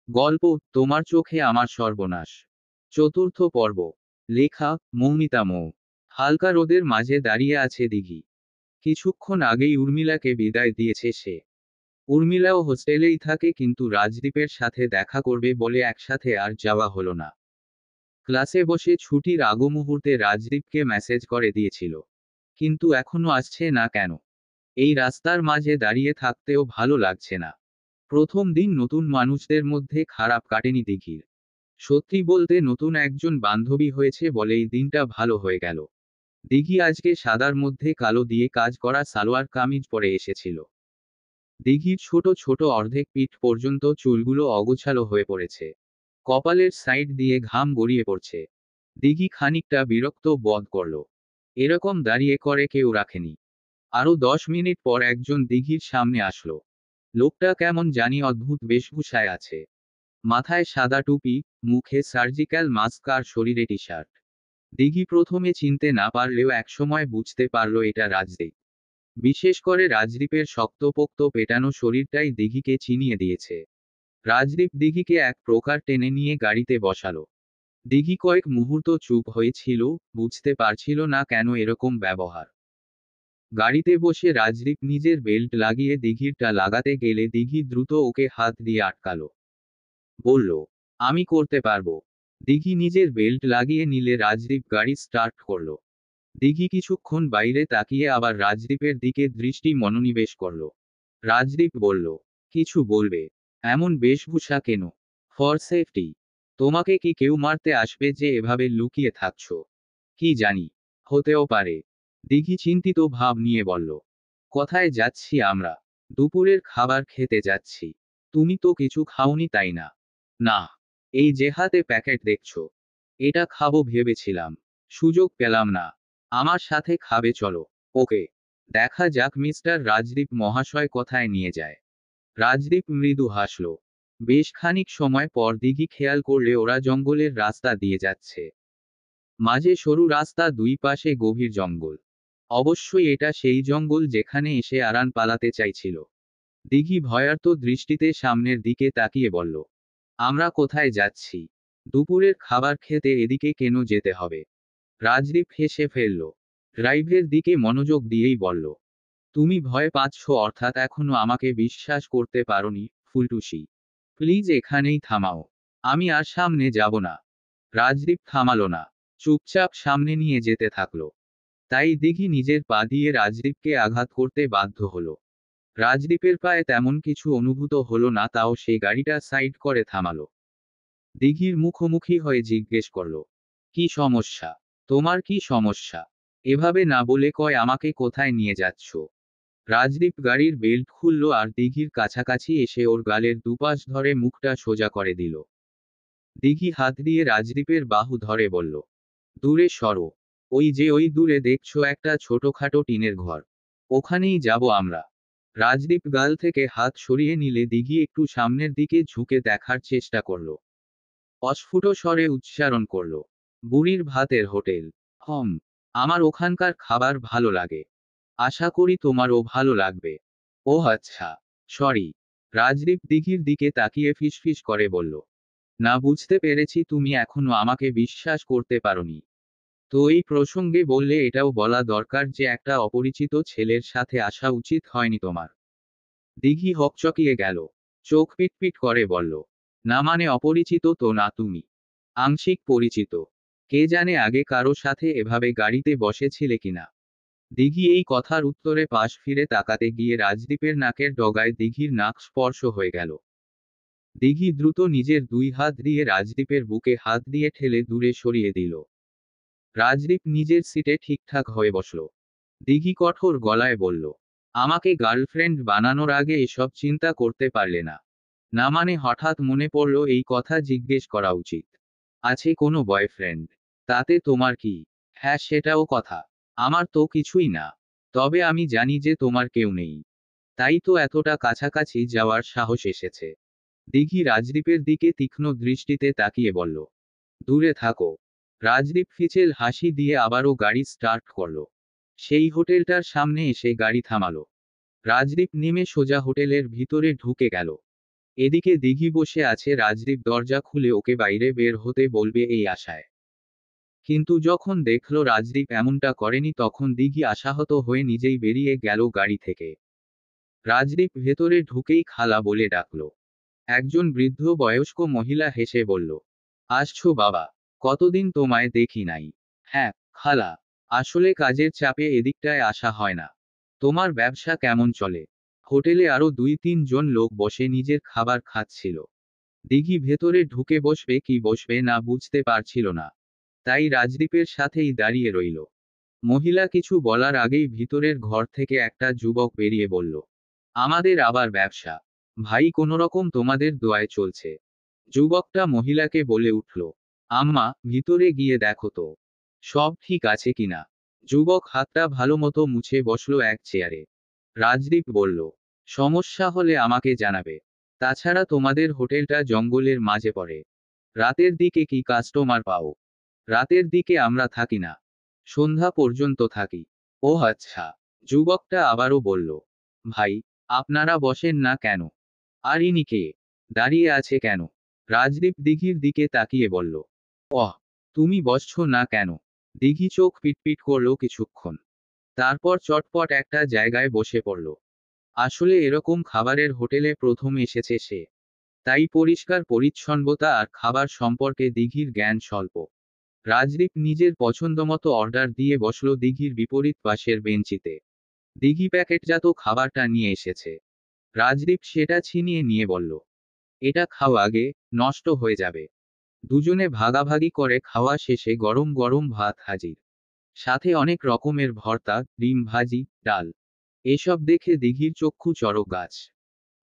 গল্প তোমার চোখে আমার সর্বনাশ। চতুর্থ পর্ব। লেখা মৌমিতা মৌ। হালকা রোদের মাঝে দাঁড়িয়ে আছে দিঘি। কিছুক্ষণ আগেই উর্মিলাকে বিদায় দিয়েছে সে। উর্মিলাও হোস্টেলেই থাকে, কিন্তু রাজদীপের সাথে দেখা করবে বলে একসাথে আর যাওয়া হলো না। ক্লাসে বসে ছুটির আগো মুহূর্তে রাজদীপকে মেসেজ করে দিয়েছিল, কিন্তু এখনো আসছে না কেন। এই রাস্তার মাঝে দাঁড়িয়ে থাকতেও ভালো লাগছে না। প্রথম দিন নতুন মানুষদের মধ্যে খারাপ কাটেনি দিঘির। সত্যি বলতে নতুন একজন বান্ধবী হয়েছে বলেই দিনটা ভালো হয়ে গেল। দিঘি আজকে সাদার মধ্যে কালো দিয়ে কাজ করা সালোয়ার কামিজ পরে এসেছিল। দিঘির ছোট ছোট অর্ধেক পিঠ পর্যন্ত চুলগুলো অগোছালো হয়ে পড়েছে। কপালের সাইড দিয়ে ঘাম গড়িয়ে পড়ছে। দিঘি খানিকটা বিরক্ত বোধ করল। এরকম দাঁড়িয়ে করে কেউ রাখেনি। আরো 10 মিনিট পর একজন দিঘির সামনে আসলো। লোকটা কেমন জানি অদ্ভুত বেশভূষায় আছে। মাথায় সাদা টুপি, মুখে সার্জিক্যাল মাস্ক আর শরীরে টি শার্ট। দিঘি প্রথমে চিনতে না পারলেও একসময় বুঝতে পারল এটা রাজদীপ। বিশেষ করে রাজদীপের শক্তপোক্ত পেটানো শরীরটাই দিঘিকে চিনিয়ে দিয়েছে। রাজদীপ দিঘিকে এক প্রকার টেনে নিয়ে গাড়িতে বসালো। দিঘি কয়েক মুহূর্ত চুপ হয়েছিল, বুঝতে পারছিল না কেন এরকম ব্যবহার। গাড়িতে বসে রাজদীপ নিজের বেল্ট লাগিয়ে দিঘিরটা লাগাতে গেলে দিঘি দ্রুত ওকে হাত দিয়ে আটকালো। বলল, আমি করতে পারবো। দিঘি নিজের বেল্ট লাগিয়ে নিলে রাজদীপ গাড়ি স্টার্ট করলো। দিঘি কিছুক্ষণ বাইরে তাকিয়ে আবার রাজদীপের দিকে দৃষ্টি মনোনিবেশ করল। রাজদীপ বলল, কিছু বলবে? এমন বেশভূষা কেন? For safety. তোমাকে কি কেউ মারতে আসবে যে এভাবে লুকিয়ে থাকছো? কি জানি, হতেও পারে। দিঘি চিন্তিত ভাব নিয়ে বলল, কোথায় যাচ্ছি আমরা? দুপুরের খাবার খেতে যাচ্ছি। তুমি তো কিছু খাওনি তাই না? না। এই যে হাতে প্যাকেট দেখছো, এটা খাবো ভেবেছিলাম, সুযোগ পেলাম না। আমার সাথে খাবে চলো। ওকে, দেখা যাক মিস্টার রাজদীপ মহাশয় কোথায় নিয়ে যায়। রাজদীপ মৃদু হাসল। বেশ খানিক সময় পর দিঘি খেয়াল করলে ওরা জঙ্গলের রাস্তা দিয়ে যাচ্ছে। মাঝে সরু রাস্তা, দুই পাশে গভীর জঙ্গল। অবশ্যই এটা সেই জঙ্গল যেখানে এসে আরান পালাতে চাইছিল। দিঘি ভয়ার্ত দৃষ্টিতে সামনের দিকে তাকিয়ে বলল, আমরা কোথায় যাচ্ছি? দুপুরের খাবার খেতে এদিকে কেন যেতে হবে? রাজদীপ হেসে ফেলল। ড্রাইভের দিকে মনোযোগ দিয়েই বলল, তুমি ভয় পাচ্ছ, অর্থাৎ এখনো আমাকে বিশ্বাস করতে পারোনি, ফুলটুসি। প্লিজ এখানেই থামাও। আমি আর সামনে যাব না। রাজদীপ থামালো না, চুপচাপ সামনে নিয়ে যেতে থাকলো। তাই দিঘি নিজের পা দিয়ে রাজদীপকে আঘাত করতে বাধ্য হলো। রাজদীপের পায়ে তেমন কিছু অনুভূত হলো না, তাও সে গাড়িটা সাইড করে থামালো। দিঘির মুখোমুখি হয়ে জিজ্ঞেস করল, কি সমস্যা? তোমার কি সমস্যা? এভাবে না বলে কয় আমাকে কোথায় নিয়ে যাচ্ছ? রাজদীপ গাড়ির বেল্ট খুলল আর দিঘির কাছাকাছি এসে ওর গালের দুপাশ ধরে মুখটা সোজা করে দিল। দিঘি হাত দিয়ে রাজদীপের বাহু ধরে বলল, দূরে সরো। ওই দূরে দেখছো একটা ছোটখাটো টিনের ঘর, ওখানেই যাব আমরা। রাজদীপ গাল থেকে হাত সরিয়ে নিলে দিঘি একটু সামনের দিকে ঝুঁকে দেখার চেষ্টা করল। অস্ফুট স্বরে উচ্চারণ করল, বুড়ির ভাতের হোটেল। হম। আমার ওখানকার খাবার ভালো লাগে। আশা করি তোমারও ভালো লাগবে। ও আচ্ছা, সরি। রাজদীপ দিঘির দিকে তাকিয়ে ফিসফিস করে বলল, না, বুঝতে পেরেছি তুমি এখনো আমাকে বিশ্বাস করতে পারোনি। তো এই প্রসঙ্গে বললে এটাও বলা দরকার যে একটা অপরিচিত ছেলের সাথে আসা উচিত হয়নি তোমার। দিঘি হকচকিয়ে গেল। চোখ পিটপিট করে বলল, না মানে অপরিচিত তো না তুমি। আংশিক পরিচিত। কে জানে আগে কারো সাথে এভাবে গাড়িতে বসেছিলে কিনা। দিঘি এই কথার উত্তরে পাশ ফিরে তাকাতে গিয়ে রাজদীপের নাকের ডগায় দিঘির নাক স্পর্শ হয়ে গেল। দিঘি দ্রুত নিজের দুই হাত দিয়ে রাজদীপের বুকে হাত দিয়ে ঠেলে দূরে সরিয়ে দিল। রাজদীপ নিজের সিটে ঠিকঠাক হয়ে বসল। দিঘি কঠোর গলায় বলল, আমাকে গার্লফ্রেন্ড বানানোর আগে এসব চিন্তা করতে পারলে না? না মানে হঠাৎ মনে পড়ল এই কথা জিজ্ঞেস করা উচিত। আছে কোনো বয়ফ্রেন্ড? তাতে তোমার কি? হ্যাঁ, সেটাও কথা। আমার তো কিছুই না। তবে আমি জানি যে তোমার কেউ নেই। তাই তো এতটা কাছাকাছি যাওয়ার সাহস এসেছে। দিঘি রাজদীপের দিকে তীক্ষ্ণ দৃষ্টিতে তাকিয়ে বলল, দূরে থাকো। রাজদীপ ফিচেল হাসি দিয়ে আবারও গাড়ি স্টার্ট করল। সেই হোটেলটার সামনে এসে গাড়ি থামালো। রাজদীপ নেমে সোজা হোটেলের ভিতরে ঢুকে গেল। এদিকে দিঘি বসে আছে, রাজদীপ দরজা খুলে ওকে বাইরে বের হতে বলবে এই আশায়। কিন্তু যখন দেখল রাজদীপ এমনটা করেনি, তখন দিঘি আশাহত হয়ে নিজেই বেরিয়ে গেল গাড়ি থেকে। রাজদীপ ভেতরে ঢুকেই খালা বলে ডাকল। একজন বৃদ্ধ বয়স্ক মহিলা হেসে বলল, আসছো বাবা, কতদিন তোমায় দেখি নাই। হ্যাঁ খালা, আসলে কাজের চাপে এদিকটায় আসা হয় না। তোমার ব্যবসা কেমন চলে? হোটেলে আরো 2-3 জন লোক বসে নিজের খাবার খাচ্ছিল। দিঘি ভেতরে ঢুকে বসবে কি বসবে না বুঝতে পারছিল না, তাই রাজদীপের সাথেই দাঁড়িয়ে রইল। মহিলা কিছু বলার আগেই ভিতরের ঘর থেকে একটা যুবক বেরিয়ে বলল, আমাদের আবার ব্যবসা ভাই, কোনোরকম তোমাদের দোয়ায় চলছে। যুবকটা মহিলাকে বলে উঠল, আম্মা ভিতরে গিয়ে দেখো তো সব ঠিক আছে কিনা। যুবক হাতটা ভালোমতো মুছে বসলো এক চেয়ারে। রাজদীপ বলল, সমস্যা হলে আমাকে জানাবে। তাছাড়া তোমাদের হোটেলটা জঙ্গলের মাঝে পড়ে, রাতের দিকে কি কাস্টমার পাও? রাতের দিকে আমরা থাকি না, সন্ধ্যা পর্যন্ত থাকি। ও আচ্ছা। যুবকটা আবারও বলল, ভাই আপনারা বসেন না কেন? আর ইনি কে, দাঁড়িয়ে আছে কেন? রাজদীপ দিঘির দিকে তাকিয়ে বলল, ওহ, তুমি বসছো না কেন? দিঘি চোখ পিটপিট করলো কিছুক্ষণ, তারপর চটপট একটা জায়গায় বসে পড়ল। আসলে এরকম খাবারের হোটেলে প্রথম এসেছে সে, তাই পরিষ্কার পরিচ্ছন্নতা আর খাবার সম্পর্কে দিঘির জ্ঞান স্বল্প। রাজদীপ নিজের পছন্দমতো অর্ডার দিয়ে বসল দিঘির বিপরীত পাশের বেঞ্চিতে। দিঘি প্যাকেটজাত খাবারটা নিয়ে এসেছে। রাজদীপ সেটা ছিনিয়ে নিয়ে বলল, এটা খাও আগে, নষ্ট হয়ে যাবে। দুজনে ভাগাভাগি করে খাওয়া শেষে গরম গরম ভাত হাজির, সাথে অনেক রকমের ভর্তা, ডিম ভাজি, ডাল। এসব দেখে দিঘির চক্ষু চড়ক গাছ।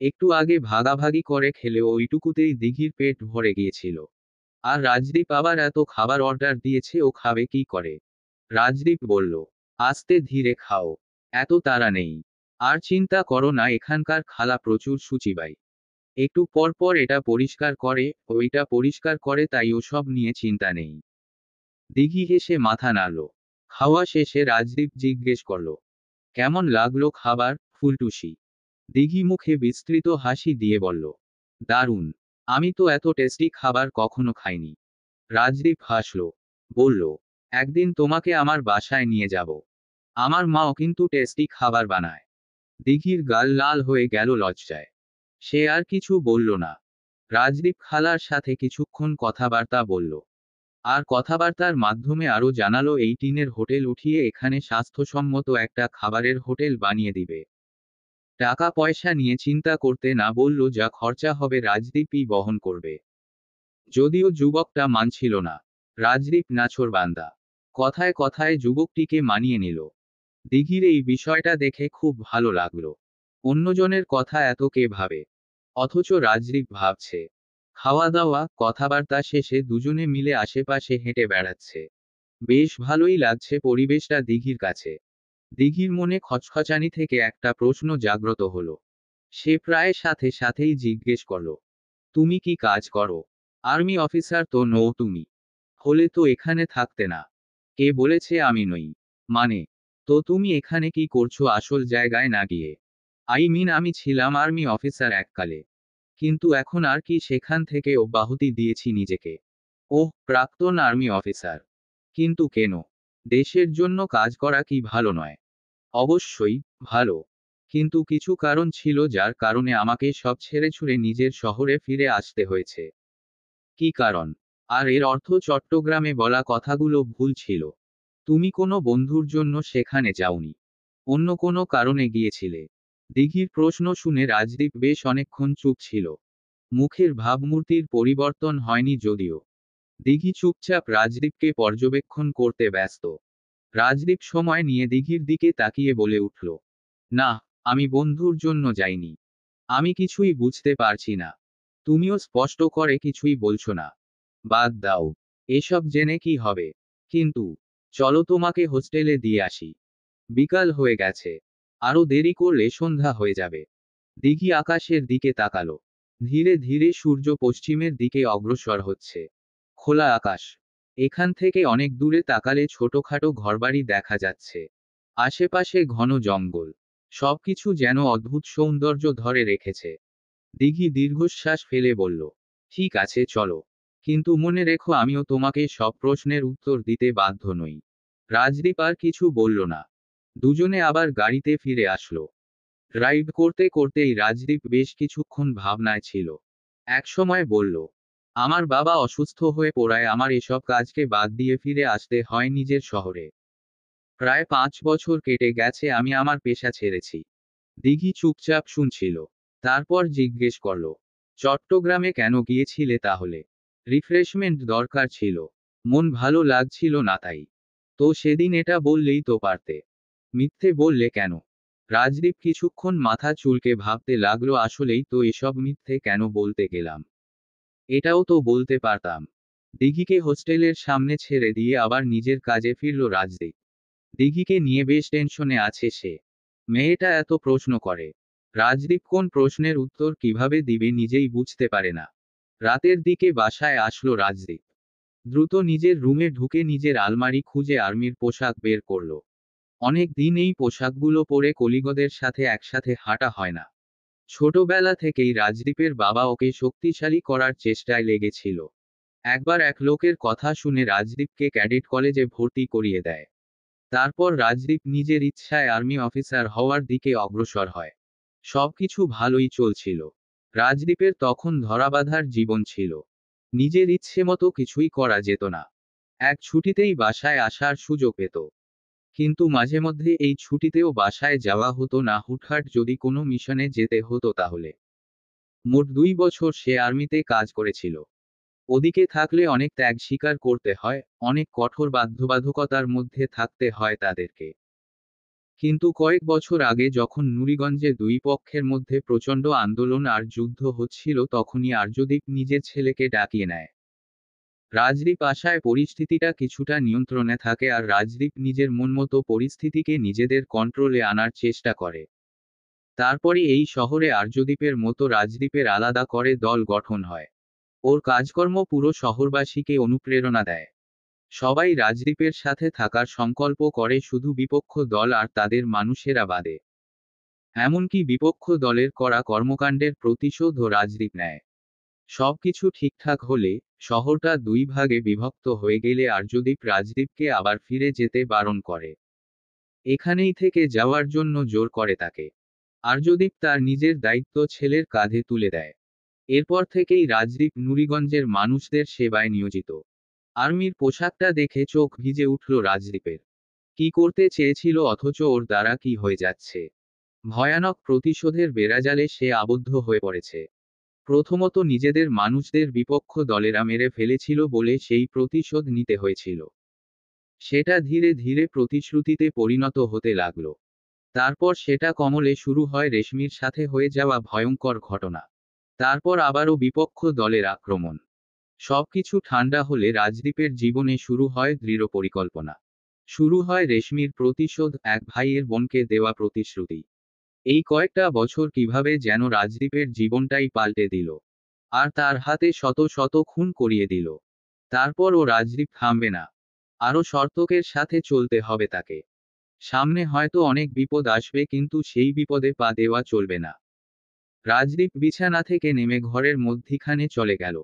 একটু আগে ভাগাভাগি করে খেলেও ওইটুকুতেই দিঘির পেট ভরে গিয়েছিল। আর রাজদীপ আবার এত খাবার অর্ডার দিয়েছে, ও খাবে কি করে? রাজদীপ বলল, আস্তে ধীরে খাও, এত তাড়া নেই। আর চিন্তা করো না, এখানকার খালা প্রচুর শুচিবাই। একটু পর পর এটা পরিষ্কার করে, ওইটা পরিষ্কার করে, তাই ওসব নিয়ে চিন্তা নেই। দিঘি হেসে মাথা নাড়ল। খাওয়া শেষে রাজদীপ জিজ্ঞেস করল, কেমন লাগলো খাবার ফুলটুসি? দিঘি মুখে বিস্তৃত হাসি দিয়ে বলল, দারুণ, আমি তো এত টেস্টি খাবার কখনো খাইনি। রাজদীপ হাসল, বলল, একদিন তোমাকে আমার বাসায় নিয়ে যাব। আমার মাও কিন্তু টেস্টি খাবার বানায়। দিঘির গাল লাল হয়ে গেল লজ্জায়। সে আর কিছু বলল না। রাজদীপ খালার সাথে কিছুক্ষণ কথাবার্তা বলল, আর কথাবার্তার মাধ্যমে আরও জানালো এই টিনের হোটেল উঠিয়ে এখানে স্বাস্থ্যসম্মত একটা খাবারের হোটেল বানিয়ে দিবে। টাকা পয়সা নিয়ে চিন্তা করতে না বলল, যা খরচা হবে রাজদীপই বহন করবে। যদিও যুবকটা মানছিল না। রাজদীপ নাছোড়বান্দা। কথায় কথায় যুবকটিকে মানিয়ে নিল। দিঘির এই বিষয়টা দেখে খুব ভালো লাগলো। অন্যজনের কথা এত কে ভাবে? অথচ রাজদীপ ভাবছে। খাওয়া দাওয়া কথাবার্তা শেষে দুজনে মিলে আশেপাশে হেঁটে বেড়াচ্ছে। বেশ ভালোই লাগছে পরিবেশটা দিঘির কাছে। দিঘির মনে খচখচানি থেকে একটা প্রশ্ন জাগ্রত হলো। সে প্রায় সাথে সাথেই জিজ্ঞেস করল, তুমি কি কাজ করো? আর্মি অফিসার তো নও তুমি? হলে তো এখানে থাকতে না। কে বলেছে আমি নই? মানে, তো তুমি এখানে কি করছো আসল জায়গায় না গিয়ে? আই মিন আমি ছিলাম আর্মি অফিসার এককালে, কিন্তু এখন আর কি সেখান থেকে অব্যাহতি দিয়েছি নিজেকে। ওহ, প্রাক্তন আর্মি অফিসার। কিন্তু কেন? দেশের জন্য কাজ করা কি ভালো নয়? অবশ্যই ভালো, কিন্তু কিছু কারণ ছিল যার কারণে আমাকে সব ছেড়ে ছুড়ে নিজের শহরে ফিরে আসতে হয়েছে। কি কারণ? আর এর অর্থ চট্টগ্রামে বলা কথাগুলো ভুল ছিল। তুমি কোনো বন্ধুর জন্য সেখানে যাওনি, অন্য কোনো কারণে গিয়েছিলে। দিঘির প্রশ্ন শুনে রাজদীপ বেশ অনেকক্ষণ চুপ ছিল। মুখের ভাবমূর্তির পরিবর্তন হয়নি যদিও। দিঘি চুপচাপ রাজদীপকে পর্যবেক্ষণ করতে ব্যস্ত। রাজদীপ সময় নিয়ে দিঘির দিকে তাকিয়ে বলে উঠল, না, আমি বন্ধুর জন্য যাইনি। আমি কিছুই বুঝতে পারছি না। তুমিও স্পষ্ট করে কিছুই বলছো না। বাদ দাও, এসব জেনে কি হবে? কিন্তু চলো তোমাকে হোস্টেলে দিয়ে আসি। বিকাল হয়ে গেছে, আরো দেরি করলে সন্ধ্যা হয়ে যাবে। দিঘি আকাশের দিকে তাকালো। ধীরে ধীরে সূর্য পশ্চিমের দিকে অগ্রসর হচ্ছে। খোলা আকাশ। এখান থেকে অনেক দূরে তাকালে ছোটখাটো ঘরবাড়ি দেখা যাচ্ছে। আশেপাশে ঘন জঙ্গল। সবকিছু যেন অদ্ভুত সৌন্দর্য ধরে রেখেছে। দিঘি দীর্ঘশ্বাস ফেলে বলল, ঠিক আছে চলো, কিন্তু মনে রেখো আমিও তোমাকে সব প্রশ্নের উত্তর দিতে বাধ্য নই। রাজদীপ আর কিছু বলল না। দুজনে আবার গাড়িতে ফিরে আসলো। ড্রাইভ করতে করতেই রাজদীপ বেশ কিছুক্ষণ ভাবনায় ছিল। একসময় বলল, আমার বাবা অসুস্থ হয়ে পড়ায় আমার এসব কাজকে বাদ দিয়ে ফিরে আসতে হয় নিজের শহরে। প্রায় 5 বছর কেটে গেছে আমি আমার পেশা ছেড়েছি। দিঘি চুপচাপ শুনছিল। তারপর জিজ্ঞেস করল, চট্টগ্রামে কেন গিয়েছিলে তাহলে? রিফ্রেশমেন্ট দরকার ছিল। মন ভালো লাগছিল না তাই। তো সেদিন এটা বললেই তো পারতে। মিথ্যে বললে কেন? রাজদীপ কিছুক্ষণ মাথা চুলকে ভাবতে লাগলো, আসলেই তো এসব মিথ্যে কেন বলতে গেলাম। এটাও তো বলতে পারতাম। দিঘিকে হোস্টেলের সামনে ছেড়ে দিয়ে আবার নিজের কাজে ফিরল রাজদীপ। দিঘিকে নিয়ে বেশ টেনশনে আছে সে। মেয়েটা এত প্রশ্ন করে। রাজদীপ কোন প্রশ্নের উত্তর কিভাবে দিবে নিজেই বুঝতে পারে না। রাতের দিকে বাসায় আসলো রাজদীপ। দ্রুত নিজের রুমে ঢুকে নিজের আলমারি খুঁজে আর্মির পোশাক বের করল। অনেক দিন এই পোশাকগুলো পরে কলিগদের সাথে একসাথে হাঁটা হয় না। ছোটবেলা থেকেই রাজদীপের বাবা ওকে শক্তিশালী করার চেষ্টায় লেগেছিল। একবার এক লোকের কথা শুনে রাজদীপকে ক্যাডেট কলেজে ভর্তি করিয়ে দেয়। তারপর রাজদীপ নিজের ইচ্ছায় আর্মি অফিসার হওয়ার দিকে অগ্রসর হয়। সবকিছু ভালোই চলছিল। রাজদীপের তখন ধরাবাঁধার জীবন ছিল। নিজের ইচ্ছে মতো কিছুই করা যেত না। এক ছুটিতেই বাসায় আসার সুযোগ পেত। কিন্তু মাঝে মধ্যে এই ছুটিতেও বাসায় যাওয়া হতো না, হুটহাট যদি কোনো মিশনে যেতে হতো তাহলে। মোট 2 বছর সে আর্মিতে কাজ করেছিল। ওদিকে থাকলে অনেক ত্যাগ স্বীকার করতে হয়, অনেক কঠোর বাধ্যবাধকতার মধ্যে থাকতে হয় তাদেরকে। কিন্তু কয়েক বছর আগে যখন নুরিগঞ্জে দুই পক্ষের মধ্যে প্রচণ্ড আন্দোলন আর যুদ্ধ হচ্ছিল, তখনই আর্যদীপ নিজের ছেলেকে ডাকিয়ে নেয়। রাজদীপ আশায় পরিস্থিতিটা কিছুটা নিয়ন্ত্রণে থাকে আর রাজদীপ নিজের মনমতো পরিস্থিতিকে নিজেদের কন্ট্রোলে আনার চেষ্টা করে। তারপরে এই শহরে আর্যদীপের মতো রাজদীপের আলাদা করে দল গঠন হয়। ওর কাজকর্ম পুরো শহরবাসীকে অনুপ্রেরণা দেয়। সবাই রাজদীপের সাথে থাকার সংকল্প করে, শুধু বিপক্ষ দল আর তাদের মানুষেরা বাদে। এমনকি বিপক্ষ দলের করা কর্মকাণ্ডের প্রতিশোধও রাজদীপ নেয়। সবকিছু ঠিকঠাক হলে, শহরটা দুই ভাগে বিভক্ত হয়ে গেলে আর্যদীপ রাজদীপকে আবার ফিরে যেতে বারণ করে। এখানেই থেকে যাওয়ার জন্য জোর করে তাকে। আর্যদীপ তার নিজের দায়িত্ব ছেলের কাঁধে তুলে দেয়। এরপর থেকেই রাজদীপ নুরিগঞ্জের মানুষদের সেবায় নিয়োজিত। আর্মির পোশাকটা দেখে চোখ ভিজে উঠল রাজদীপের। কি করতে চেয়েছিল অথচ ওর দ্বারা কি হয়ে যাচ্ছে। ভয়ানক প্রতিশোধের বেড়াজালে সে আবদ্ধ হয়ে পড়েছে। প্রথমত নিজেদের মানুষদের বিপক্ষ দলেরা মেরে ফেলেছিল বলে সেই প্রতিশোধ নিতে হয়েছিল। সেটা ধীরে ধীরে প্রতিশ্রুতিতে পরিণত হতে লাগল। তারপর সেটা কমলে শুরু হয় রেশমির সাথে হয়ে যাওয়া ভয়ঙ্কর ঘটনা। তারপর আবারও বিপক্ষ দলের আক্রমণ। সবকিছু ঠান্ডা হলে রাজদীপের জীবনে শুরু হয় দৃঢ় পরিকল্পনা। শুরু হয় রেশমির প্রতিশোধ, এক ভাইয়ের বোনকে দেওয়া প্রতিশ্রুতি। এই কয়েকটা বছর কিভাবে যেন রাজদীপের জীবনটাই পাল্টে দিল। আর তার হাতে শত শত খুন করিয়ে দিল। তারপর ও রাজদীপ থামবে না। আরও শর্তকের সাথে চলতে হবে তাকে। সামনে হয়তো অনেক বিপদ আসবে, কিন্তু সেই বিপদে পা দেওয়া চলবে না। রাজদীপ বিছানা থেকে নেমে ঘরের মধ্যিখানে চলে গেল।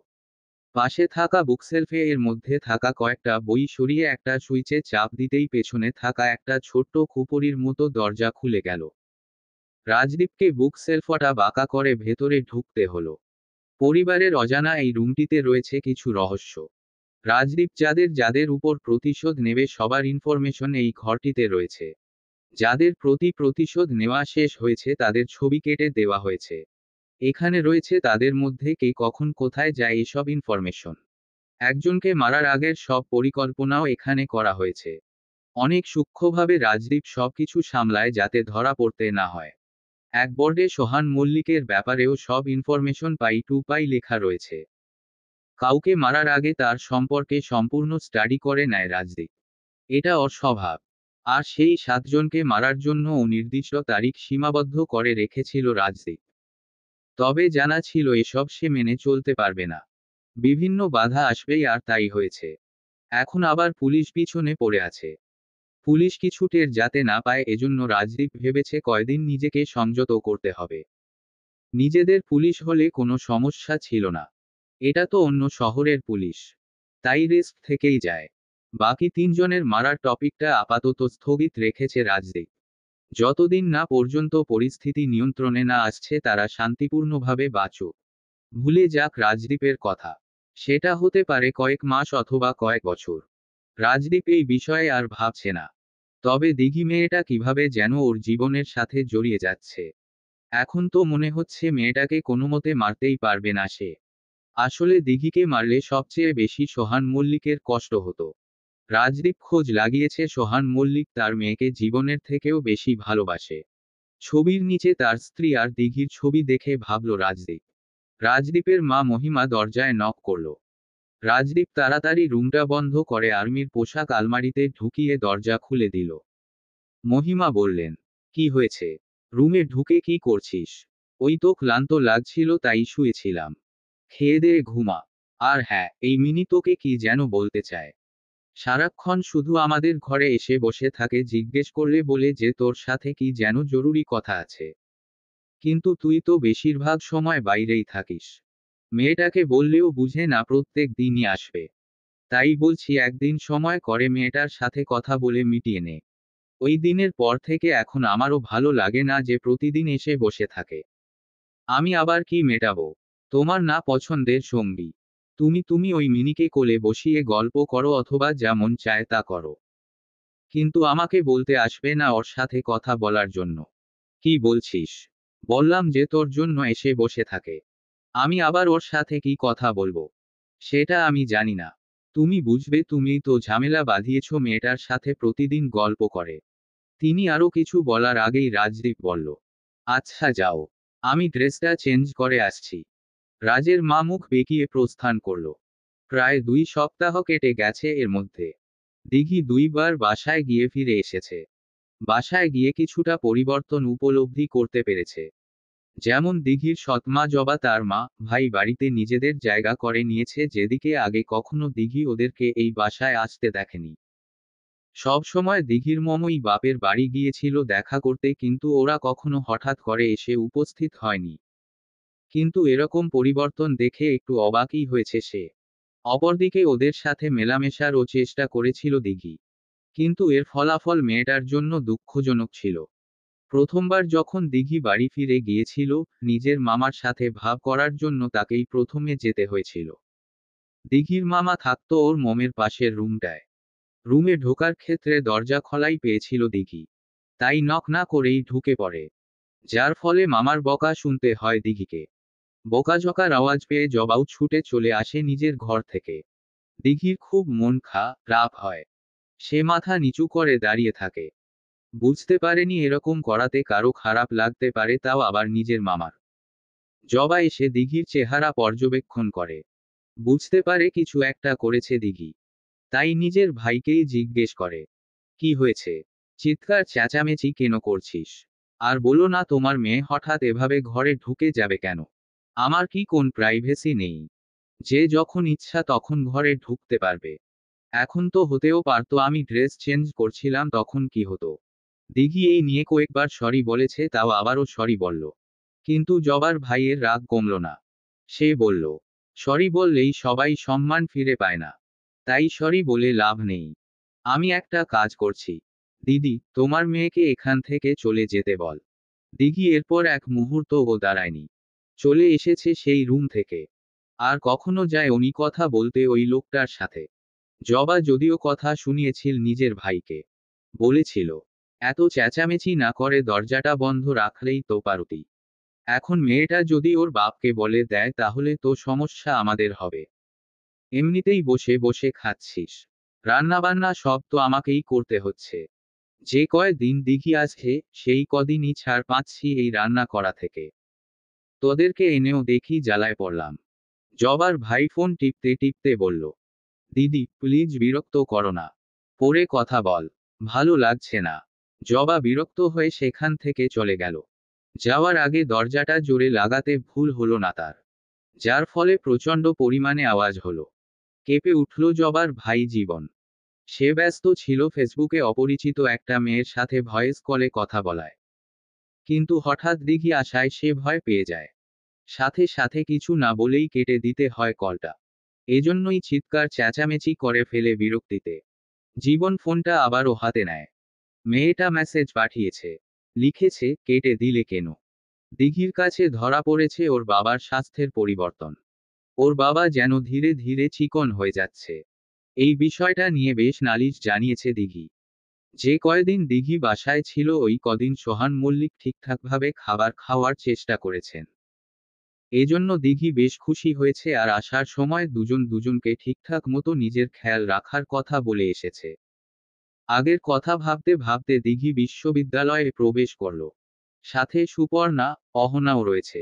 পাশে থাকা বুকশেলফে এর মধ্যে থাকা কয়েকটা বই সরিয়ে একটা সুইচে চাপ দিতেই পেছনে থাকা একটা ছোট্ট খুপরির মতো দরজা খুলে গেল। রাজদীপকে বুকশেলফটা বাঁকা করে ভেতরে ঢুকতে হলো। পরিবারের অজানা এই রুমটিতে রয়েছে কিছু রহস্য। রাজদীপ যাদের যাদের উপর প্রতিশোধ নেবে সবার ইনফরমেশন এই ঘরটিতে রয়েছে। যাদের প্রতি প্রতিশোধ নেওয়া শেষ হয়েছে তাদের ছবি কেটে দেওয়া হয়েছে। এখানে রয়েছে তাদের মধ্যে কে কখন কোথায় যায় এসব ইনফরমেশন। একজনকে মারার আগের সব পরিকল্পনাও এখানে করা হয়েছে। অনেক সূক্ষ্মভাবে রাজদীপ সবকিছু সামলায় যাতে ধরা পড়তে না হয়। এক বোর্ডে সোহান মল্লিকের ব্যাপারেও সব ইনফরমেশন পাই টু পাই লেখা রয়েছে। কাউকে মারার আগে তার সম্পর্কে সম্পূর্ণ স্টাডি করে নেয় রাজদীপ। এটা ওর স্বভাব। আর সেই 7 জনকে মারার জন্য ও নির্দিষ্ট তারিখ সীমাবদ্ধ করে রেখেছিল রাজদীপ। তবে জানা ছিল এসব সে মেনে চলতে পারবে না। বিভিন্ন বাধা আসবেই, আর তাই হয়েছে। এখন আবার পুলিশ পিছনে পড়ে আছে। পুলিশ কিছু টের যাতে না পায়, এজন্য রাজদীপ ভেবেছে কয়দিন নিজেকে সংযত করতে হবে। নিজেদের পুলিশ হলে কোনো সমস্যা ছিল না। এটা তো অন্য শহরের পুলিশ, তাই রিস্ক থেকেই যায়। বাকি তিনজনের মারার টপিকটা আপাতত স্থগিত রেখেছে রাজদীপ। যতদিন না পর্যন্ত পরিস্থিতি নিয়ন্ত্রণে না আসছে তারা শান্তিপূর্ণভাবে বাঁচুক। ভুলে যাক রাজদীপের কথা। সেটা হতে পারে কয়েক মাস অথবা কয়েক বছর। রাজদীপ এই বিষয়ে আর ভাবছে না। তবে দিঘি মেয়েটা কিভাবে যেন ওর জীবনের সাথে জড়িয়ে যাচ্ছে। এখন তো মনে হচ্ছে মেয়েটাকে কোনোমতে মারতেই পারবে না সে। আসলে দিঘিকে মারলে সবচেয়ে বেশি সোহান মল্লিকের কষ্ট হতো। রাজদীপ খোঁজ লাগিয়েছে সোহান মল্লিক তার মেয়েকে জীবনের থেকেও বেশি ভালোবাসে। ছবির নিচে তার স্ত্রী আর দিঘির ছবি দেখে ভাবল রাজদীপ। রাজদীপের মা মহিমা দরজায় নক করল। রাজদীপ তাড়াতাড়ি রুমটা বন্ধ করে আর্মির পোশাক আলমারিতে ঢুকিয়ে দরজা খুলে দিল। মহিমা বললেন, কি হয়েছে? রুমে ঢুকে কি করছিস? ওই তো ক্লান্ত লাগছিল তাই শুয়েছিলাম। খেয়ে দে ঘুমা। আর হ্যাঁ, এই মিনি তোকে কি যেন বলতে চায়। সারাক্ষণ শুধু আমাদের ঘরে এসে বসে থাকে, জিজ্ঞেস করলে বলে যে তোর সাথে কি যেন জরুরি কথা আছে। কিন্তু তুই তো বেশিরভাগ সময় বাইরেই থাকিস। মেয়েটাকে বললেও বুঝে না প্রত্যেক দিনই আসবে। তাই বলছি একদিন সময় করে মেয়েটার সাথে কথা বলে মিটিয়ে নে। ওই দিনের পর থেকে এখন আমারও ভালো লাগে না যে প্রতিদিন এসে বসে থাকে। আমি আবার কি মেটাবো? তোমার না পছন্দের সঙ্গী। তুমি ওই মিনিকে কোলে বসিয়ে গল্প করো অথবা যা মন চায় তা করো। কিন্তু আমাকে বলতে আসবে না ওর সাথে কথা বলার জন্য। কি বলছিস? বললাম যে তোর জন্য এসে বসে থাকে। আমি আবার ওর সাথে কি কথা বলবো? সেটা আমি জানি না। তুমি বুঝবে, তুমিই তো ঝামেলা বাঁধিয়েছ মেয়েটার সাথে প্রতিদিন গল্প করে। তিনি আরো কিছু বলার আগেই রাজদীপ বলল, আচ্ছা যাও। আমি ড্রেসটা চেঞ্জ করে আসছি। রাজের মা মুখ বেঁকিয়ে প্রস্থান করল। প্রায় 2 সপ্তাহ কেটে গেছে এর মধ্যে। দিঘি 2বার বাসায় গিয়ে ফিরে এসেছে। বাসায় গিয়ে কিছুটা পরিবর্তন উপলব্ধি করতে পেরেছে। যেমন দিঘির সৎমা জবা তার মা ভাই বাড়িতে নিজেদের জায়গা করে নিয়েছে, যেদিকে আগে কখনো দিঘি ওদেরকে এই বাসায় আসতে দেখেনি। সব সময় দিঘির মমই বাপের বাড়ি গিয়েছিল দেখা করতে, কিন্তু ওরা কখনো হঠাৎ করে এসে উপস্থিত হয়নি। কিন্তু এরকম পরিবর্তন দেখে একটু অবাকই হয়েছে সে। অপরদিকে ওদের সাথে মেলামেশারও চেষ্টা করেছিল দিঘি। কিন্তু এর ফলাফল মেয়েটার জন্য দুঃখজনক ছিল। প্রথমবার যখন দিঘি বাড়ি ফিরে গিয়েছিল, নিজের মামার সাথে ভাব করার জন্য তাকেই প্রথমে যেতে হয়েছিল। দিঘির মামা থাকতো ওর মমের পাশের রুমটায়। রুমে ঢোকার ক্ষেত্রে দরজা খোলাই পেয়েছিল দিঘি। তাই নক না করেই ঢুকে পড়ে। যার ফলে মামার বকা শুনতে হয় দিঘিকে। বকাঝকার আওয়াজ পেয়ে জবাও ছুটে চলে আসে নিজের ঘর থেকে। দিঘির খুব মন খারাপ হয়। সে মাথা নিচু করে দাঁড়িয়ে থাকে। বুঝতে পারেনি এরকম করাতে কারো খারাপ লাগতে পারে, তাও আবার নিজের মামার। জবা এসে দিঘির চেহারা পর্যবেক্ষণ করে। বুঝতে পারে কিছু একটা করেছে দিঘি। তাই নিজের ভাইকেই জিজ্ঞেস করে, কি হয়েছে? চিৎকার চেঁচামেচি কেন করছিস? আর বলো না তোমার মেয়ে হঠাৎ এভাবে ঘরে ঢুকে যাবে কেন? আমার কি কোন প্রাইভেসি নেই? যে যখন ইচ্ছা তখন ঘরে ঢুকতে পারবে। এখন তো হতেও পারতো আমি ড্রেস চেঞ্জ করছিলাম তখন কি হতো? দিঘি এই নিয়ে কয়েকবার সরি বলেছে, তাও আবারও সরি বলল। কিন্তু জবার ভাইয়ের রাগ কমল না। সে বলল, সরি বললেই সবাই সম্মান ফিরে পায় না। তাই সরি বলে লাভ নেই। আমি একটা কাজ করছি। দিদি, তোমার মেয়েকে এখান থেকে চলে যেতে বল। দিঘি এরপর এক মুহূর্তও দাঁড়ায়নি। চলে এসেছে সেই রুম থেকে। আর কখনো যায় উনি কথা বলতে ওই লোকটার সাথে। জবা যদিও কথা শুনিয়েছিল নিজের ভাইকে। বলেছিল, এত চেঁচামেচি না করে দরজাটা বন্ধ রাখলেই তো পারতি। এখন মেয়েটা যদি ওর বাপকে বলে দেয় তাহলে তো সমস্যা আমাদের হবে। এমনিতেই বসে বসে খাচ্ছিস। রান্নাবান্না সব তো আমাকেই করতে হচ্ছে। যে কয় দিন দিঘি আছে সেই কদিনই ছাড় পাচ্ছি এই রান্না করা থেকে। তোদেরকে এনেও দেখি জ্বালায় পড়লাম। জবার ভাই ফোন টিপতে টিপতে বলল, দিদি প্লিজ বিরক্ত করো না। পরে কথা বল। ভালো লাগছে না। জবা বিরক্ত হয়ে সেখান থেকে চলে গেল। যাওয়ার আগে দরজাটা জোরে লাগাতে ভুল হলো না তার। যার ফলে প্রচণ্ড পরিমাণে আওয়াজ হলো। কেঁপে উঠল জবার ভাই জীবন। সে ব্যস্ত ছিল ফেসবুকে অপরিচিত একটা মেয়ের সাথে ভয়েস কলে কথা বলায়। কিন্তু হঠাৎ দিঘি আসায় সে ভয় পেয়ে যায়। সাথে সাথে কিছু না বলেই কেটে দিতে হয় কলটা। এজন্যই চিৎকার চেঁচামেচি করে ফেলে বিরক্তিতে। জীবন ফোনটা আবারও হাতে নেয়। মেয়েটা মেসেজ পাঠিয়েছে। লিখেছে, কেটে দিলে কেন? দিঘির কাছে ধরা পড়েছে ওর বাবার স্বাস্থ্যের পরিবর্তন। ওর বাবা যেন ধীরে ধীরে চিকন হয়ে যাচ্ছে। এই বিষয়টা নিয়ে বেশ নালিশ জানিয়েছে দিঘি। যে কয়দিন দিঘি বাসায় ছিল ওই কদিন সোহান মল্লিক ঠিকঠাকভাবে খাবার খাওয়ার চেষ্টা করেছেন। এজন্য দিঘি বেশ খুশি হয়েছে আর আসার সময় দুজন দুজনকে ঠিকঠাক মতো নিজের খেয়াল রাখার কথা বলে এসেছে। আগের কথা ভাবতে ভাবতে দিঘি বিশ্ববিদ্যালয়ে প্রবেশ করল। সাথে সুপর্ণা, অহনাও রয়েছে।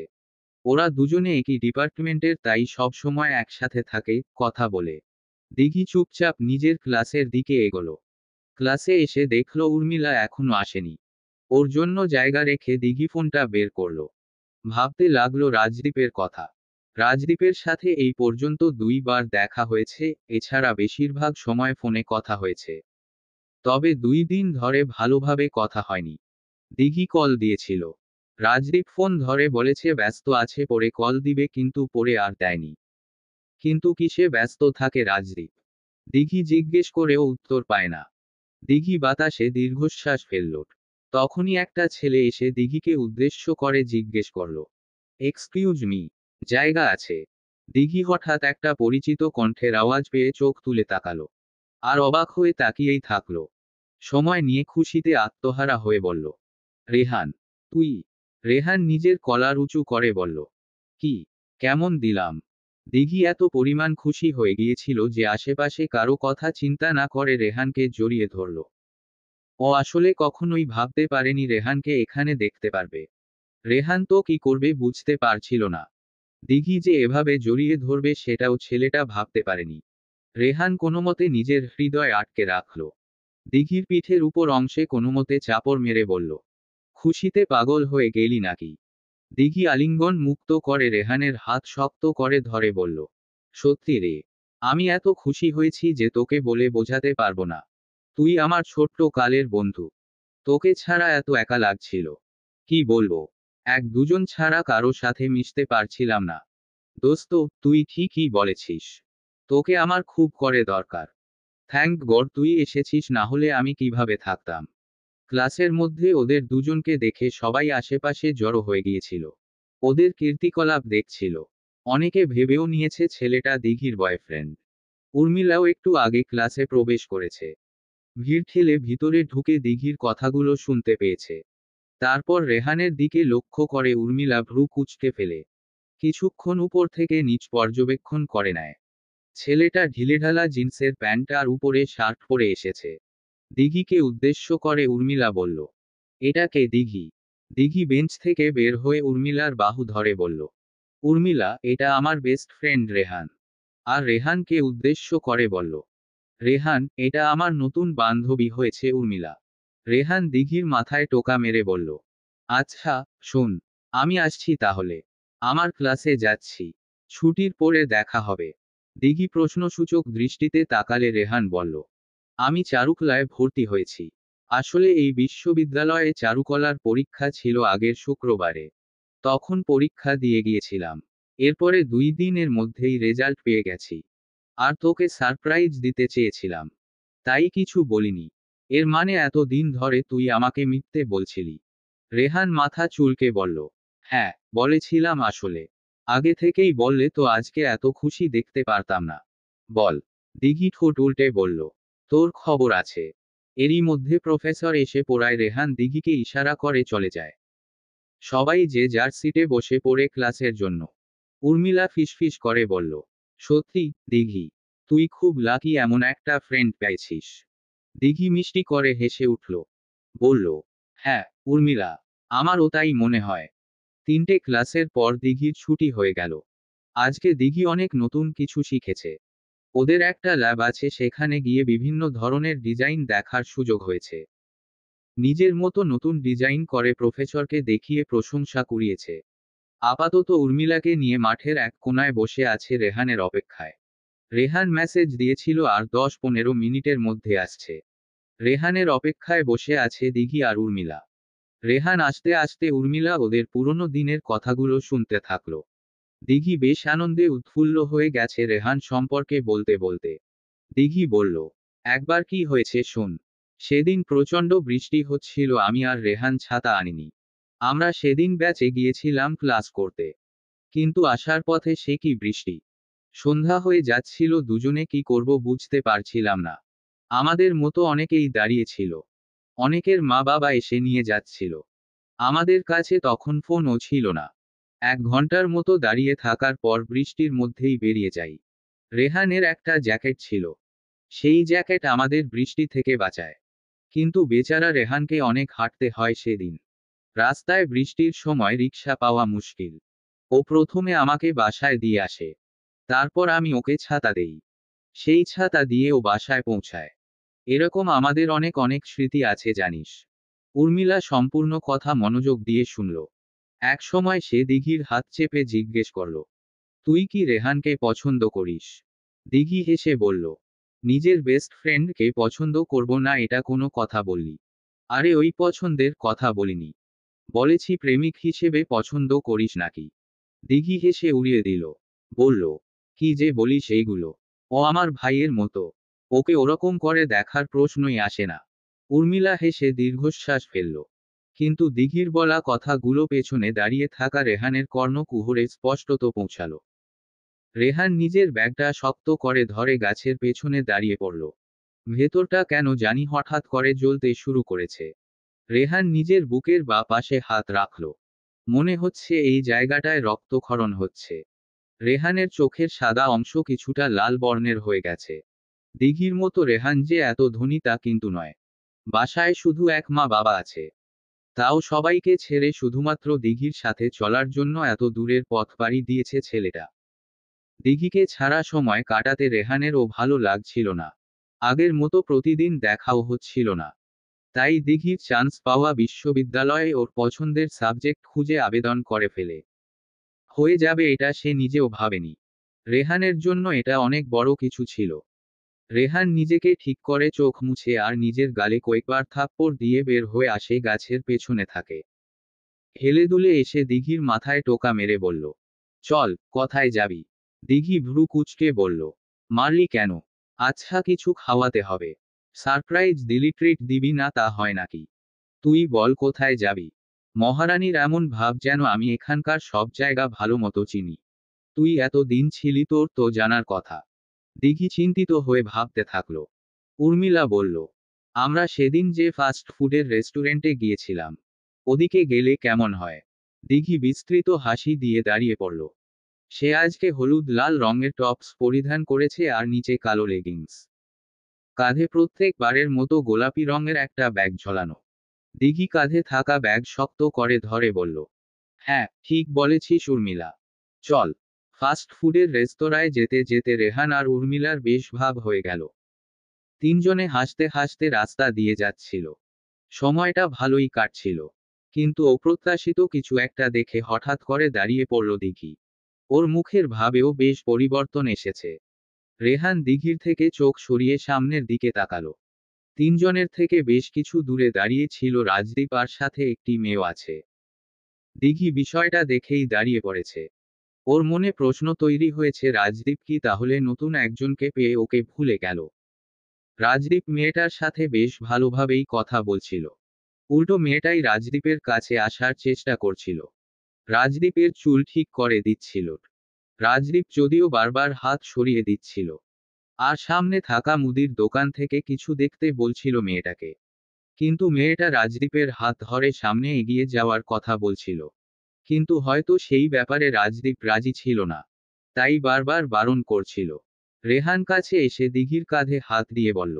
ওরা দুজনে একই ডিপার্টমেন্টের, তাই সব সময় একসাথে থাকে, কথা বলে। দিঘি চুপচাপ নিজের ক্লাসের দিকে এগোলো। ক্লাসে এসে দেখল উর্মিলা এখনো আসেনি। ওর জন্য জায়গা রেখে দিঘি ফোনটা বের করলো। ভাবতে লাগলো রাজদীপের কথা। রাজদীপের সাথে এই পর্যন্ত 2 বার দেখা হয়েছে, এছাড়া বেশিরভাগ সময় ফোনে কথা হয়েছে। তবে 2 দিন ধরে ভালোভাবে কথা হয়নি। দিঘি কল দিয়েছিল। রাজদীপ ফোন ধরে বলেছে ব্যস্ত আছে, পরে কল দিবে, কিন্তু পরে আর দেয়নি। কিন্তু কিসে ব্যস্ত থাকে রাজদীপ? দিঘি জিজ্ঞেস করেও উত্তর পায় না। দিঘি বাতাসে দীর্ঘশ্বাস ফেলল। তখনই একটা ছেলে এসে দিঘিকে উদ্দেশ্য করে জিজ্ঞেস করল, এক্সকিউজ মি, জায়গা আছে? দিঘি হঠাৎ একটা পরিচিত কণ্ঠের আওয়াজ পেয়ে চোখ তুলে তাকালো। আর অবাক হয়ে তাকিয়েই থাকলো। সময় নিয়ে খুশিতে আত্মহারা হয়ে বলল, রেহান, তুই? রেহান নিজের কলার উঁচু করে বলল, কি? কেমন দিলাম? দিঘি এত পরিমাণ খুশি হয়ে গিয়েছিল যে আশেপাশে কারো কথা চিন্তা না করে রেহানকে জড়িয়ে ধরল। ও আসলে কখনোই ভাবতে পারেনি রেহানকে এখানে দেখতে পারবে। রেহান তো কি করবে বুঝতে পারছিল না। দিঘি যে এভাবে জড়িয়ে ধরবে সেটাও ছেলেটা ভাবতে পারেনি। রেহান কোনোমতে নিজের হৃদয় আটকে রাখল। দিঘির পিঠের উপর অংশে কোনোমতে চাপড় মেরে বলল, খুশিতে পাগল হয়ে গেলি নাকি? দিঘি আলিঙ্গন মুক্ত করে রেহানের হাত শক্ত করে ধরে বলল, সত্যি রে, আমি এত খুশি হয়েছি যে তোকে বলে বোঝাতে পারবো না। তুই আমার ছোট্ট কালের বন্ধু। তোকে ছাড়া এত একা লাগছিল। কি বলবো, এক দুজন ছাড়া কারো সাথে মিশতে পারছিলাম না। দোস্ত, তুই ঠিকই বলেছিস। তোকে আমার খুব করে দরকার। থ্যাংক গড তুই এসেছিস, না হলে আমি কিভাবে থাকতাম। ক্লাসের মধ্যে ওদের দুজনকে দেখে সবাই আশেপাশে জড়ো হয়ে গিয়েছিল। ওদের কীর্তিকলাপ দেখছিল। অনেকে ভেবেও নিয়েছে ছেলেটা দিঘির বয়ফ্রেন্ড। উর্মিলাও একটু আগে ক্লাসে প্রবেশ করেছে। ভিড় ঠেলে ভিতরে ঢুকে দিঘির কথাগুলো শুনতে পেয়েছে। তারপর রেহানের দিকে লক্ষ্য করে উর্মিলা ভ্রু কুঁচকে ফেলে। কিছুক্ষণ উপর থেকে নিচ পর্যবেক্ষণ করে নেয়। ছেলেটা ঢিলেঢালা জিন্সের প্যান্ট আর উপরে শার্ট পরে এসেছে। দিঘিকে উদ্দেশ্য করে উর্মিলা বলল, এটা কে দিঘি? দিঘি বেঞ্চ থেকে বের হয়ে উর্মিলার বাহু ধরে বলল, উর্মিলা, এটা আমার বেস্ট ফ্রেন্ড রেহান। আর রেহানকে উদ্দেশ্য করে বলল, রেহান, এটা আমার নতুন বান্ধবী হয়েছে উর্মিলা। রেহান দিঘির মাথায় টোকা মেরে বলল, আচ্ছা, শোন, আমি আসছি তাহলে। আমার ক্লাসে যাচ্ছি। ছুটির পরে দেখা হবে। দিঘি প্রশ্নসূচক দৃষ্টিতে তাকালে রেহান বলল, আমি চারুকলায় ভর্তি হয়েছি। আসলে এই বিশ্ববিদ্যালয়ে চারুকলার পরীক্ষা ছিল আগের শুক্রবারে। তখন পরীক্ষা দিয়ে গিয়েছিলাম। এরপরে 2 দিনের মধ্যেই রেজাল্ট পেয়ে গেছি। আর তোকে সারপ্রাইজ দিতে চেয়েছিলাম। তাই কিছু বলিনি। এর মানে এত দিন ধরে তুই আমাকে মিথ্যে বলছিলি? রেহান মাথা চুলকে বলল, হ্যাঁ, বলেছিলাম আসলে। আগে থেকেই বললে তো আজকে এত খুশি দেখতে পারতাম না। বল। দিঘি ঠোঁট উল্টে বলল, তোর খবর আছে। এরই মধ্যে প্রফেসর এসে পড়ায় রেহান দিঘিকে ইশারা করে চলে যায়। সবাই যে যার সিটে বসে পড়ে ক্লাসের জন্য। উর্মিলা ফিসফিস করে বলল, সত্যি, দিঘি, তুই খুব লাকি এমন একটা ফ্রেন্ড পেয়েছিস। দিঘি মিষ্টি করে হেসে উঠল। বলল, হ্যাঁ, উর্মিলা, আমারও তাই মনে হয়। 3টে ক্লাসের পর দিঘির ছুটি হয়ে গেল। আজকে দিঘি অনেক নতুন কিছু শিখেছে। ওদের একটা ল্যাব আছে, সেখানে গিয়ে বিভিন্ন ধরনের ডিজাইন দেখার সুযোগ হয়েছে। নিজের মতো নতুন ডিজাইন করে প্রফেসরকে দেখিয়ে প্রশংসা কুড়িয়েছে। আপাতত উর্মিলাকে নিয়ে মাঠের এক কোনায় বসে আছে রেহানের অপেক্ষায়। রেহান মেসেজ দিয়েছিল আর 10-15 মিনিটের মধ্যে আসছে। রেহানের অপেক্ষায় বসে আছে দিঘি আর উর্মিলা। রেহান আসতে আসতে উর্মিলা ওদের পুরনো দিনের কথাগুলো শুনতে থাকলো। দিঘি বেশ আনন্দে উৎফুল্ল হয়ে গেছে রেহান সম্পর্কে বলতে বলতে। দিঘি বলল, একবার কি হয়েছে শোন। সেদিন প্রচণ্ড বৃষ্টি হচ্ছিল, আমি আর রেহান ছাতা আনিনি। আমরা সেদিন ব্যাচে গিয়েছিলাম ক্লাস করতে, কিন্তু আসার পথে সে কি বৃষ্টি। সন্ধ্যা হয়ে যাচ্ছিল, দুজনে কি করব বুঝতে পারছিলাম না। আমাদের মতো অনেকেই দাঁড়িয়েছিল, অনেকের মা বাবা এসে নিয়ে যাচ্ছিল। আমাদের কাছে তখন ফোনও ছিল না। 1 ঘন্টার মতো দাঁড়িয়ে থাকার পর বৃষ্টির মধ্যেই বেরিয়ে যাই। রেহানের একটা জ্যাকেট ছিল, সেই জ্যাকেট আমাদের বৃষ্টি থেকে বাঁচায়। কিন্তু বেচারা রেহানকে অনেক হাঁটতে হয় সেদিন। রাস্তায় বৃষ্টির সময় রিক্সা পাওয়া মুশকিল। ও প্রথমে আমাকে বাসায় দিয়ে আসে, তারপর আমি ওকে ছাতা দেই। সেই ছাতা দিয়ে ও বাসায় পৌঁছায়। এরকম আমাদের অনেক অনেক স্মৃতি আছে জানিস। উর্মিলা সম্পূর্ণ কথা মনোযোগ দিয়ে শুনল। এক সময় সে দিঘির হাত চেপে জিজ্ঞেস করল, তুই কি রেহানকে পছন্দ করিস? দিঘি হেসে বলল, নিজের বেস্ট ফ্রেন্ডকে পছন্দ করব না এটা কোনো কথা বললি? আরে ওই পছন্দের কথা বলিনি, বলেছি প্রেমিক হিসেবে পছন্দ করিস নাকি। দিঘি হেসে উড়িয়ে দিল, বলল, কি যে বলিস এইগুলো। ও আমার ভাইয়ের মতো, ওকে ওরকম করে দেখার প্রশ্নই আসে না। উর্মিলা হেসে দীর্ঘশ্বাস ফেলল। কিন্তু দিঘির বলা কথাগুলো পেছনে দাঁড়িয়ে থাকা রেহানের কর্ণকুহরে স্পষ্টত পৌঁছালো। রেহান নিজের ব্যাগটা শক্ত করে ধরে গাছের পেছনে দাঁড়িয়ে পড়ল। ভেতরটা কেন জানি হঠাৎ করে জ্বলতে শুরু করেছে। রেহান নিজের বুকের বা পাশে হাত রাখল। মনে হচ্ছে এই জায়গাটায় রক্তক্ষরণ হচ্ছে। রেহানের চোখের সাদা অংশ কিছুটা লাল বর্ণের হয়ে গেছে। দিঘির মতো রেহান যে এত ধনী তা কিন্তু নয়। বাসায় শুধু এক মা বাবা আছে, তাও সবাইকে ছেড়ে শুধুমাত্র দিঘির সাথে চলার জন্য এত দূরের পথ পাড়ি দিয়েছে ছেলেটা। দিঘিকে ছাড়া সময় কাটাতে রেহানেরও ভালো লাগছিল না। আগের মতো প্রতিদিন দেখাও হচ্ছিল না। তাই দিঘির চান্স পাওয়া বিশ্ববিদ্যালয়ে ওর পছন্দের সাবজেক্ট খুঁজে আবেদন করে ফেলে। হয়ে যাবে এটা সে নিজেও ভাবেনি। রেহানের জন্য এটা অনেক বড় কিছু ছিল। রেহান নিজেকে ঠিক করে চোখ মুছে আর নিজের গালে কয়েকবার থাপ্পড় দিয়ে বের হয়ে আসে, গাছের পেছনে থাকে। হেলে দুলে এসে দিঘির মাথায় টোকা মেরে বলল, চল, কোথায় যাবি? দিঘি ভ্রু কুঁচকে বলল, মারলি কেন? আচ্ছা কিছু খাওয়াতে হবে। সারপ্রাইজ দিলি, ট্রিট দিবি না তা হয় নাকি? তুই বল কোথায় যাবি? মহারানীর এমন ভাব যেন আমি এখানকার সব জায়গা ভালো মতো চিনি। তুই এত দিন ছিলি, তোর তো জানার কথা। দিঘি চিন্তিত হয়ে ভাবতে থাকল। উর্মিলা বলল, আমরা সেদিন যে ফাস্ট ফুডের রেস্টুরেন্টে গিয়েছিলাম, ওদিকে গেলে কেমন হয়? দিঘি বিস্তৃত হাসি দিয়ে দাঁড়িয়ে পড়ল। সে আজকে হলুদ লাল রঙের টপস পরিধান করেছে আর নিচে কালো লেগিংস। কাঁধে প্রত্যেকবারের মতো গোলাপি রঙের একটা ব্যাগ ঝোলানো। দিঘি কাঁধে থাকা ব্যাগ শক্ত করে ধরে বলল, হ্যাঁ ঠিক বলেছিস উর্মিলা, চল। ফাস্ট ফুডের রেস্তোরাঁয় যেতে যেতে রেহান আর উর্মিলার বেশ ভাব হয়ে গেল। তিনজনে হাসতে হাসতে রাস্তা দিয়ে যাচ্ছিল। সময়টা ভালোই কাটছিল। কিন্তু অপ্রত্যাশিত কিছু একটা দেখে হঠাৎ করে দাঁড়িয়ে পড়ল দিঘি। ওর মুখের ভাবেও বেশ পরিবর্তন এসেছে। রেহান দিঘির থেকে চোখ সরিয়ে সামনের দিকে তাকালো। তিনজনের থেকে বেশ কিছু দূরে দাঁড়িয়ে ছিল রাজদীপ, আর সাথে একটি মেয়েও আছে। দিঘি বিষয়টা দেখেই দাঁড়িয়ে পড়েছে। ওর মনে প্রশ্ন তৈরি হয়েছে, রাজদীপ কি তাহলে নতুন একজনকে পেয়ে ওকে ভুলে গেল? রাজদীপ মেয়েটার সাথে বেশ ভালোভাবেই কথা বলছিল, উল্টো মেয়েটাই রাজদীপের কাছে আসার চেষ্টা করছিল। রাজদীপের চুল ঠিক করে দিচ্ছিল। রাজদীপ যদিও বারবার হাত সরিয়ে দিচ্ছিল, আর সামনে থাকা মুদির দোকান থেকে কিছু দেখতে বলছিল মেয়েটাকে। কিন্তু মেয়েটা রাজদীপের হাত ধরে সামনে এগিয়ে যাওয়ার কথা বলছিল। কিন্তু হয়তো সেই ব্যাপারে রাজদীপ রাজি ছিল না, তাই বারবার বারণ করছিল। রেহান কাছে এসে দিঘির কাঁধে হাত দিয়ে বলল,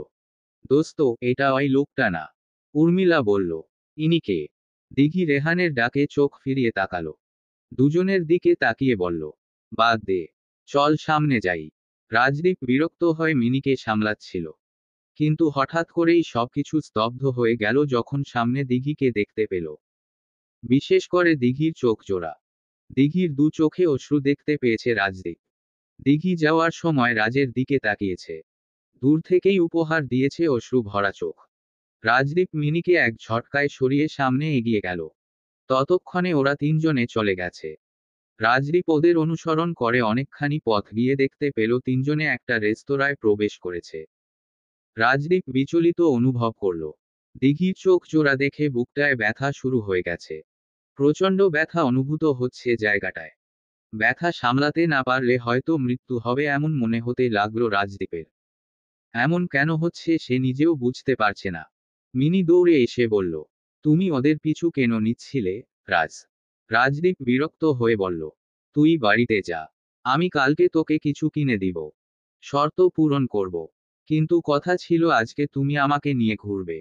দোস্ত, এটা ওই লোকটা না? উর্মিলা বলল, ইনি কে? দিঘি রেহানের ডাকে চোখ ফিরিয়ে তাকালো। দুজনের দিকে তাকিয়ে বলল, বাদ দে, চল সামনে যাই। রাজদীপ বিরক্ত হয়ে মিনিকে সামলাচ্ছিল। কিন্তু হঠাৎ করেই সবকিছু স্তব্ধ হয়ে গেল যখন সামনে দিঘিকে দেখতে পেল। বিশেষ করে দিঘির চোখ জোড়া। দিঘির দু চোখে অশ্রু দেখতে পেয়েছে রাজদীপ। দিঘি যাওয়ার সময় রাজের দিকে তাকিয়েছে। দূর থেকেই উপহার দিয়েছে অশ্রু ভরা চোখ। রাজদীপ মিনিকে এক ঝটকায় সরিয়ে সামনে এগিয়ে গেল। ততক্ষণে ওরা তিনজনে চলে গেছে। রাজদীপ ওদের অনুসরণ করে অনেকখানি পথ গিয়ে দেখতে পেল তিনজনে একটা রেস্তোরাঁয় প্রবেশ করেছে। রাজদীপ বিচলিত অনুভব করল। দিঘির চোখ জোড়া দেখে বুকটায় ব্যথা শুরু হয়ে গেছে। প্রচণ্ড ব্যথা অনুভূত হচ্ছে জায়গাটায়। ব্যথা সামলাতে না পারলে হয়তো মৃত্যু হবে এমন মনে হতে লাগলো রাজদীপের। এমন কেন হচ্ছে সে নিজেও বুঝতে পারছে না। মিনি দৌড়ে এসে বলল, তুমি ওদের পিছু কেন নিচ্ছিলে, রাজ? রাজদীপ বিরক্ত হয়ে বলল, তুই বাড়িতে যা। আমি কালকে তোকে কিছু কিনে দিব। শর্ত পূরণ করব। কিন্তু কথা ছিল আজকে তুমি আমাকে নিয়ে ঘুরবে।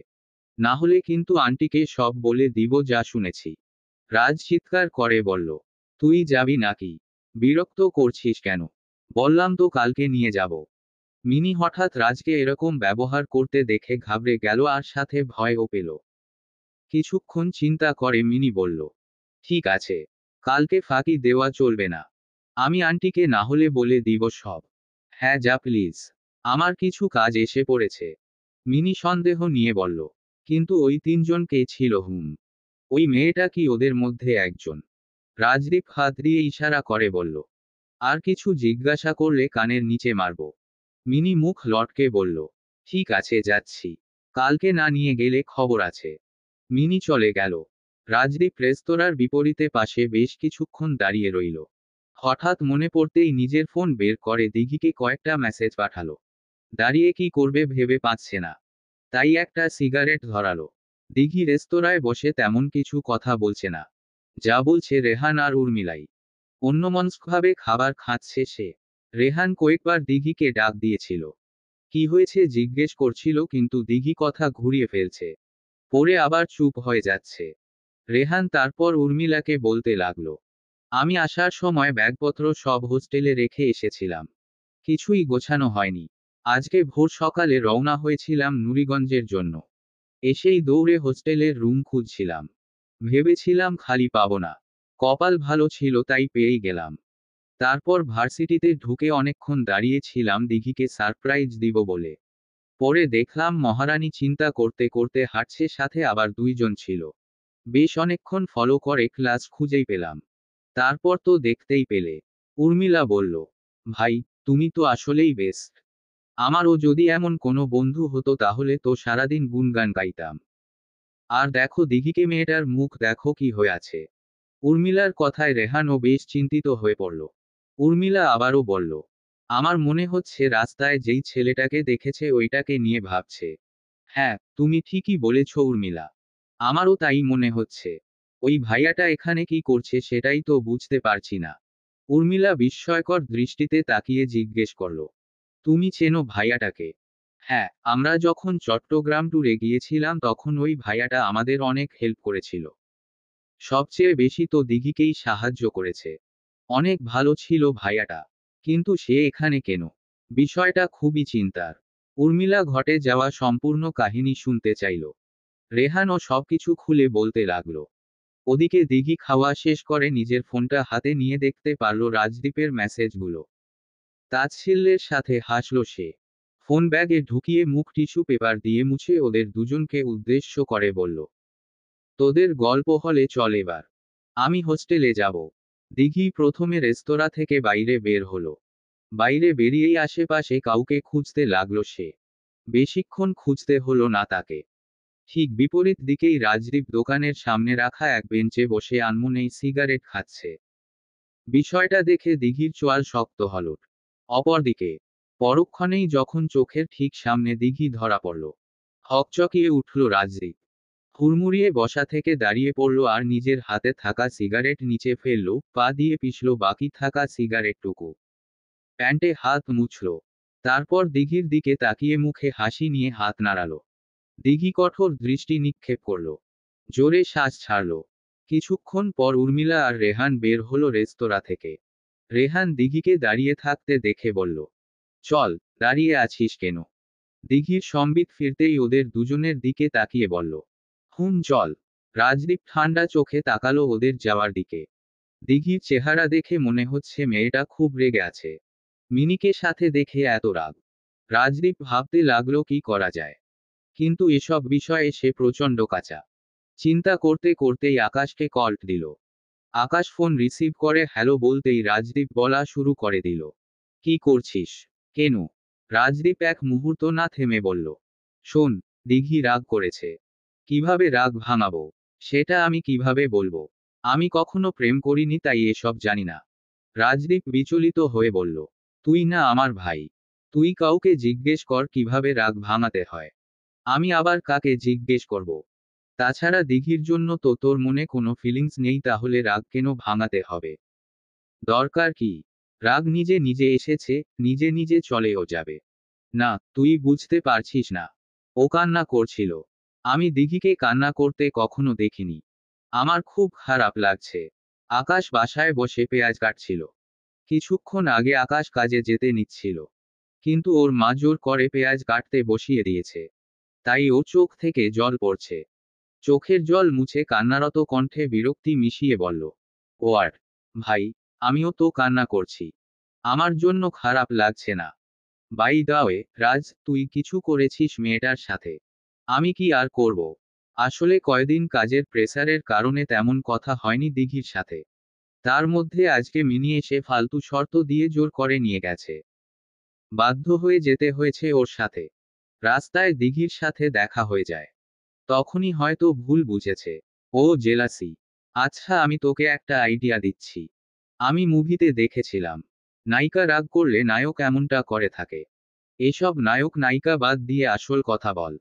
না হলে কিন্তু আন্টিকে সব বলে দিব যা শুনেছি। রাজ চিৎকার করে বলল, তুই যাবি নাকি? বিরক্ত করছিস কেন? বললাম তো কালকে নিয়ে যাব। মিনি হঠাৎ রাজকে এরকম ব্যবহার করতে দেখে ঘাবড়ে গেল আর সাথে ভয়ও পেল। কিছুক্ষণ চিন্তা করে মিনি বলল, ঠিক আছে, কালকে ফাঁকি দেওয়া চলবে না। আমি আন্টিকে না হলে বলে দিব সব। হ্যাঁ যা প্লিজ, আমার কিছু কাজ এসে পড়েছে। মিনি সন্দেহ নিয়ে বলল, কিন্তু ওই তিনজন কে ছিল? ওই মেয়েটা কি ওদের মধ্যে একজন? রাজদীপ হাত দিয়ে ইশারা করে বলল, আর কিছু জিজ্ঞাসা করলে কানের নিচে মারব। মিনি মুখ লটকে বলল, ঠিক আছে যাচ্ছি, কালকে না নিয়ে গেলে খবর আছে। মিনি চলে গেল। রাজদীপ রেস্তোরাঁর বিপরীতে পাশে বেশ কিছুক্ষণ দাঁড়িয়ে রইল। হঠাৎ মনে পড়তেই নিজের ফোন বের করে দিঘিকে কয়েকটা মেসেজ পাঠালো। দাঁড়িয়ে কি করবে ভেবে পাচ্ছে না, তাই একটা সিগারেট ধরালো। দিঘি রেস্তোরাঁয় বসে তেমন কিছু কথা বলছে না। যা বলছে রেহান আর উর্মিলাই। অন্যমনস্কভাবে খাবার খাচ্ছে সে। রেহান কয়েকবার দিঘিকে ডাক দিয়েছিল, কি হয়েছে জিজ্ঞেস করছিল, কিন্তু দিঘি কথা ঘুরিয়ে ফেলছে। পরে আবার চুপ হয়ে যাচ্ছে। রেহান তারপর উর্মিলাকে বলতে লাগলো, আমি আসার সময় ব্যাগপত্র সব হোস্টেলে রেখে এসেছিলাম। কিছুই গোছানো হয়নি। আজকে ভোর সকালে রওনা হয়েছিলাম নুরিগঞ্জের জন্য। এসেই দৌড়ে হোস্টেলের রুম খুঁজছিলাম। ভেবেছিলাম খালি পাবো না। কপাল ভালো ছিল তাই পেয়েই গেলাম। তারপর ভার্সিটিতে ঢুকে অনেকক্ষণ দাঁড়িয়েছিলাম দিঘিকে সারপ্রাইজ দিব বলে। পরে দেখলাম মহারানী চিন্তা করতে করতে হাঁটছে, সাথে আবার দুইজন ছিল। বেশ অনেকক্ষণ ফলো করে ক্লাস খুঁজেই পেলাম। তারপর তো দেখতেই পেলে। উর্মিলা বলল, ভাই, তুমি তো আসলেই বেস্ট। আমারও যদি এমন কোনো বন্ধু হতো তাহলে তো সারাদিন গুনগান গাইতাম। আর দেখো দিঘিকে, মেয়েটার মুখ দেখো কি হয়ে আছে। উর্মিলার কথায় রেহানও বেশ চিন্তিত হয়ে পড়ল। উর্মিলা আবারও বলল, আমার মনে হচ্ছে রাস্তায় যেই ছেলেটাকে দেখেছে ওইটাকে নিয়ে ভাবছে। হ্যাঁ, তুমি ঠিকই বলেছ উর্মিলা। আমারও তাই মনে হচ্ছে। ওই ভাইয়াটা এখানে কি করছে সেটাই তো বুঝতে পারছি না। উর্মিলা বিস্ময়কর দৃষ্টিতে তাকিয়ে জিজ্ঞেস করল, তুমি চেনো ভাইয়াটাকে? হ্যাঁ, আমরা যখন চট্টগ্রাম ট্যুরে গিয়েছিলাম তখন ওই ভাইয়াটা আমাদের অনেক হেল্প করেছিল। সবচেয়ে বেশি তো দিঘিকেই সাহায্য করেছে। অনেক ভালো ছিল ভাইয়াটা। কিন্তু সে এখানে কেন? বিষয়টা খুবই চিন্তার। উর্মিলা ঘটে যাওয়া সম্পূর্ণ কাহিনী শুনতে চাইল। রেহানও সবকিছু খুলে বলতে লাগলো। ওদিকে দিঘি খাওয়া শেষ করে নিজের ফোনটা হাতে নিয়ে দেখতে পারল রাজদীপের মেসেজগুলো। তাচ্ছিল্যের সাথে হাসল সে। ফোন ব্যাগে ঢুকিয়ে মুখ টিস্যু পেপার দিয়ে মুছে ওদের দুজনকে উদ্দেশ্য করে বলল, তোদের গল্প হলে চল এবার। আমি হোস্টেলে যাব। দিঘি প্রথমে রেস্তোরাঁ থেকে বাইরে বের হলো। বাইরে বেরিয়েই আশেপাশে কাউকে খুঁজতে লাগলো সে। বেশিক্ষণ খুঁজতে হলো না তাকে। ঠিক বিপরীত দিকেই রাজদীপ দোকানের সামনে রাখা এক বেঞ্চে বসে আনমনেই সিগারেট খাচ্ছে। বিষয়টা দেখে দিঘির চোয়াল শক্ত হলো। অপরদিকে পরক্ষণেই যখন চোখের ঠিক সামনে দিঘি ধরা পড়ল, হকচকিয়ে উঠল রাজদীপ। হুড়মুড়িয়ে বসা থেকে দাঁড়িয়ে পড়ল আর নিজের হাতে থাকা সিগারেট নিচে ফেলল, পা দিয়ে পিষল বাকি থাকা সিগারেটটুকু। প্যান্টে হাত মুছল। তারপর দিঘির দিকে তাকিয়ে মুখে হাসি নিয়ে হাত নাড়ালো। দিঘি কঠোর দৃষ্টি নিক্ষেপ করল। জোরে শ্বাস ছাড়ল। কিছুক্ষণ পর উর্মিলা আর রেহান বের হলো রেস্তোরাঁ থেকে। রেহান দিঘিকে দাঁড়িয়ে থাকতে দেখে বলল, চল, দাঁড়িয়ে আছিস কেন? দিঘির সম্বিত ফিরতেই ওদের দুজনের দিকে তাকিয়ে বলল, চল। রাজদীপ ঠান্ডা চোখে তাকালো ওদের যাওয়ার দিকে। দিঘির চেহারা দেখে মনে হচ্ছে মেয়েটা খুব রেগে আছে। মিনিকে সাথে দেখে এত রাগ। রাজদীপ ভাবতে লাগলো কি করা যায়। কিন্তু এসব বিষয়ে সে প্রচণ্ড কাঁচা। চিন্তা করতে করতেই আকাশকে কল দিল। আকাশ ফোন রিসিভ করে হ্যালো বলতেই রাজদীপ বলা শুরু করে দিল, কি করছিস? কেন? রাজদীপ এক মুহূর্ত না থেমে বলল, শোন, দিঘি রাগ করেছে। কিভাবে রাগ ভাঙাবো সেটা আমি কিভাবে বলবো? আমি কখনো প্রেম করিনি, তাই এসব জানি না। রাজদীপ বিচলিত হয়ে বলল, তুই না আমার ভাই, তুই কাউকে জিজ্ঞেস কর কিভাবে রাগ ভাঙাতে হয়। আমি আবার কাকে জিজ্ঞেস করব? তাছাড়া দিঘির জন্য তো তোর মনে কোনো ফিলিংস নেই, তাহলে রাগ কেন ভাঙাতে হবে? দরকার কি? রাগ নিজে নিজে এসেছে, নিজে নিজে চলেও যাবে। না, তুই বুঝতে পারছিস না। ও কান্না করছিল। আমি দিঘিকে কান্না করতে কখনো দেখিনি। আমার খুব খারাপ লাগছে। আকাশ বাসায় বসে পেঁয়াজ কাটছিল। কিছুক্ষণ আগে আকাশ কাজে যেতে নিচ্ছিল, কিন্তু ওর মা জোর করে পেঁয়াজ কাটতে বসিয়ে দিয়েছে। তাই ও চোখ থেকে জল পড়ছে। চোখের জল মুছে কান্নারত কণ্ঠে বিরক্তি মিশিয়ে বলল, ও আর ভাই, আমিও তো কান্না করছি। আমার জন্য খারাপ লাগছে না। বাই দা ওয়ে, রাজ, তুই কিছু করেছিস মেয়েটার সাথে? আমি কি আর করব? আসলে কয়দিন কাজের প্রেসারের কারণে তেমন কথা হয়নি দিঘির সাথে। তার মধ্যে আজকে মিনি এসে ফালতু শর্ত দিয়ে জোর করে নিয়ে গেছে। বাধ্য হয়ে যেতে হয়েছে ওর সাথে। রাস্তায় দিঘির সাথে দেখা হয়ে যায়। তখনই হয়তো ভুল বুঝেছে। ও জেলাসি। আচ্ছা, আমি তোকে একটা আইডিয়া দিচ্ছি। আমি মুভিতে দেখেছিলাম, নায়িকা রাগ করলে নায়ক এমনটা করে থাকে। এসব নায়ক নায়িকা বাদ দিয়ে আসল কথা বল।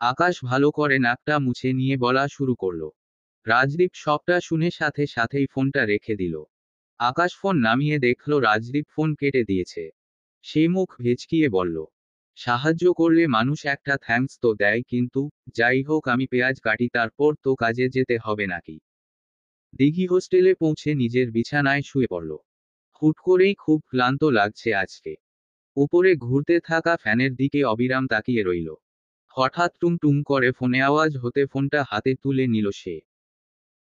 আকাশ ভালো করে নাকটা মুছে নিয়ে বলা শুরু করলো। রাজদীপ সবটা শুনে সাথে সাথেই ফোনটা রেখে দিল। আকাশ ফোন নামিয়ে দেখলো রাজদীপ ফোন কেটে দিয়েছে। সে মুখ ভেচকিয়ে বলল, সাহায্য করলে মানুষ একটা থ্যাঙ্কস তো দেয়, কিন্তু যাই হোক, আমি পেঁয়াজ কাটি, তারপর তো কাজে যেতে হবে নাকি? দিঘি হোস্টেলে পৌঁছে নিজের বিছানায় শুয়ে পড়ল। হুট করেই খুব ক্লান্ত লাগছে আজকে। উপরে ঘুরতে থাকা ফ্যানের দিকে অবিরাম তাকিয়ে রইল। হঠাৎ টুং টুং করে ফোনে আওয়াজ হতে ফোনটা হাতে তুলে নিল সে।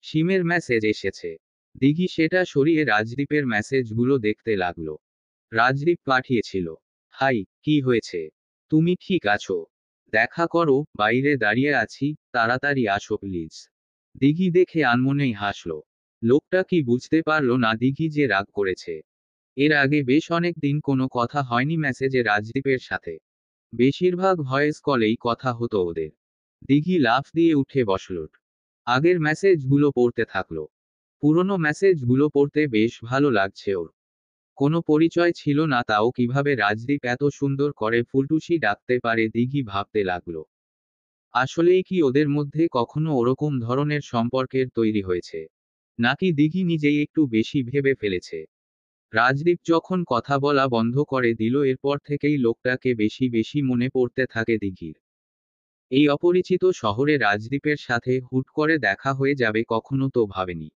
সিমের মেসেজ এসেছে। দিঘি সেটা সরিয়ে রাজদীপের মেসেজগুলো দেখতে লাগলো। রাজদীপ পাঠিয়েছিল, হাই, কি হয়েছে? তুমি ঠিক আছো? দেখা করো, বাইরে দাঁড়িয়ে আছি, তাড়াতাড়ি আসো প্লিজ। দিঘি দেখে আনমনেই হাসলো। লোকটা কি বুঝতে পারলো না দিঘি যে রাগ করেছে? এর আগে বেশ অনেক দিন কোনো কথা হয়নি মেসেজে রাজদীপের সাথে। বেশিরভাগ ভয়েস কলেই কথা হতো ওদের। দিঘি লাফ দিয়ে উঠে বসল। আগের মেসেজগুলো পড়তে থাকলো। পুরনো মেসেজগুলো পড়তে বেশ ভালো লাগছে ওর। কোনো পরিচয় ছিল না, তাও কিভাবে রাজদীপ এত সুন্দর করে ফুলটুসি ডাকতে পারে দিঘি ভাবতে লাগলো। আসলেই কি ওদের মধ্যে কখনো ওরকম ধরনের সম্পর্কের তৈরি হয়েছে? নাকি দিঘি নিজেই একটু বেশি ভেবে ফেলেছে? রাজদীপ যখন কথা বলা বন্ধ করে দিল, এরপর থেকেই লোকটাকে বেশি বেশি মনে পড়তে থাকে দিঘির। এই অপরিচিত শহরে রাজদীপের সাথে হুট করে দেখা হয়ে যাবে কখনো তো ভাবেনি।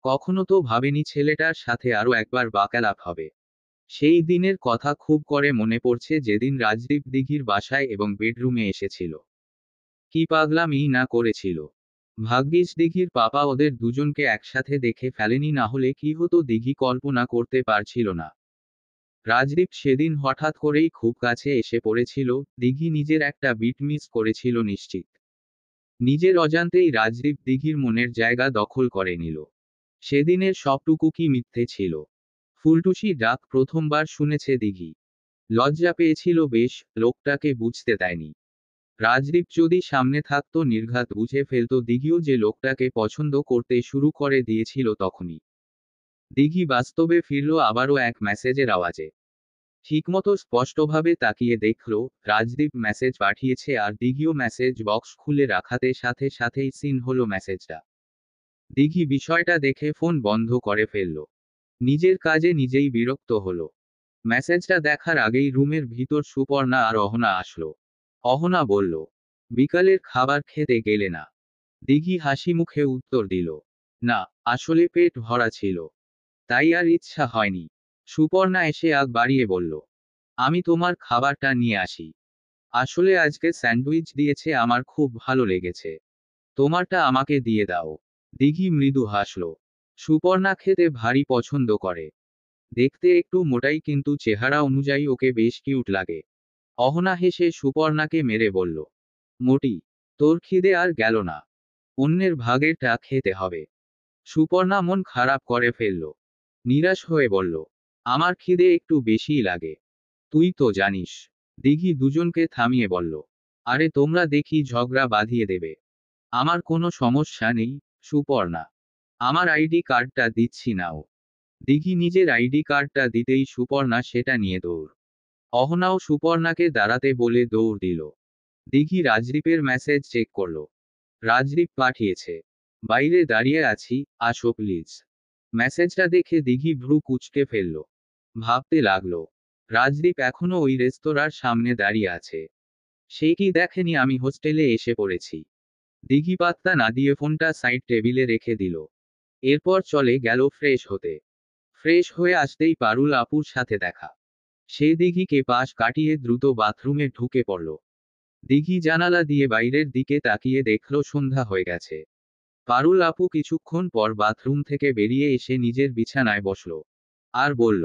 কখনো তো ভাবেনি ছেলেটার সাথে আরও একবার বাক্যালাপ হবে। সেই দিনের কথা খুব করে মনে পড়ছে, যেদিন রাজদীপ দিঘির বাসায় এবং বেডরুমে এসেছিল। কি পাগলামি না করেছিল! ভাগ্যিস দিঘির পাপা ওদের দুজনকে একসাথে দেখে ফেলেনি, না হলে কি হতো দিঘি কল্পনা করতে পারছিল না। রাজদীপ সেদিন হঠাৎ করেই খুব কাছে এসে পড়েছিল, দিঘি নিজের একটা বিট মিস করেছিল নিশ্চিত। নিজের অজান্তেই রাজদীপ দিঘির মনের জায়গা দখল করে নিল। সেদিনের সবটুকু কি মিথ্যে ছিল? ফুলটুসি ডাক প্রথমবার শুনেছে দিঘি। লজ্জা পেয়েছিল বেশ, লোকটাকে বুঝতে দেয়নি। রাজদীপ যদি সামনে থাকতো নির্ঘাত বুঝে ফেলত দিঘিও যে লোকটাকে পছন্দ করতে শুরু করে দিয়েছিল তখনই। দিঘি বাস্তবে ফিরল আবারও এক মেসেজের আওয়াজে। ঠিকমতো স্পষ্টভাবে তাকিয়ে দেখল, রাজদীপ মেসেজ পাঠিয়েছে, আর দিঘিও মেসেজ বক্স খুলে রাখাতে সাথে সাথেই সিন হলো মেসেজটা। দিঘি বিষয়টা দেখে ফোন বন্ধ করে ফেলল। নিজের কাজে নিজেই বিরক্ত হলো। মেসেজটা দেখার আগেই রুমের ভিতর সুপর্ণা আর অহনা আসলো। অহনা বলল, বিকালের খাবার খেতে গেলে না? দিঘি হাসি মুখে উত্তর দিল, না, আসলে পেট ভরা ছিল, তাই আর ইচ্ছা হয়নি। সুপর্ণা এসে আগ বাড়িয়ে বলল, আমি তোমার খাবারটা নিয়ে আসি। আসলে আজকে স্যান্ডউইচ দিয়েছে, আমার খুব ভালো লেগেছে। তোমারটা আমাকে দিয়ে দাও। দিঘি মৃদু হাসল। সুপর্ণা খেতে ভারী পছন্দ করে। দেখতে একটু মোটাই, কিন্তু চেহারা অনুযায়ী ওকে বেশ কিউট লাগে। অহনা হেসে সুপর্ণাকে মেরে বলল, মোটি, তোর খিদে আর গেল না? অন্যের ভাগেরটা খেতে হবে। সুপর্ণা মন খারাপ করে ফেলল। নিরাশ হয়ে বলল, আমার খিদে একটু বেশিই লাগে। তুই তো জানিস। দিঘি দুজনকে থামিয়ে বলল, আরে তোমরা দেখি ঝগড়া বাঁধিয়ে দেবে। আমার কোনো সমস্যা নেই, সুপর্ণা। আমার আইডি কার্ডটা দিচ্ছি নাও। দিঘি নিজের আইডি কার্ডটা দিতেই সুপর্ণা সেটা নিয়ে দৌড়। অহনাও সুপর্ণাকে দাঁড়াতে বলে দৌড় দিল। দিঘি রাজদীপের মেসেজ চেক করল। রাজদীপ পাঠিয়েছে, বাইরে দাঁড়িয়ে আছি, আসো প্লিজ। মেসেজটা দেখে দিঘি ভ্রু কুঁচকে ফেলল। ভাবতে লাগলো, রাজদীপ এখনো ওই রেস্তোরাঁর সামনে দাঁড়িয়ে আছে। সে কি দেখেনি আমি হোস্টেলে এসে পড়েছি? দিঘি পাত্তা না দিয়ে ফোনটা সাইড টেবিলে রেখে দিল। এরপর চলে গেল ফ্রেশ হতে। ফ্রেশ হয়ে আসতেই পারুল আপুর সাথে দেখা। সে দিঘিকে পাশ কাটিয়ে দ্রুত বাথরুমে ঢুকে পড়ল। দিঘি জানালা দিয়ে বাইরের দিকে তাকিয়ে দেখল সন্ধ্যা হয়ে গেছে। পারুল আপু কিছুক্ষণ পর বাথরুম থেকে বেরিয়ে এসে নিজের বিছানায় বসল। আর বলল,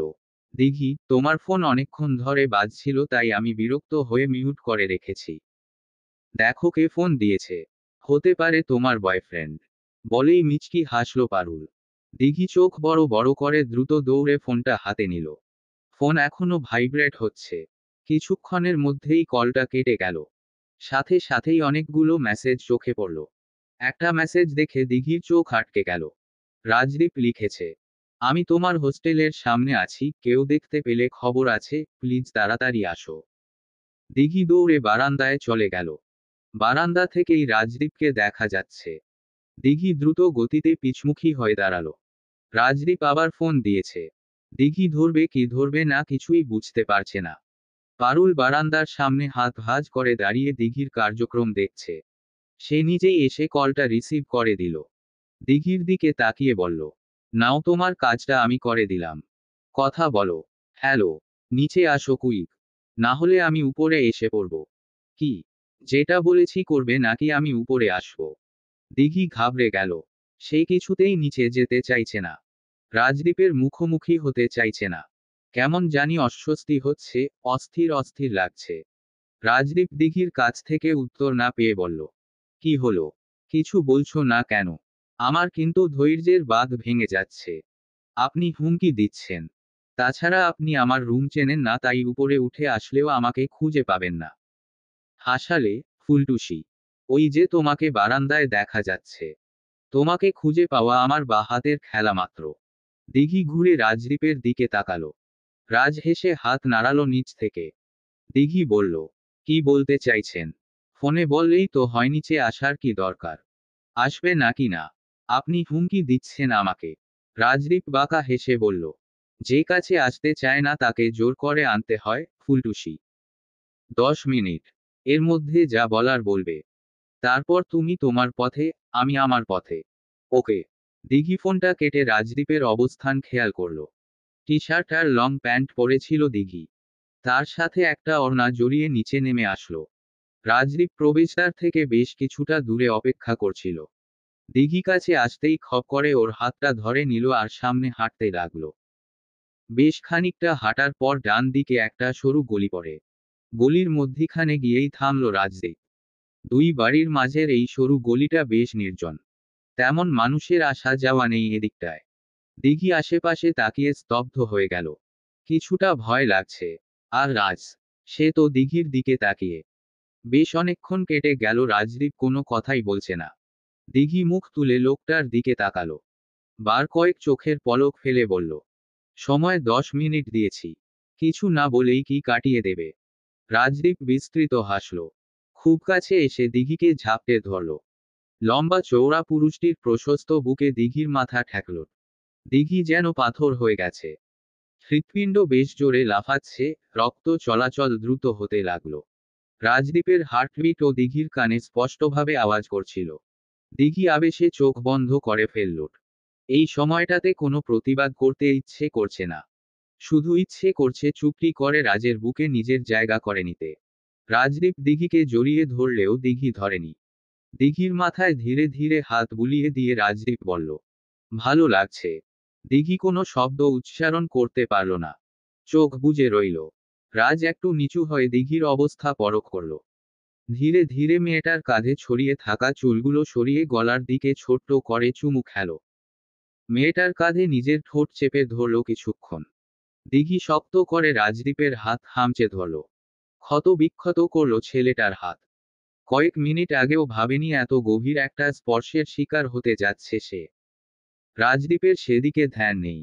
দিঘি, তোমার ফোন অনেকক্ষণ ধরে বাজছিল তাই আমি বিরক্ত হয়ে মিউট করে রেখেছি। দেখো কে ফোন দিয়েছে। হতে পারে তোমার বয়ফ্রেন্ড। বলেই মিচকি হাসল পারুল। দিঘি চোখ বড় বড় করে দ্রুত দৌড়ে ফোনটা হাতে নিল। ফোন এখনো ভাইব্রেট হচ্ছে। কিছুক্ষণের মধ্যেই কলটা কেটে গেল। সাথে সাথেই অনেকগুলো মেসেজ চোখে পড়ল। একটা মেসেজ দেখে দিঘির চোখ আটকে গেল। রাজদীপ লিখেছে, আমি তোমার হোস্টেলের সামনে আছি, কেউ দেখতে পেলে খবর আছে, প্লিজ তাড়াতাড়ি আসো। দিঘি দৌড়ে বারান্দায় চলে গেল। বারান্দা থেকেই রাজদীপকে দেখা যাচ্ছে। দিঘি দ্রুত গতিতে পিছমুখী হয়ে দাঁড়ালো। রাজদীপ আবার ফোন দিয়েছে। দিঘি ধরবে কি ধরবে না কিছুই বুঝতে পারছে না। পারুল বারান্দার সামনে হাত ভাঁজ করে দাঁড়িয়ে দিঘির কার্যক্রম দেখছে। সে নিজেই এসে কলটা রিসিভ করে দিল। দিঘির দিকে তাকিয়ে বলল, নাও তোমার কাজটা আমি করে দিলাম। কথা বলো। হ্যালো। নিচে আসো কুইক। না হলে আমি উপরে এসে পড়ব। কি? যেটা বলেছি করবে নাকি আমি উপরে আসবো? দিঘি ঘাবড়ে গেল। সে কিছুতেই নিচে যেতে চাইছে না। রাজদীপের মুখোমুখি হতে চাইছে না। কেমন জানি অস্বস্তি হচ্ছে, অস্থির অস্থির লাগছে। রাজদীপ দিঘির কাছ থেকে উত্তর না পেয়ে বলল, কি হলো? কিছু বলছো না কেন? আমার কিন্তু ধৈর্যের বাঁধ ভেঙে যাচ্ছে। আপনি হুমকি দিচ্ছেন। তাছাড়া আপনি আমার রুম চেনেন না তাই উপরে উঠে আসলেও আমাকে খুঁজে পাবেন না। হাসালে, ফুলটুসি। ওই যে তোমাকে বারান্দায় দেখা যাচ্ছে। তোমাকে খুঁজে পাওয়া আমার বা হাতের খেলা মাত্র। দিঘি ঘুরে রাজদীপের দিকে তাকালো। রাজ হেসে হাত নাড়ালো নিচ থেকে। দিঘি বলল, কি বলতে চাইছেন? ফোনে বললেই তো হয়, নিচে আসার কি দরকার? আসবে নাকি না? আপনি হুমকি দিচ্ছেন আমাকে। রাজদীপ বাঁকা হেসে বলল, যে কাছে আসতে চায় না তাকে জোর করে আনতে হয়, ফুলটুসি। 10 মিনিট। এর মধ্যে যা বলার বলবে। তারপর তুমি তোমার পথে, আমি আমার পথে। ওকে। দিঘি ফোনটা কেটে রাজদীপের অবস্থান খেয়াল করল। টি শার্ট আর লং প্যান্ট পরেছিল দিঘি। তার সাথে একটা ওড়না জড়িয়ে নিচে নেমে আসলো। রাজদীপ প্রবেশদ্বার থেকে বেশ কিছুটা দূরে অপেক্ষা করছিল। দিঘি কাছে আসতেই খপ করে ওর হাতটা ধরে নিল আর সামনে হাঁটতে লাগলো। বেশ খানিকটা হাঁটার পর ডান দিকে একটা সরু গলি পড়ে। গলির মধ্যিখানে গিয়েই থামল রাজদীপ। দুই বাড়ির মাঝের এই সরু গলিটা বেশ নির্জন। তেমন মানুষের আসা যাওয়া নেই এদিকটায়। দিঘি আশেপাশে তাকিয়ে স্তব্ধ হয়ে গেল। কিছুটা ভয় লাগছে। আর রাজ, সে তো দিঘির দিকে তাকিয়ে। বেশ অনেকক্ষণ কেটে গেল, রাজদীপ কোনো কথাই বলছে না। দিঘি মুখ তুলে লোকটার দিকে তাকালো। বার কয়েক চোখের পলক ফেলে বলল, সময় 10 মিনিট দিয়েছি। কিছু না বলেই কি কাটিয়ে দেবে? রাজদীপ বিস্তৃত হাসল। খুব কাছে এসে দিঘিকে ঝাপটে ধরল। লম্বা চৌড়া পুরুষটির প্রশস্ত বুকে দিঘির মাথা ঠেকল। দিঘি যেন পাথর হয়ে গেছে। হৃৎপিণ্ড বেশ জোরে লাফাচ্ছে, রক্ত চলাচল দ্রুত হতে লাগলো। রাজদীপের হার্টবিট ও দিঘির কানে স্পষ্টভাবে আওয়াজ করছিল। দিঘি আবেশে চোখ বন্ধ করে ফেলল। এই সময়টাতে কোনো প্রতিবাদ করতে ইচ্ছে করছে না। শুধু ইচ্ছে করছে চুপটি করে রাজের বুকে নিজের জায়গা করে নিতে। রাজদীপ দিঘিকে জড়িয়ে ধরলেও দিঘি ধরেনি। দিঘির মাথায় ধীরে ধীরে হাত বুলিয়ে দিয়ে রাজদীপ বলল, ভালো লাগছে। দিঘি কোনো শব্দ উচ্চারণ করতে পারল না। চোখ বুজে রইল। রাজ একটু নিচু হয়ে দিঘির অবস্থা পরখ করল। ধীরে ধীরে মেয়েটার কাঁধে ছড়িয়ে থাকা চুলগুলো সরিয়ে গলার দিকে ছোট্ট করে চুমু খেল। মেয়েটার কাঁধে নিজের ঠোঁট চেপে ধরল কিছুক্ষণ। দিঘি শক্ত করে রাজদীপের হাত খামচে ধরল। ক্ষত বিক্ষত করল ছেলেটার হাত। কয়েক মিনিট আগেও ভাবেনি এত গভীর একটা স্পর্শের শিকার হতে যাচ্ছে সে। রাজদীপের সেদিকে ধ্যান নেই।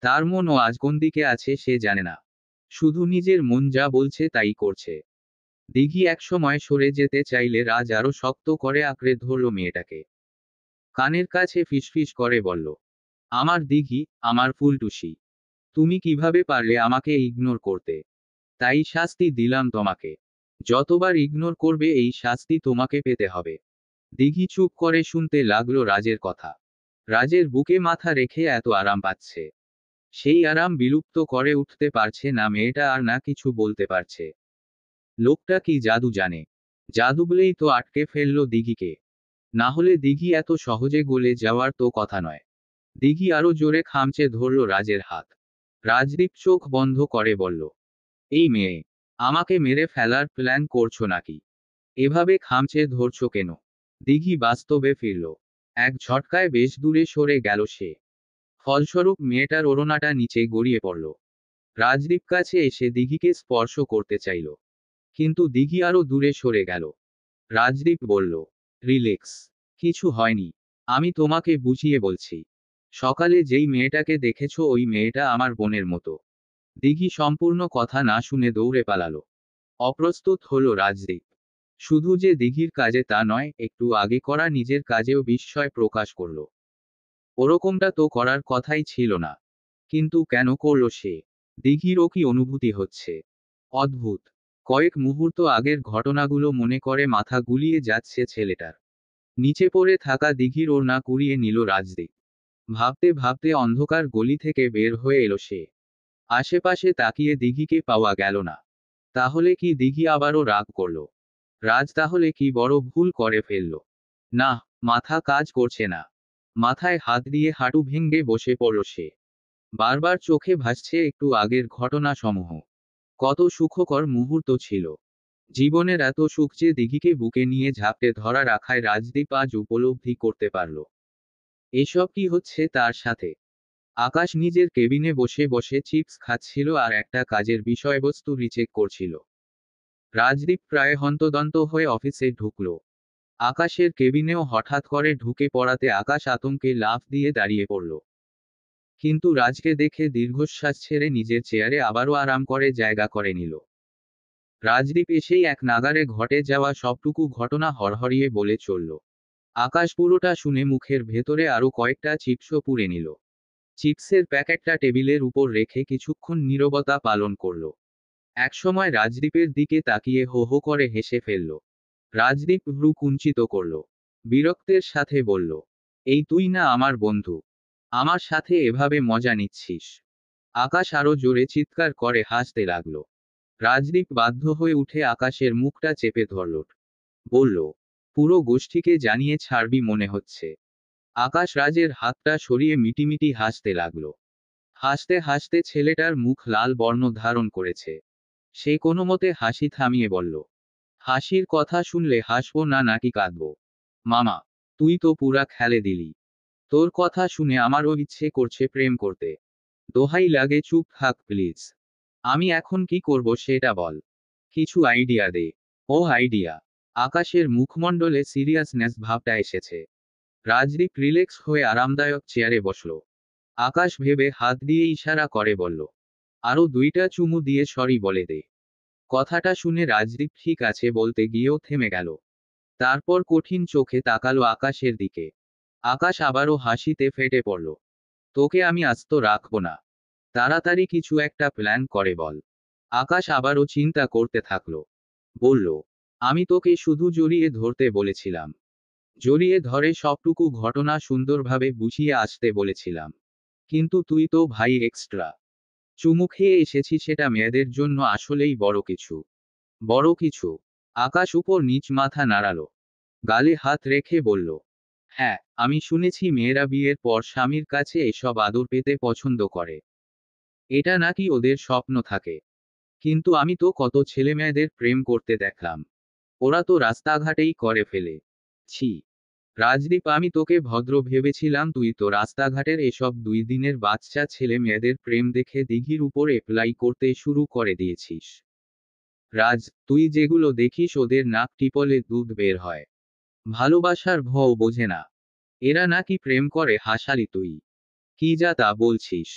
তার মনও আজ কোন দিকে আছে সে জানে না। শুধু নিজের মন যা বলছে তাই করছে। দিঘি একসময় সরে যেতে চাইলে রাজ আরো শক্ত করে আঁকড়ে ধরল মেয়েটাকে। কানের কাছে ফিসফিস করে বলল, আমার দিঘি, আমার ফুলটুসি, তুমি কিভাবে পারলে আমাকে ইগনোর করতে? তাই শাস্তি দিলাম তোমাকে। যতবার ইগনোর করবে এই শাস্তি তোমাকে পেতে হবে। দিঘি চুপ করে শুনতে লাগলো রাজের কথা। রাজের বুকে মাথা রেখে এত আরাম পাচ্ছে। সেই আরাম বিলুপ্ত করে উঠতে পারছে না মেয়েটা, আর না কিছু বলতে পারছে। লোকটা কি জাদু জানে? জাদু বলেই তো আটকে ফেললো দিঘিকে। না হলে দিঘি এত সহজে গলে যাওয়ার তো কথা নয়। দিঘি আরো জোরে খামচে ধরল রাজের হাত। রাজদীপ চোখ বন্ধ করে বলল, এই মেয়ে, আমাকে মেরে ফেলার প্ল্যান করছো নাকি? এভাবে খামচে ধরছো কেন? দিঘি বাস্তবে ফিরল। এক ঝটকায় বেশ দূরে সরে গেল সে। ফলস্বরূপ মেয়েটার ওড়নাটা নিচে গড়িয়ে পড়ল। রাজদীপ কাছে এসে দিঘিকে স্পর্শ করতে চাইল, কিন্তু দিঘি আরো দূরে সরে গেল। রাজদীপ বলল, রিল্যাক্স, কিছু হয়নি। আমি তোমাকে বুঝিয়ে বলছি। সকালে যেই মেয়েটাকে দেখেছো ওই মেয়েটা আমার বোনের মতো। দিঘি সম্পূর্ণ কথা না শুনে দৌড়ে পালালো। অপ্রস্তুত হলো রাজদীপ। শুধু যে দিঘির কাজে তা নয়, একটু আগে করা নিজের কাজেও বিস্ময় প্রকাশ করল। ওরকমটা তো করার কথাই ছিল না। কিন্তু কেন করল সে? দিঘিরও কি অনুভূতি হচ্ছে? অদ্ভুত। কয়েক মুহূর্ত আগের ঘটনাগুলো মনে করে মাথা গুলিয়ে যাচ্ছে ছেলেটার। নিচে পড়ে থাকা দিঘির ওড়না কুড়িয়ে নিল রাজদীপ। ভাবতে ভাবতে অন্ধকার গলি থেকে বের হয়ে এলো সে। আশেপাশে তাকিয়ে দিঘিকে পাওয়া গেল না। তাহলে কি দিঘি আবারও রাগ করল? রাজ তাহলে কি বড় ভুল করে ফেলল? না, মাথা কাজ করছে না। মাথায় হাত দিয়ে হাঁটু ভেঙে বসে পড়ল সে। বারবার চোখে ভাসছে একটু আগের ঘটনাসমূহ। কত সুখকর মুহূর্ত ছিল। জীবনের এত সুখ যে দিঘিকে বুকে নিয়ে ঝাঁপটে ধরা রাখায় রাজদীপ আজ উপলব্ধি করতে পারল। এসব কি হচ্ছে তার সাথে? আকাশ নিজের কেবিনে বসে বসে চিপস খাচ্ছিল আর একটা কাজের বিষয়বস্তু রিচেক করছিল। রাজদীপ প্রায় হন্তদন্ত হয়ে অফিসে ঢুকল। আকাশের কেবিনেও হঠাৎ করে ঢুকে পড়াতে আকাশ আতঙ্কে লাফ দিয়ে দাঁড়িয়ে পড়ল। কিন্তু রাজকে দেখে দীর্ঘশ্বাস ছেড়ে নিজের চেয়ারে আবারও আরাম করে জায়গা করে নিল। রাজদীপ এসেই এক নাগাড়ে ঘটে যাওয়া সবটুকু ঘটনা হরহরিয়ে বলে চলল। আকাশ পুরোটা শুনে মুখের ভেতরে আরো কয়েকটা চিপসও পুরে নিল। চিপসের প্যাকেটটা টেবিলের উপর রেখে কিছুক্ষণ নীরবতা পালন করল। একসময় রাজদীপের দিকে তাকিয়ে হো হো করে হেসে ফেলল। রাজদীপ ভ্রু কুঞ্চিত করল। বিরক্তের সাথে বলল, এই তুই না আমার বন্ধু? আমার সাথে এভাবে মজা নিচ্ছিস? আকাশ আরো জোরে চিৎকার করে হাসতে লাগল। রাজদীপ বাধ্য হয়ে উঠে আকাশের মুখটা চেপে ধরল। বলল, পুরো গোষ্ঠীকে জানিয়ে ছাড়বি মনে হচ্ছে। আকাশ রাজের হাতটা সরিয়ে মিটিমিটি হাসতে লাগল। হাসতে হাসতে ছেলেটার মুখ লাল বর্ণ ধারণ করেছে। সে কোনোমতে হাসি থামিয়ে বলল, হাসির কথা শুনলে হাসবো না নাকি কাঁদবো? মামা, তুই তো পুরা খেলে দিলি। তোর কথা শুনে আমারও ইচ্ছে করছে প্রেম করতে। দোহাই লাগে চুপ থাক প্লিজ। আমি এখন কি করব সেটা বল। কিছু আইডিয়া দে। ও আইডিয়া? আকাশের মুখমণ্ডলে সিরিয়াসনেস ভাবটা এসেছে। রাজদীপ রিল্যাক্স হয়ে আরামদায়ক চেয়ারে বসল। আকাশ ভেবে হাত দিয়ে ইশারা করে বলল, আরো 2টা চুমু দিয়ে সরি বলে দে। কথাটা শুনে রাজদীপ ঠিক আছে বলতে গিয়েও থেমে গেল। তারপর কঠিন চোখে তাকালো আকাশের দিকে। আকাশ আবারও হাসিতে ফেটে পড়ল। তোকে আমি আস্ত রাখবো না। তাড়াতাড়ি কিছু একটা প্ল্যান করে বল। আকাশ আবারও চিন্তা করতে থাকলো। বলল, আমি তোকে শুধু জড়িয়ে ধরতে বলেছিলাম। জড়িয়ে ধরে সবটুকু ঘটনা সুন্দরভাবে বুঝিয়ে আসতে বলেছিলাম। কিন্তু তুই তো ভাই এক্সট্রা। চুমু খেয়ে এসেছি, সেটা মেয়েদের জন্য আসলেই বড় কিছু। বড় কিছু? আকাশ উপর নিচ মাথা নাড়ালো। গালে হাত রেখে বলল, হ্যাঁ, আমি শুনেছি মেয়েরা বিয়ের পর স্বামীর কাছে এসব আদর পেতে পছন্দ করে। এটা নাকি ওদের স্বপ্ন থাকে। কিন্তু আমি তো কত ছেলেমেয়েদের প্রেম করতে দেখলাম। ওরা তো রাস্তাঘাটেই করে ফেলে। ছি। রাজদীপ, আমি তোকে ভদ্র ভেবেছিলাম, তুই তো রাস্তাঘাটের এসব 2 দিনের বাচ্চা ছেলে মেয়েদের প্রেম দেখে দিঘির উপর এপ্লাই করতে শুরু করে দিয়েছিস। রাজ, তুই যেগুলো দেখিস ওদের নাক টিপলে দুধ বের হয়। ভালোবাসার ভও বোঝে না। এরা নাকি প্রেম করে, হাসালি তুই। কি যা তা বলছিস?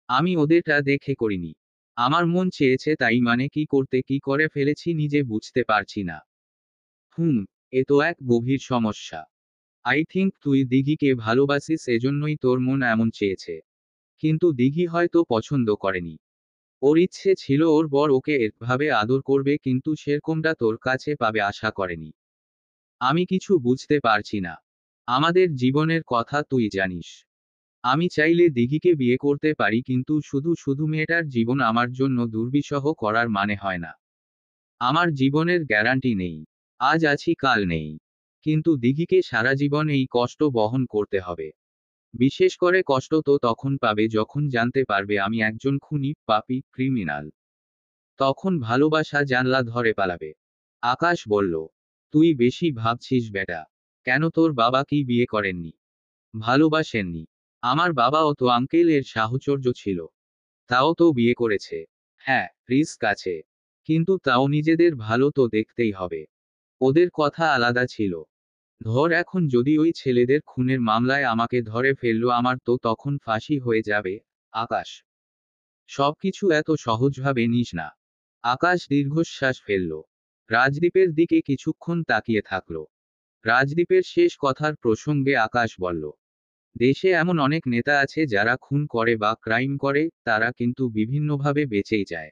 আমি ওদেরটা দেখে করিনি। আমার মন চেয়েছে তাই, মানে কি করতে কি করে ফেলেছি নিজে বুঝতে পারছি না। এ তো এক গভীর সমস্যা। আই থিংক তুই দিঘিকে ভালোবাসিস, এজন্যই তোর মন এমন চেয়েছে। কিন্তু দিঘি হয়তো পছন্দ করেনি। ওর ইচ্ছে ছিল ওর বর ওকে এভাবে আদর করবে, কিন্তু সেরকমটা তোর কাছে পাবে আশা করেনি। আমি কিছু বুঝতে পারছি না। আমাদের জীবনের কথা তুই জানিস। আমি চাইলে দিঘিকে বিয়ে করতে পারি, কিন্তু শুধু শুধু মেয়েটার জীবন আমার জন্য দুর্বিষহ করার মানে হয় না। আমার জীবনের গ্যারান্টি নেই। আজ আছি কাল নেই। কিন্তু দিঘিকে সারা জীবন এই কষ্ট বহন করতে হবে। বিশেষ করে কষ্ট তো তখন পাবে যখন জানতে পারবে আমি একজন খুনি, পাপী, ক্রিমিনাল। তখন ভালোবাসা জানলা ধরে পালাবে। আকাশ বলল, তুই বেশি ভাবছিস বেটা। কেন, তোর বাবা কি বিয়ে করেননি? ভালোবাসেননি? আমার বাবাও তো আঙ্কেলের সাহচর্য ছিল। তাও তো বিয়ে করেছে। হ্যাঁ, রিস্ক আছে। কিন্তু তাও নিজেদের ভালো তো দেখতেই হবে। ওদের কথা আলাদা ছিল। ধর এখন যদি ওই ছেলেদের খুনের মামলায় আমাকে ধরে ফেললো, আমার তো তখন ফাঁসি হয়ে যাবে। আকাশ, সবকিছু এত সহজভাবে নিস না। আকাশ দীর্ঘশ্বাস ফেলল। রাজদীপের দিকে কিছুক্ষণ তাকিয়ে থাকল। রাজদীপের শেষ কথার প্রসঙ্গে আকাশ বলল, দেশে এমন অনেক নেতা আছে যারা খুন করে বা ক্রাইম করে, তারা কিন্তু বিভিন্নভাবে বেঁচেই যায়।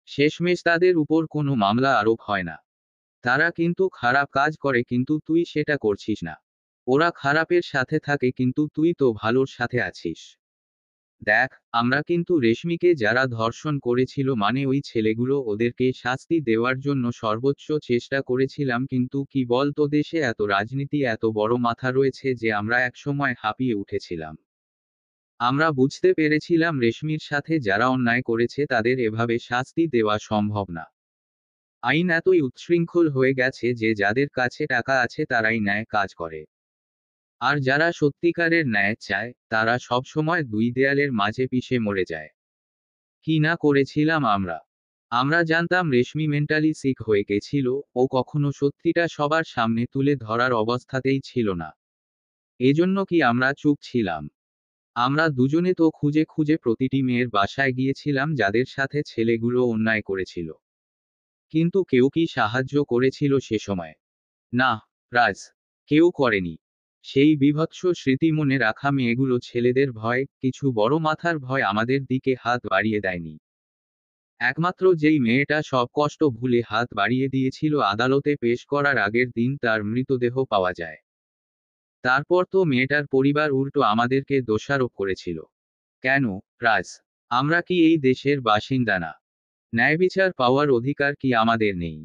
শেষমেশ তাদের উপর কোনো মামলা আরোপ হয় না। তারা কিন্তু খারাপ কাজ করে, কিন্তু তুই সেটা করছিস না। ওরা খারাপের সাথে থাকে, কিন্তু তুই তো ভালোর সাথে আছিস। দেখ, আমরা কিন্তু রেশমিকে যারা ধর্ষণ করেছিল, মানে ওই ছেলেগুলো, ওদেরকে শাস্তি দেওয়ার জন্য সর্বোচ্চ চেষ্টা করেছিলাম, কিন্তু কি বল তো, দেশে এত রাজনীতি, এত বড় মাথা রয়েছে যে আমরা একসময় হাঁপিয়ে উঠেছিলাম। আমরা বুঝতে পেরেছিলাম রেশমির সাথে যারা অন্যায় করেছে তাদের এভাবে শাস্তি দেওয়া সম্ভব না। আইন এতই উচ্ছৃঙ্খল হয়ে গেছে যে যাদের কাছে টাকা আছে তারাই ন্যায় কাজ করে। আর যারা সত্যিকারের ন্যায় চায়, তারা সবসময় দুই দেয়ালের মাঝে পিষে মরে যায়। কি না করেছিলাম আমরা! আমরা জানতাম রেশমি মেন্টালি সিক হয়ে গেছিল, ও কখনো সত্যিটা সবার সামনে তুলে ধরার অবস্থাতেই ছিল না। এজন্য কি আমরা চুপ ছিলাম? আমরা দুজনে তো খুঁজে খুঁজে প্রতিটি মেয়ের বাসায় গিয়েছিলাম যাদের সাথে ছেলেগুলো অন্যায় করেছিল। কিন্তু কেউ কি সাহায্য করেছিল সে সময়? না, রাজ, কেউ করেনি। সেই বীভৎস স্মৃতি মনে রাখা মেয়েগুলো ছেলেদের ভয়, কিছু বড় মাথার ভয় আমাদের দিকে হাত বাড়িয়ে দেয়নি। একমাত্র যেই মেয়েটা সব কষ্ট ভুলে হাত বাড়িয়ে দিয়েছিল আদালতে পেশ করার আগের দিন তার মৃতদেহ পাওয়া যায়। তারপর তো মেয়েটার পরিবার উল্টো আমাদেরকে দোষারোপ করেছিল। কেন, রাজ? আমরা কি এই দেশের বাসিন্দা না? ন্যায়বিচার পাওয়ার অধিকার কি আমাদের নেই?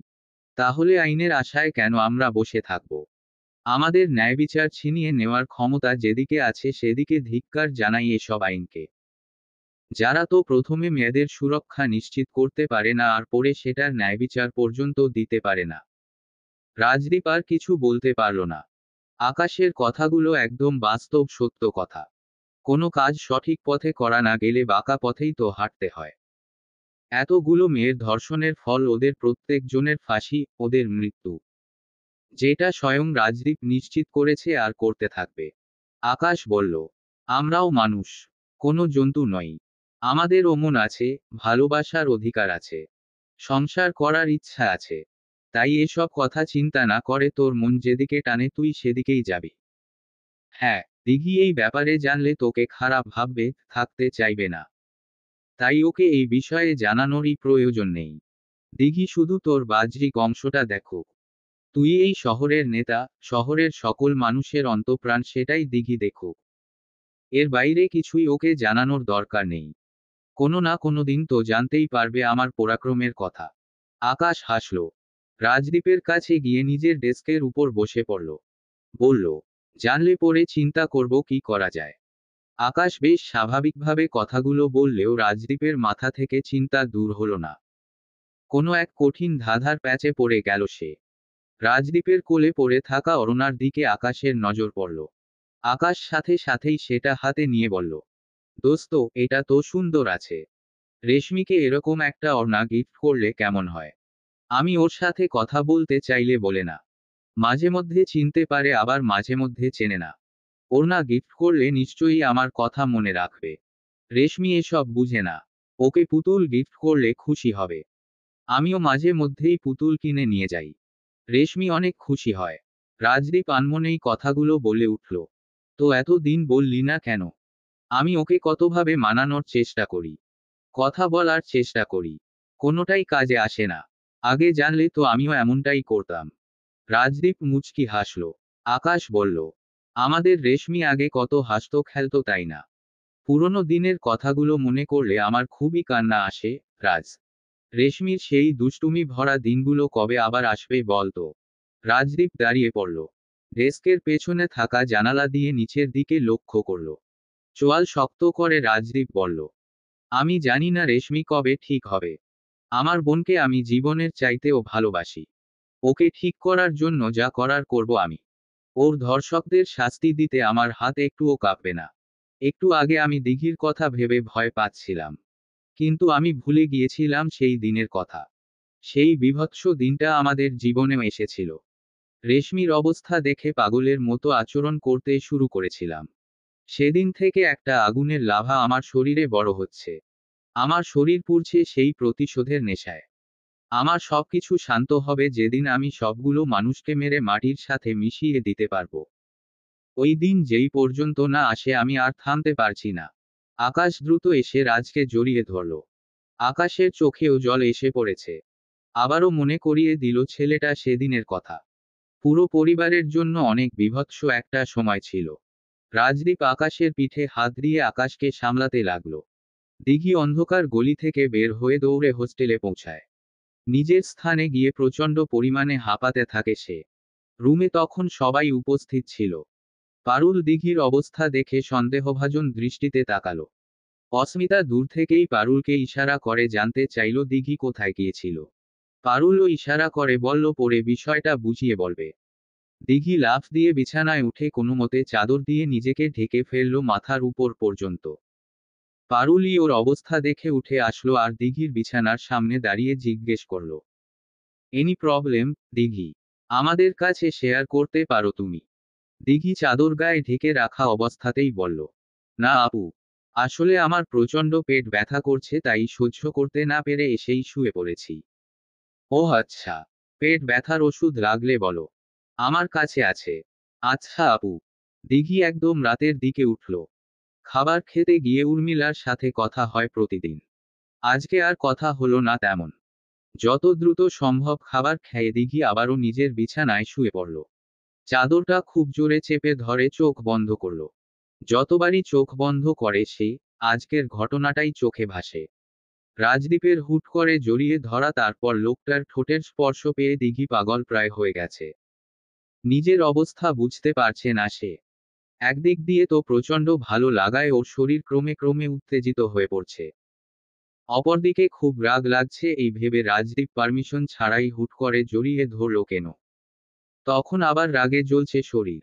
তাহলে আইনের আশায় কেন আমরা বসে থাকব? আমাদের ন্যায়বিচার ছিনিয়ে নেওয়ার ক্ষমতা যেদিকে আছে সেদিকে ধিক্কার জানাই এসব আইনকে। যারা তো প্রথমে মেয়েদের সুরক্ষা নিশ্চিত করতে পারে না, আর পরে সেটার ন্যায়বিচার পর্যন্ত দিতে পারে না। রাজদীপ আর কিছু বলতে পারল না। আকাশের কথাগুলো একদম বাস্তব সত্য কথা। কোনো কাজ সঠিক পথে করা না গেলে বাঁকা পথেই তো হাঁটতে হয়। এতগুলো মেয়ের ধর্ষণের ফল ওদের প্রত্যেকজনের ফাঁসি, ওদের মৃত্যু। যেটা স্বয়ং রাজদীপ নিশ্চিত করেছে আর করতে থাকবে। আকাশ বলল, আমরাও মানুষ। কোনো জন্তু নই। আমাদেরও মন আছে, ভালোবাসার অধিকার আছে। সংসার করার ইচ্ছা আছে। তাই এসব কথা চিন্তা না করে তোর মন যেদিকে টানে তুই সেদিকেই যাবি। হ্যাঁ, দিঘি এই ব্যাপারে জানলে তোকে খারাপ ভাববে, থাকতে চাইবে না। তাই ওকে এই বিষয়ে জানানোরই প্রয়োজন নেই। দিঘি শুধু তোর বাহ্যিক অংশটা দেখুক। তুই এই শহরের নেতা, শহরের সকল মানুষের অন্তঃপ্রাণ সেটাই দিঘি দেখুক। এর বাইরে কিছুই ওকে জানানোর দরকার নেই। কোনো না কোনো দিন তো জানতেই পারবে আমার পরাক্রমের কথা। আকাশ হাসল। রাজদীপের কাছে গিয়ে নিজের ডেস্কের উপর বসে পড়ল। বলল, জানলে পরে চিন্তা করব কি করা যায়। আকাশ বেশ স্বাভাবিকভাবে কথাগুলো বললেও রাজদীপের মাথা থেকে চিন্তা দূর হলো না। কোনো এক কঠিন ধাঁধার প্যাচে পড়ে গেল সে। রাজদীপের কোলে পড়ে থাকা অরুণার দিকে আকাশের নজর পড়ল। আকাশ সাথে সাথেই সেটা হাতে নিয়ে বলল, দোস্ত, এটা তো সুন্দর আছে। রেশমিকে এরকম একটা ওড়না গিফট করলে কেমন হয়? আমি ওর সাথে কথা বলতে চাইলে বলে না। মাঝে মধ্যে চিনতে পারে, আবার মাঝে মধ্যে চেনে না। ওড়না গিফট করলে নিশ্চয়ই আমার কথা মনে রাখবে। রেশমি এসব বুঝে না। ওকে পুতুল গিফট করলে খুশি হবে। আমিও মাঝে মধ্যেই পুতুল কিনে নিয়ে যাই। রেশমি অনেক খুশি হয়। রাজদীপ আনমনেই কথাগুলো বলে উঠল, তো এতদিন বললি না কেন? আমি ওকে কতভাবে মানানোর চেষ্টা করি, কথা বলার চেষ্টা করি, কোনোটাই কাজে আসে না। আগে জানলে তো আমিও এমনটাই করতাম। রাজদীপ মুচকি হাসল। আকাশ বলল, আমাদের রেশমি আগে কত হাসতো খেলতো, তাই না? পুরনো দিনের কথাগুলো মনে করলে আমার খুবই কান্না আসে। রাজ, রেশমির সেই দুষ্টুমি ভরা দিনগুলো কবে আবার আসবে বলতো? রাজদীপ দাঁড়িয়ে পড়ল। ডেস্কের পেছনে থাকা জানালা দিয়ে নিচের দিকে লক্ষ্য করল। চোয়াল শক্ত করে রাজদীপ বলল, আমি জানি না রেশমি কবে ঠিক হবে। আমার বোনকে আমি জীবনের চাইতেও ভালোবাসি। ওকে ঠিক করার জন্য যা করার করব আমি। ওর ধর্ষকদের শাস্তি দিতে আমার হাত একটুও কাঁপবে না। একটু আগে আমি দিঘির কথা ভেবে ভয় পাচ্ছিলাম। কিন্তু আমি ভুলে গিয়েছিলাম সেই দিনের কথা। সেই বীভৎস দিনটা আমাদের জীবনেও এসেছিল। রেশমির অবস্থা দেখে পাগলের মতো আচরণ করতে শুরু করেছিলাম। সেদিন থেকে একটা আগুনের লাভা আমার শরীরে বড় হচ্ছে। আমার শরীর পুড়ছে সেই প্রতিশোধের নেশায়। আমার সবকিছু শান্ত হবে যেদিন আমি সবগুলো মানুষকে মেরে মাটির সাথে মিশিয়ে দিতে পারবো। ওই দিন যেই পর্যন্ত না আসে আমি আর থামতে পারছি না। আকাশ দ্রুত এসে রাজকে জড়িয়ে ধরল। আকাশের চোখেও জল এসে পড়েছে। আবারও মনে করিয়ে দিল ছেলেটা সেদিনের কথা। পুরো পরিবারের জন্য অনেক বীভৎস একটা সময় ছিল। রাজদীপ আকাশের পিঠে হাত দিয়ে আকাশকে সামলাতে লাগলো। দিঘি অন্ধকার গলি থেকে বের হয়ে দৌড়ে হোস্টেলে পৌঁছায়। নিজের স্থানে গিয়ে প্রচণ্ড পরিমাণে হাঁপাতে থাকে সে। রুমে তখন সবাই উপস্থিত ছিল। পারুল দিঘির অবস্থা দেখে সন্দেহভাজন দৃষ্টিতে তাকালো। অস্মিতা দূর থেকেই পারুলকে ইশারা করে জানতে চাইল দিঘি কোথায় গিয়েছিল। পারুলও ইশারা করে বলল পরে বিষয়টা বুঝিয়ে বলবে। দিঘি লাফ দিয়ে বিছানায় উঠে কোনোমতে চাদর দিয়ে নিজেকে ঢেকে ফেলল মাথার উপর পর্যন্ত। পারুলই ওর অবস্থা দেখে উঠে আসলো আর দিঘির বিছানার সামনে দাঁড়িয়ে জিজ্ঞেস করল, এনি প্রবলেম, দিঘি? আমাদের কাছে শেয়ার করতে পারো তুমি। দিঘি চাদর গায়ে ঢেকে রাখা অবস্থাতেই বলল, না আপু, আসলে আমার প্রচণ্ড পেট ব্যথা করছে, তাই সহ্য করতে না পেরে এসেই শুয়ে পড়েছি। ও আচ্ছা, পেট ব্যথার ওষুধ লাগলে বলো, আমার কাছে আছে। আচ্ছা আপু। দিঘি একদম রাতের দিকে উঠল। খাবার খেতে গিয়ে উর্মিলার সাথে কথা হয় প্রতিদিন। আজকে আর কথা হলো না তেমন। যত দ্রুত সম্ভব খাবার খেয়ে দিঘি আবারও নিজের বিছানায় শুয়ে পড়ল। চাদরটা খুব জোরে চেপে ধরে চোখ বন্ধ করল। যতবারই চোখ বন্ধ করে সে, আজকের ঘটনাটাই চোখে ভাসে। রাজদীপের হুট করে জড়িয়ে ধরা, তারপর লোকটার ঠোঁটের স্পর্শ পেয়ে দিঘি পাগল প্রায় হয়ে গেছে। নিজের অবস্থা বুঝতে পারছে না সে। একদিক দিয়ে তো প্রচণ্ড ভালো লাগায় ওর শরীর ক্রমে ক্রমে উত্তেজিত হয়ে পড়ছে। অপরদিকে খুব রাগ লাগছে এই ভেবে রাজদীপ পারমিশন ছাড়াই হুট করে জড়িয়ে ধরল কেন। তখন আবার রাগে জ্বলছে শরীর।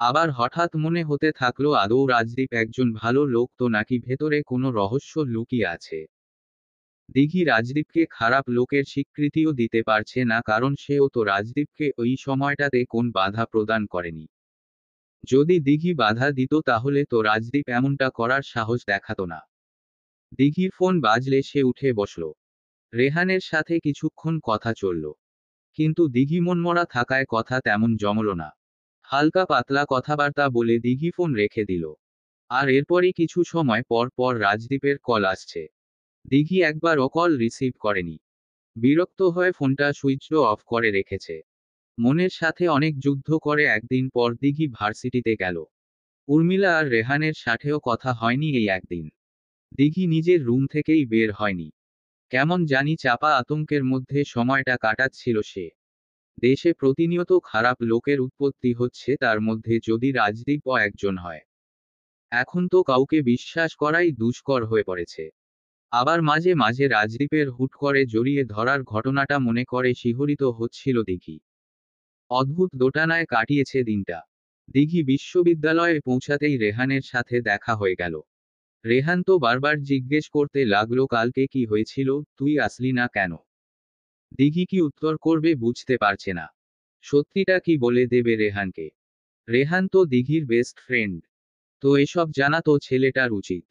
আবার হঠাৎ মনে হতে থাকলো আদৌ রাজদীপ একজন ভালো লোক তো নাকি ভেতরে কোনো রহস্য লুকিয়ে আছে। দিঘি রাজদীপকে খারাপ লোকের স্বীকৃতিও দিতে পারছে না, কারণ সেও তো রাজদীপকে ওই সময়টাতে কোন বাধা প্রদান করেনি। যদি দিঘি বাধা দিত তাহলে তো রাজদীপ এমনটা করার সাহস দেখাতো না। দিঘির ফোন বাজলে সে উঠে বসল। রেহানের সাথে কিছুক্ষণ কথা চলল, কিন্তু দিঘি মনমরা থাকায় কথা তেমন জমল না। হালকা পাতলা কথাবার্তা বলে দিঘি ফোন রেখে দিল। আর এরপরই কিছু সময় পর পর রাজদীপের কল আসছে। দিঘি একবারও কল রিসিভ করেনি। বিরক্ত হয়ে ফোনটা সুইচ অফ করে রেখেছে। মনের সাথে অনেক যুদ্ধ করে একদিন পর দিঘি ভার্সিটিতে গেল। উর্মিলা আর রেহানের সাথেও কথা হয়নি এই একদিন। দিঘি নিজের রুম থেকেই বের হয়নি। কেমন জানি চাপা আতঙ্কের মধ্যে সময়টা কাটাচ্ছিল সে। দেশে প্রতিনিয়ত খারাপ লোকের উৎপত্তি হচ্ছে, তার মধ্যে যদি রাজদীপও একজন হয়। এখন তো কাউকে বিশ্বাস করাই দুষ্কর হয়ে পড়েছে। আবার মাঝে মাঝে রাজদীপের হুট করে জড়িয়ে ধরার ঘটনাটা মনে করে শিহরিত হচ্ছিল দিঘি। অদ্ভুত দোটানায় কাটিয়েছে দিনটা। দিঘি বিশ্ববিদ্যালয়ে পৌঁছাতেই রেহানের সাথে দেখা হয়ে গেল। রেহান তো বারবার জিজ্ঞেস করতে লাগলো কালকে কি হয়েছিল, তুই আসলি না কেন। দিঘি কি উত্তর করবে বুঝতে পারছে না। সত্যিটা কি বলে দেবে রেহানকে। রেহান তো দিঘির বেস্ট ফ্রেন্ড, তো এসব জানা তো ছেলেটার উচিত।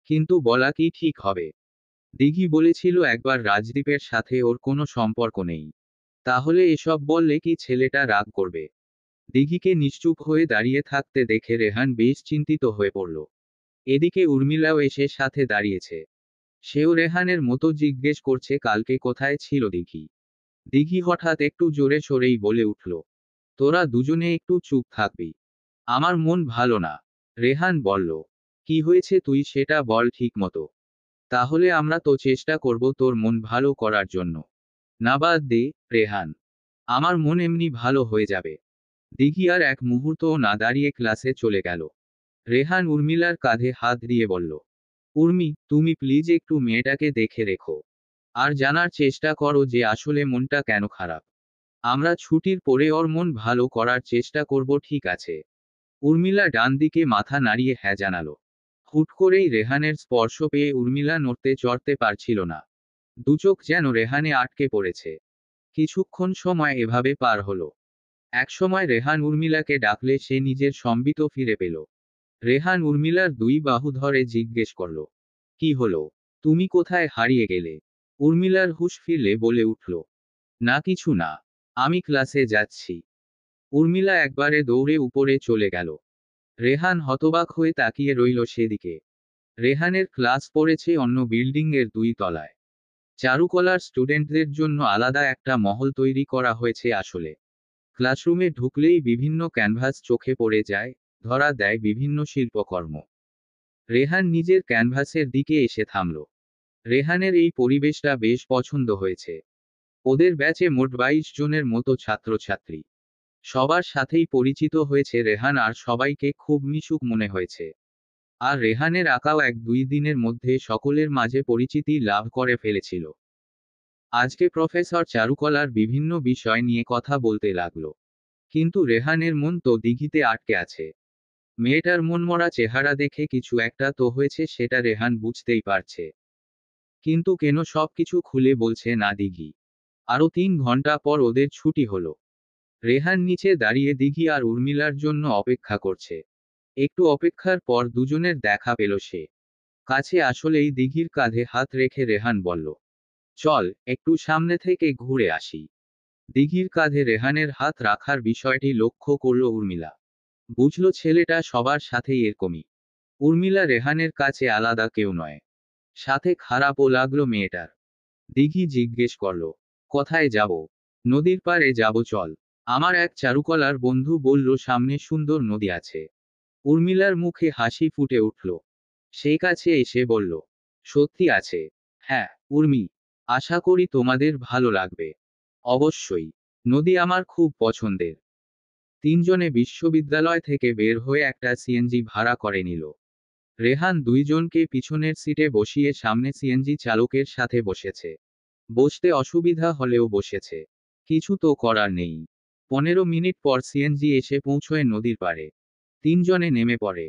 কিন্তু বলা কি ঠিক হবে। দিঘি বলেছিল একবার রাজদীপের সাথে ওর কোনো সম্পর্ক নেই। তাহলে এসব বললে কি ছেলেটা রাগ করবে। দিঘিকে নিশ্চুপ হয়ে দাঁড়িয়ে থাকতে দেখে রেহান বেশ চিন্তিত হয়ে পড়ল। এদিকে উর্মিলাও এসে সাথে দাঁড়িয়েছে। সেও রেহানের মতো জিজ্ঞেস করছে কালকে কোথায় ছিল দিঘি। দিঘি হঠাৎ একটু জোরে সরেই বলে উঠল, তোরা দুজনে একটু চুপ থাকবি। আমার মন ভালো না। রেহান বলল, কি হয়েছে তুই সেটা বল ঠিক মতো। তাহলে আমরা তো চেষ্টা করব তোর মন ভালো করার জন্য। না বাদ দে, রেহান। আমার মন এমনি ভালো হয়ে যাবে। দিঘি আর এক মুহূর্তও না দাঁড়িয়ে ক্লাসে চলে গেল। রেহান উর্মিলার কাঁধে হাত দিয়ে বলল, উর্মি তুমি প্লিজ একটু মেয়েটাকে দেখে রেখো। আর জানার চেষ্টা করো যে আসলে মনটা কেন খারাপ। আমরা ছুটির পরে ওর মন ভালো করার চেষ্টা করব, ঠিক আছে। উর্মিলা ডান দিকে মাথা নাড়িয়ে হ্যাঁ জানালো। হুট করেই রেহানের স্পর্শ পেয়ে উর্মিলা নড়তে চড়তে পারছিল না। দুচোখ যেন রেহানে আটকে পড়েছে। কিছুক্ষণ সময় এভাবে পার হলো। একসময় রেহান উর্মিলাকে ডাকলে সে নিজের সম্বিত ফিরে পেল। রেহান উর্মিলার দুই বাহু ধরে জিজ্ঞেস করল, কি হলো, তুমি কোথায় হারিয়ে গেলে। উর্মিলার হুঁশ ফিরলে বলে উঠল, না কিছু না, আমি ক্লাসে যাচ্ছি। উর্মিলা একবারে দৌড়ে উপরে চলে গেল। রেহান হতবাক হয়ে তাকিয়ে রইল সেদিকে। রেহানের ক্লাস পড়েছে অন্য বিল্ডিং এর 2 তলায়। চারুকলার স্টুডেন্টদের জন্য আলাদা একটা মহল তৈরি করা হয়েছে আসলে। ক্লাসরুমে ঢুকলেই বিভিন্ন ক্যানভাস চোখে পড়ে যায়, ধরা দেয় বিভিন্ন শিল্পকর্ম। রেহান নিজের ক্যানভাসের দিকে এসে থামল। রেহানের এই পরিবেশটা বেশ পছন্দ হয়েছে। ওদের ব্যাচে মোট 22 জনের মতো ছাত্রছাত্রী। সবার সাথেই পরিচিত হয়েছে রেহান আর সবাইকে খুব মিশুক মনে হয়েছে। আর রেহানের আঁকাও 1-2 দিনের মধ্যে সকলের মাঝে পরিচিতি লাভ করে ফেলেছিল। আজকে প্রফেসর চারুকলার বিভিন্ন বিষয় নিয়ে কথা বলতে লাগলো। কিন্তু রেহানের মন তো দিঘিতে আটকে আছে। মেয়েটার মনমরা চেহারা দেখে কিছু একটা তো হয়েছে সেটা রেহান বুঝতেই পারছে। কিন্তু কেন সবকিছু খুলে বলছে না দিঘি। আরো 3 ঘন্টা পর ওদের ছুটি হলো। রেহান নিচে দাঁড়িয়ে দিঘি আর উর্মিলার জন্য অপেক্ষা করছে। একটু অপেক্ষার পর দুজনের দেখা পেল সে। কাছে আসলেই দিঘির কাঁধে হাত রেখে রেহান বলল, চল একটু সামনে থেকে ঘুরে আসি। দিঘির কাঁধে রেহানের হাত রাখার বিষয়টি লক্ষ্য করল উর্মিলা। বুঝল ছেলেটা সবার সাথেই এরকমই। উর্মিলা রেহানের কাছে আলাদা কেউ নয়। সাথে খারাপও লাগলো মেয়েটার। দিঘি জিজ্ঞেস করল, কোথায় যাব। নদীর পাড়ে যাব চল। আমার এক চারুকলার বন্ধু বলল সামনে সুন্দর নদী আছে। উর্মিলার মুখে হাসি ফুটে উঠল। সে কাছে এসে বলল, সত্যি আছে। হ্যাঁ উর্মি, আশা করি তোমাদের ভালো লাগবে। অবশ্যই। নদী আমার খুব পছন্দের। তিনজনে বিশ্ববিদ্যালয় থেকে বের হয়ে একটা সিএনজি ভাড়া করে নিল। রেহান দুইজনকে পিছনের সিটে বসিয়ে সামনে সিএনজি চালকের সাথে বসেছে। বসতে অসুবিধা হলেও বসেছে। কিছু তো করার নেই। 15 মিনিট পর সিএনজি এসে পৌঁছয় নদীর পাড়ে। তিনজনে নেমে পড়ে।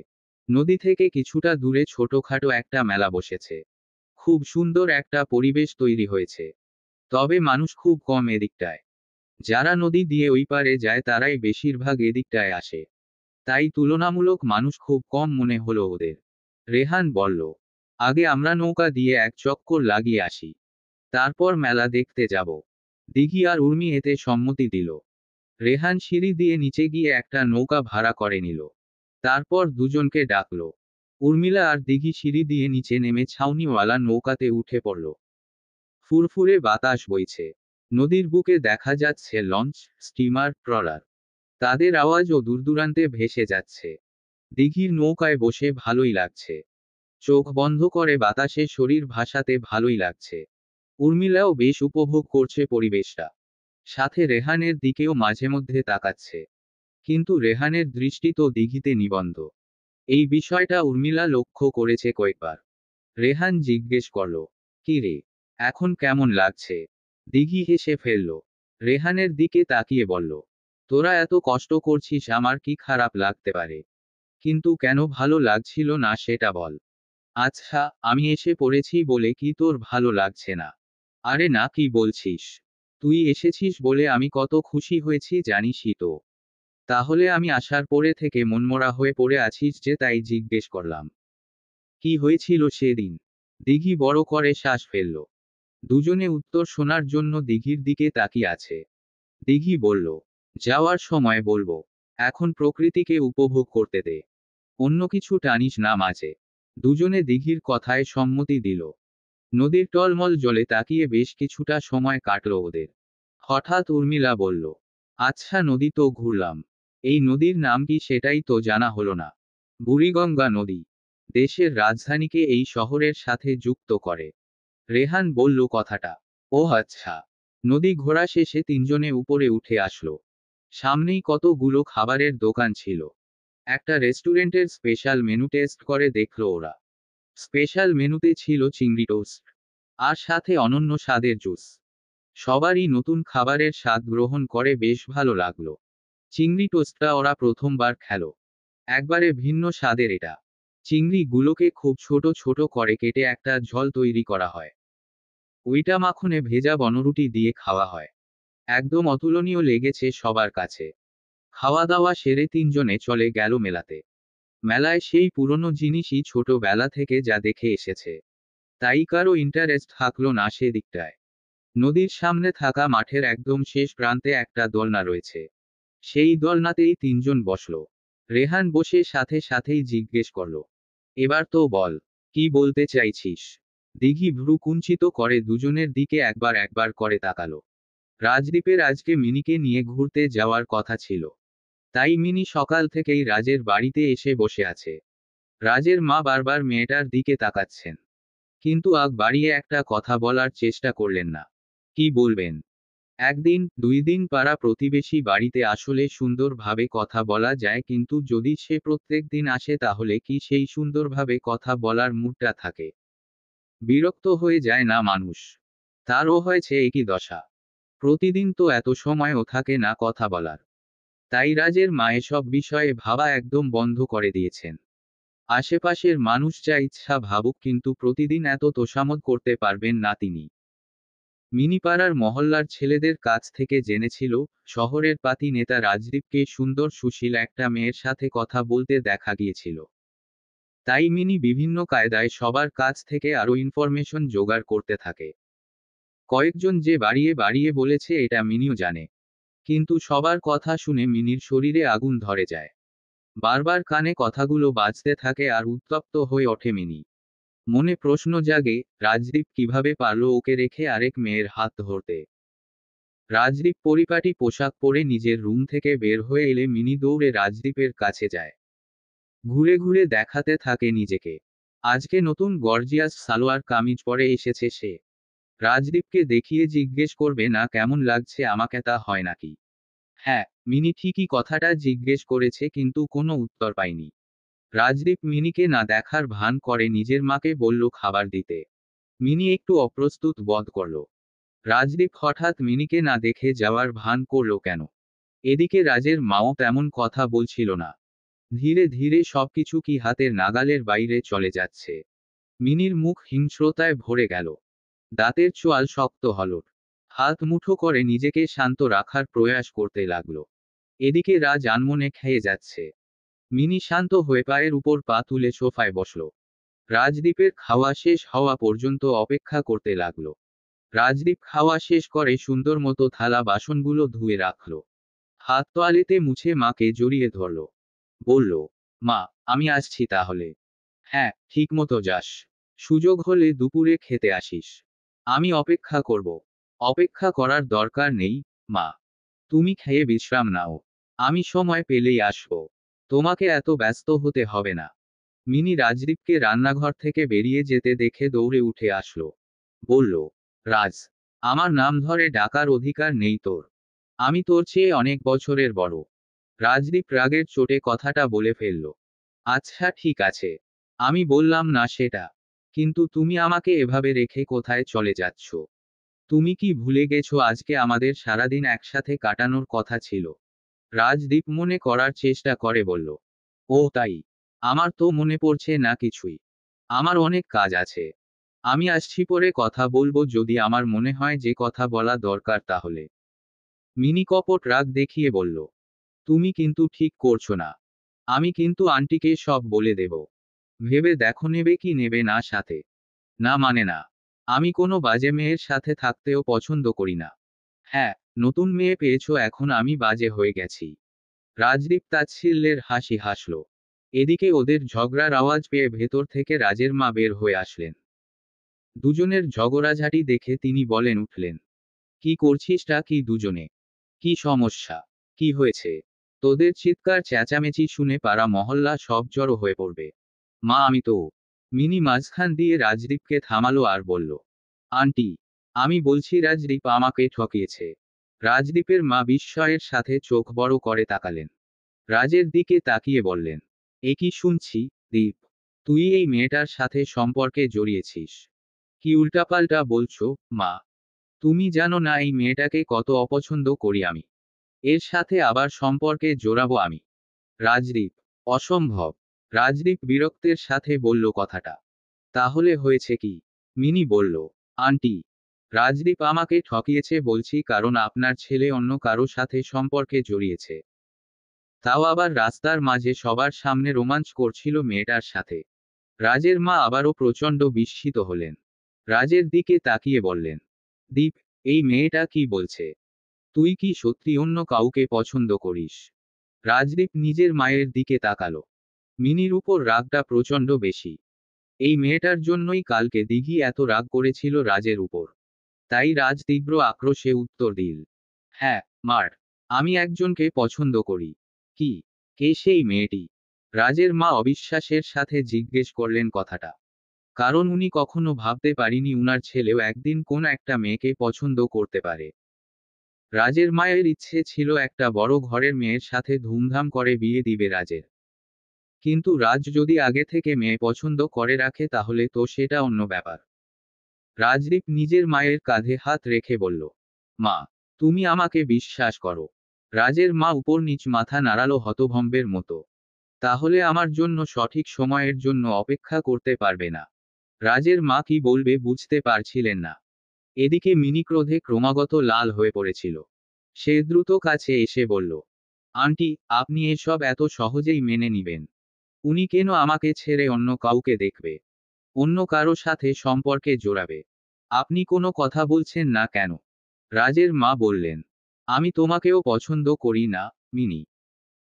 নদী থেকে কিছুটা দূরে ছোটখাটো একটা মেলা বসেছে। খুব সুন্দর একটা পরিবেশ তৈরি হয়েছে। তবে মানুষ খুব কম এদিকটায়। যারা নদী দিয়ে ওই পারে যায় তারাই বেশিরভাগ এদিকটায় আসে। তাই তুলনামূলক মানুষ খুব কম মনে হলো ওদের। রেহান বলল, আগে আমরা নৌকা দিয়ে এক চক্কর লাগিয়ে আসি। তারপর মেলা দেখতে যাব। দিঘি আর উর্মি এতে সম্মতি দিল। রেহান সিঁড়ি দিয়ে নিচে গিয়ে একটা নৌকা ভাড়া করে নিল। তারপর দুজনকে ডাকলো। উর্মিলা আর দিঘি সিঁড়ি দিয়ে নিচে নেমে ছাউনিওয়ালা নৌকাতে উঠে পড়ল। ফুরফুরে বাতাস বইছে। নদীর বুকে দেখা যাচ্ছে লঞ্চ, স্টিমার, ট্রলার। তাদের আওয়াজও দূরদূরান্তে ভেসে যাচ্ছে। দিঘির নৌকায় বসে ভালোই লাগছে। চোখ বন্ধ করে বাতাসে শরীর ভাসাতে ভালোই লাগছে। উর্মিলাও বেশ উপভোগ করছে পরিবেশটা। সাথে রেহানের দিকেও মাঝে মধ্যে তাকাচ্ছে। কিন্তু রেহানের দৃষ্টি তো দিঘিতে নিবন্ধ। এই বিষয়টা উর্মিলা লক্ষ্য করেছে কয়েকবার। রেহান জিজ্ঞেস করল, কি রে, এখন কেমন লাগছে। দিঘি হেসে ফেলল। রেহানের দিকে তাকিয়ে বলল, তোরা এত কষ্ট করছিস, আমার কি খারাপ লাগতে পারে? কিন্তু কেন ভালো লাগছিল না সেটা বল। আচ্ছা, আমি এসে পড়েছি বলে কি তোর ভালো লাগছে না? আরে না, কি বলছিস? তুই এসেছিস বলে আমি কত খুশি হয়েছি জানিসই তো। তাহলে আমি আসার পরে থেকে মনমরা হয়ে পড়ে আছিস যে, তাই জিজ্ঞেস করলাম। কি হয়েছিল সেদিন? দিঘি বড় করে শ্বাস ফেলল। দুজনে উত্তর শোনার জন্য দিঘির দিকে তাকিয়ে আছে। দিঘি বলল, যাওয়ার সময় বলবো। এখন প্রকৃতিকে উপভোগ করতে দে। অন্য কিছু টানিস না মাঝে। দুজনে দিঘির কথায় সম্মতি দিল। নদীর টলমল জলে তাকিয়ে বেশ কিছুটা সময় কাটল ওদের। হঠাৎ উর্মিলা বলল, আচ্ছা, নদী তো ঘুরলাম, এই নদীর নাম কি সেটাই তো জানা হলো না। বুড়িগঙ্গা নদী। দেশের রাজধানীকে এই শহরের সাথে যুক্ত করে। রেহান বলল কথাটা। ও আচ্ছা। নদী ঘোরা শেষে তিনজনে উপরে উঠে আসলো। সামনেই কতগুলো খাবারের দোকান ছিল। একটা রেস্টুরেন্টের স্পেশাল মেনু টেস্ট করে দেখল ওরা। স্পেশাল মেনুতে ছিল চিংড়ি টোস্ট, আর সাথে অনন্য স্বাদের জুস। সবারই নতুন খাবারের স্বাদ গ্রহণ করে বেশ ভালো লাগলো। চিংড়ি টোস্টটা ওরা প্রথমবার খেলো। একবারে ভিন্ন স্বাদের এটা। চিংড়িগুলোকে খুব ছোট ছোট করে কেটে একটা ঝোল তৈরি করা হয়। ওইটা মাখনে ভেজা বনরুটি দিয়ে খাওয়া হয়। একদম অতুলনীয় লেগেছে সবার কাছে। খাওয়া দাওয়া সেরে তিনজনে চলে গেল মেলাতে। মেলায় সেই পুরনো জিনিসই ছোটবেলা থেকে যা দেখে এসেছে, তাই কারো ইন্টারেস্ট থাকলো না সেদিকটায়। নদীর সামনে থাকা মাঠের একদম শেষ প্রান্তে একটা দোলনা রয়েছে। সেই দোলনাতেই তিনজন বসলো। রেহান বসে সাথে সাথেই জিজ্ঞেস করলো, এবার তো বল, কি বলতে চাইছিস? দিঘি ভ্রু কুঞ্চিত করে দুজনের দিকে একবার একবার করে তাকালো। রাজদীপের আজকে মিনিকে নিয়ে ঘুরতে যাওয়ার কথা ছিল। তাই মিনি সকাল থেকেই রাজের বাড়িতে এসে বসে আছে। রাজের মা বারবার মেয়েটার দিকে তাকাচ্ছেন, কিন্তু আগ বাড়িয়ে একটা কথা বলার চেষ্টা করলেন না। কি বলবেন? একদিন, 2 দিন পাড়া প্রতিবেশী বাড়িতে আসলে সুন্দরভাবে কথা বলা যায়, কিন্তু যদি সে প্রত্যেক দিন আসে তাহলে কি সেই সুন্দরভাবে কথা বলার মুডটা থাকে? বিরক্ত হয়ে যায় না মানুষ? তারও হয়েছে একই দশা। প্রতিদিন তো এত সময়ও থাকে না কথা বলার। তাই রাজের মা এসব বিষয়ে ভাবা একদম বন্ধ করে দিয়েছেন। আশেপাশের মানুষ যা ইচ্ছা ভাবুক, কিন্তু প্রতিদিন এত তোষামোদ করতে পারবেন না তিনি। মিনিপাড়ার মহল্লার ছেলেদের কাছ থেকে জেনেছিল, শহরের পাতি নেতা রাজদীপকে সুন্দর সুশীল একটা মেয়ের সাথে কথা বলতে দেখা গিয়েছিল। তাই মিনি বিভিন্ন কায়দায় সবার কাছ থেকে আরও ইনফরমেশন জোগাড় করতে থাকে। কয়েকজন যে বাড়িয়ে বাড়িয়ে বলেছে এটা মিনিও জানে। কিন্তু সবার কথা শুনে মিনির শরীরে আগুন ধরে যায়। বারবার কানে কথাগুলো বাজতে থাকে আর উত্তপ্ত হয়ে ওঠে মিনি। মনে প্রশ্ন জাগে, রাজদীপ কিভাবে পারল ওকে রেখে আরেক মেয়ের হাত ধরতে? রাজদীপ পরিপাটি পোশাক পরে নিজের রুম থেকে বের হয়ে এলে মিনি দৌড়ে রাজদীপের কাছে যায়। ঘুরে ঘুরে দেখাতে থাকে নিজেকে। আজকে নতুন গর্জিয়াস সালোয়ার কামিজ পরে এসেছে সে। রাজদীপকে দেখিয়ে জিজ্ঞেস করবে না কেমন লাগছে আমাকে, তা হয় নাকি? হ্যাঁ, মিনি ঠিকই কথাটা জিজ্ঞেস করেছে, কিন্তু কোনো উত্তর পায়নি। রাজদীপ মিনিকে না দেখার ভান করে নিজের মাকে বলল খাবার দিতে। মিনি একটু অপ্রস্তুত বোধ করল। রাজদীপ হঠাৎ মিনিকে না দেখে যাওয়ার ভান করল কেন? এদিকে রাজের মাও তেমন কথা বলছিল না। ধীরে ধীরে সবকিছু কি হাতের নাগালের বাইরে চলে যাচ্ছে। মিনির মুখ হিংস্রতায় ভরে গেল। দাঁতের চোয়াল শক্ত হল। হাত মুঠো করে নিজেকে শান্ত রাখার প্রয়াস করতে লাগলো। এদিকে রাজ আনমনে খেয়ে যাচ্ছে। মিনি শান্ত হয়ে পায়ের উপর পা তুলে সোফায় বসল। রাজদীপের খাওয়া শেষ হওয়া পর্যন্ত অপেক্ষা করতে লাগলো। রাজদীপ খাওয়া শেষ করে সুন্দর মতো থালা বাসনগুলো ধুয়ে রাখল। হাত তোয়ালেতে মুছে মাকে জড়িয়ে ধরল। বলল, মা, আমি আসছি তাহলে। হ্যাঁ, ঠিক মতো যাস। সুযোগ হলে দুপুরে খেতে আসিস। আমি অপেক্ষা করব। অপেক্ষা করার দরকার নেই, মা। তুমি খেয়ে বিশ্রাম নাও। আমি সময় পেলেই আসব। তোমাকে এত ব্যস্ত হতে হবে না। মিনি রাজদীপকে রান্নাঘর থেকে বেরিয়ে যেতে দেখে দৌড়ে উঠে আসলো। বলল, রাজ, আমার নাম ধরে ডাকার অধিকার নেই তোর। আমি তোর চেয়ে অনেক বছরের বড়। রাজদীপ রাগের চোটে কথাটা বলে ফেলল। আচ্ছা ঠিক আছে, আমি বললাম না সেটা। কিন্তু তুমি আমাকে এভাবে রেখে কোথায় চলে যাচ্ছ? তুমি কি ভুলে গেছো আজকে আমাদের সারাদিন একসাথে কাটানোর কথা ছিল? রাজদীপ মনে করার চেষ্টা করে বলল, ও তাই? আমার তো মনে পড়ছে না কিছুই। আমার অনেক কাজ আছে। আমি আসছি, পরে কথা বলবো যদি আমার মনে হয় যে কথা বলা দরকার তাহলে। মিনি কপট রাগ দেখিয়ে বলল, তুমি কিন্তু ঠিক করছো না। আমি কিন্তু আন্টিকে সব বলে দেব। ভেবে দেখো নেবে কি নেবে না সাথে। না মানে না। আমি কোনো বাজে মেয়ের সাথে থাকতেও পছন্দ করি না। হ্যাঁ, নতুন মেয়ে পেয়েছো, এখন আমি বাজে হয়ে গেছি? রাজদীপ তাচ্ছিল্যের হাসি হাসল। এদিকে ওদের ঝগড়ার আওয়াজ পেয়ে ভেতর থেকে রাজের মা বের হয়ে আসলেন। দুজনের ঝগড়াঝাটি দেখে তিনি বলেন উঠলেন, কি করছিসটা কি দুজনে? কি সমস্যা? কি হয়েছে? তোদের চিৎকার চেঁচামেচি শুনে পাড়া মহল্লা সব জড়ো হয়ে পড়বে। মা আমি তো। মিনি মাঝখান দিয়ে রাজদীপকে থামালো আর বলল, আন্টি, আমি বলছি রাজদীপ আমাকে ঠকিয়েছে। রাজদীপের মা বিস্ময়ের সাথে চোখ বড় করে তাকালেন। রাজের দিকে তাকিয়ে বললেন, এ কি শুনছি, দীপ? তুই এই মেয়েটার সাথে সম্পর্কে জড়িয়েছিস? কি উল্টাপাল্টা বলছো, মা? তুমি জানো না এই মেয়েটাকে কত অপছন্দ করি আমি? এর সাথে আবার সম্পর্কে জোড়াবো আমি? রাজদীপ, অসম্ভব। রাজদীপ বিরক্তের সাথে বলল কথাটা। তাহলে হয়েছে কি? মিনি বলল, আন্টি, রাজদীপ আমাকে ঠকিয়েছে বলছি কারণ আপনার ছেলে অন্য কারো সাথে সম্পর্কে জড়িয়েছে। তাও আবার রাস্তার মাঝে সবার সামনে রোমাঞ্চ করছিল মেয়েটার সাথে। রাজের মা আবারও প্রচণ্ড বিস্মিত হলেন। রাজের দিকে তাকিয়ে বললেন, দীপ, এই মেয়েটা কি বলছে? তুই কি সত্যি অন্য কাউকে পছন্দ করিস? রাজদীপ নিজের মায়ের দিকে তাকালো। মিনির উপর রাগটা প্রচণ্ড বেশি। এই মেয়েটার জন্যই কালকে দিঘি এত রাগ করেছিল রাজের উপর। তাই রাজ তীব্র আক্রোশে উত্তর দিল, হ্যাঁ, মার। আমি একজনকে পছন্দ করি। কি? কে সেই মেয়েটি? রাজের মা অবিশ্বাসের সাথে জিজ্ঞেস করলেন কথাটা। কারণ উনি কখনো ভাবতে পারিনি উনার ছেলেও একদিন কোন একটা মেয়েকে পছন্দ করতে পারে। রাজের মায়ের ইচ্ছে ছিল একটা বড় ঘরের মেয়ের সাথে ধুমধাম করে বিয়ে দিবে রাজের। কিন্তু রাজ যদি আগে থেকে মেয়ে পছন্দ করে রাখে তাহলে তো সেটা অন্য ব্যাপার। রাজদীপ নিজের মায়ের কাঁধে হাত রেখে বলল, মা, তুমি আমাকে বিশ্বাস করো। রাজের মা উপর নিচ মাথা নাড়ালো হতভম্বের মতো। তাহলে আমার জন্য সঠিক সময়ের জন্য অপেক্ষা করতে পারবে না? রাজের মা কি বলবে বুঝতে পারছিলেন না। এদিকে মিনি ক্রোধে ক্রমাগত লাল হয়ে পড়েছিল। সে দ্রুত কাছে এসে বলল, আন্টি, আপনি এসব এত সহজেই মেনে নিবেন? উনি কেন আমাকে ছেড়ে অন্য কাউকে দেখবে? অন্য কারো সাথে সম্পর্কে জোড়াবে? আপনি কোনো কথা বলছেন না কেন? রাজের মা বললেন, আমি তোমাকেও পছন্দ করি না, মিনি।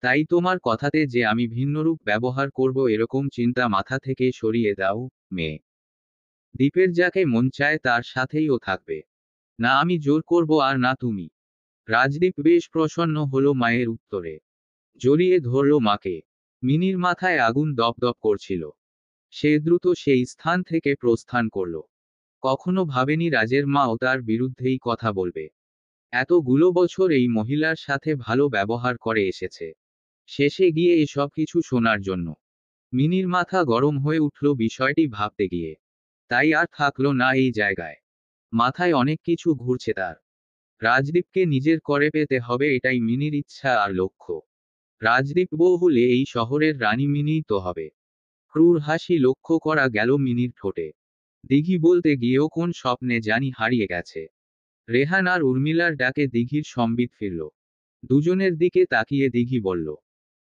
তাই তোমার কথাতে যে আমি ভিন্নরূপ ব্যবহার করব এরকম চিন্তা মাথা থেকে সরিয়ে দাও, মেয়ে। দ্বীপের যাকে মন চায় তার সাথেই ও থাকবে। না আমি জোর করব আর না তুমি। রাজদীপ বেশ প্রসন্ন হলো মায়ের উত্তরে। জড়িয়ে ধরল মাকে। মিনির মাথায় আগুন দপদপ করছিল। সে দ্রুত সেই স্থান থেকে প্রস্থান করল। কখনো ভাবেনি রাজের মাও তার বিরুদ্ধেই কথা বলবে। এতগুলো বছর এই মহিলার সাথে ভালো ব্যবহার করে এসেছে। শেষে গিয়ে এসব কিছু শোনার জন্য। মিনির মাথা গরম হয়ে উঠল বিষয়টি ভাবতে গিয়ে। তাই আর থাকলো না এই জায়গায়। মাথায় অনেক কিছু ঘুরছে তার। রাজদীপকে নিজের করে পেতে হবে, এটাই মিনির ইচ্ছা আর লক্ষ্য। রাজদীপ বউ হলে এই শহরের রানী মিনিই তো হবে। ক্রূর হাসি লক্ষ্য করা গেল মিনির ঠোঁটে। দিঘি বলতে গিয়েও কোন স্বপ্নে জানি হারিয়ে গেছে। রেহান আর উর্মিলার ডাকে দিঘির সম্বিত ফিরল। দুজনের দিকে তাকিয়ে দিঘি বলল,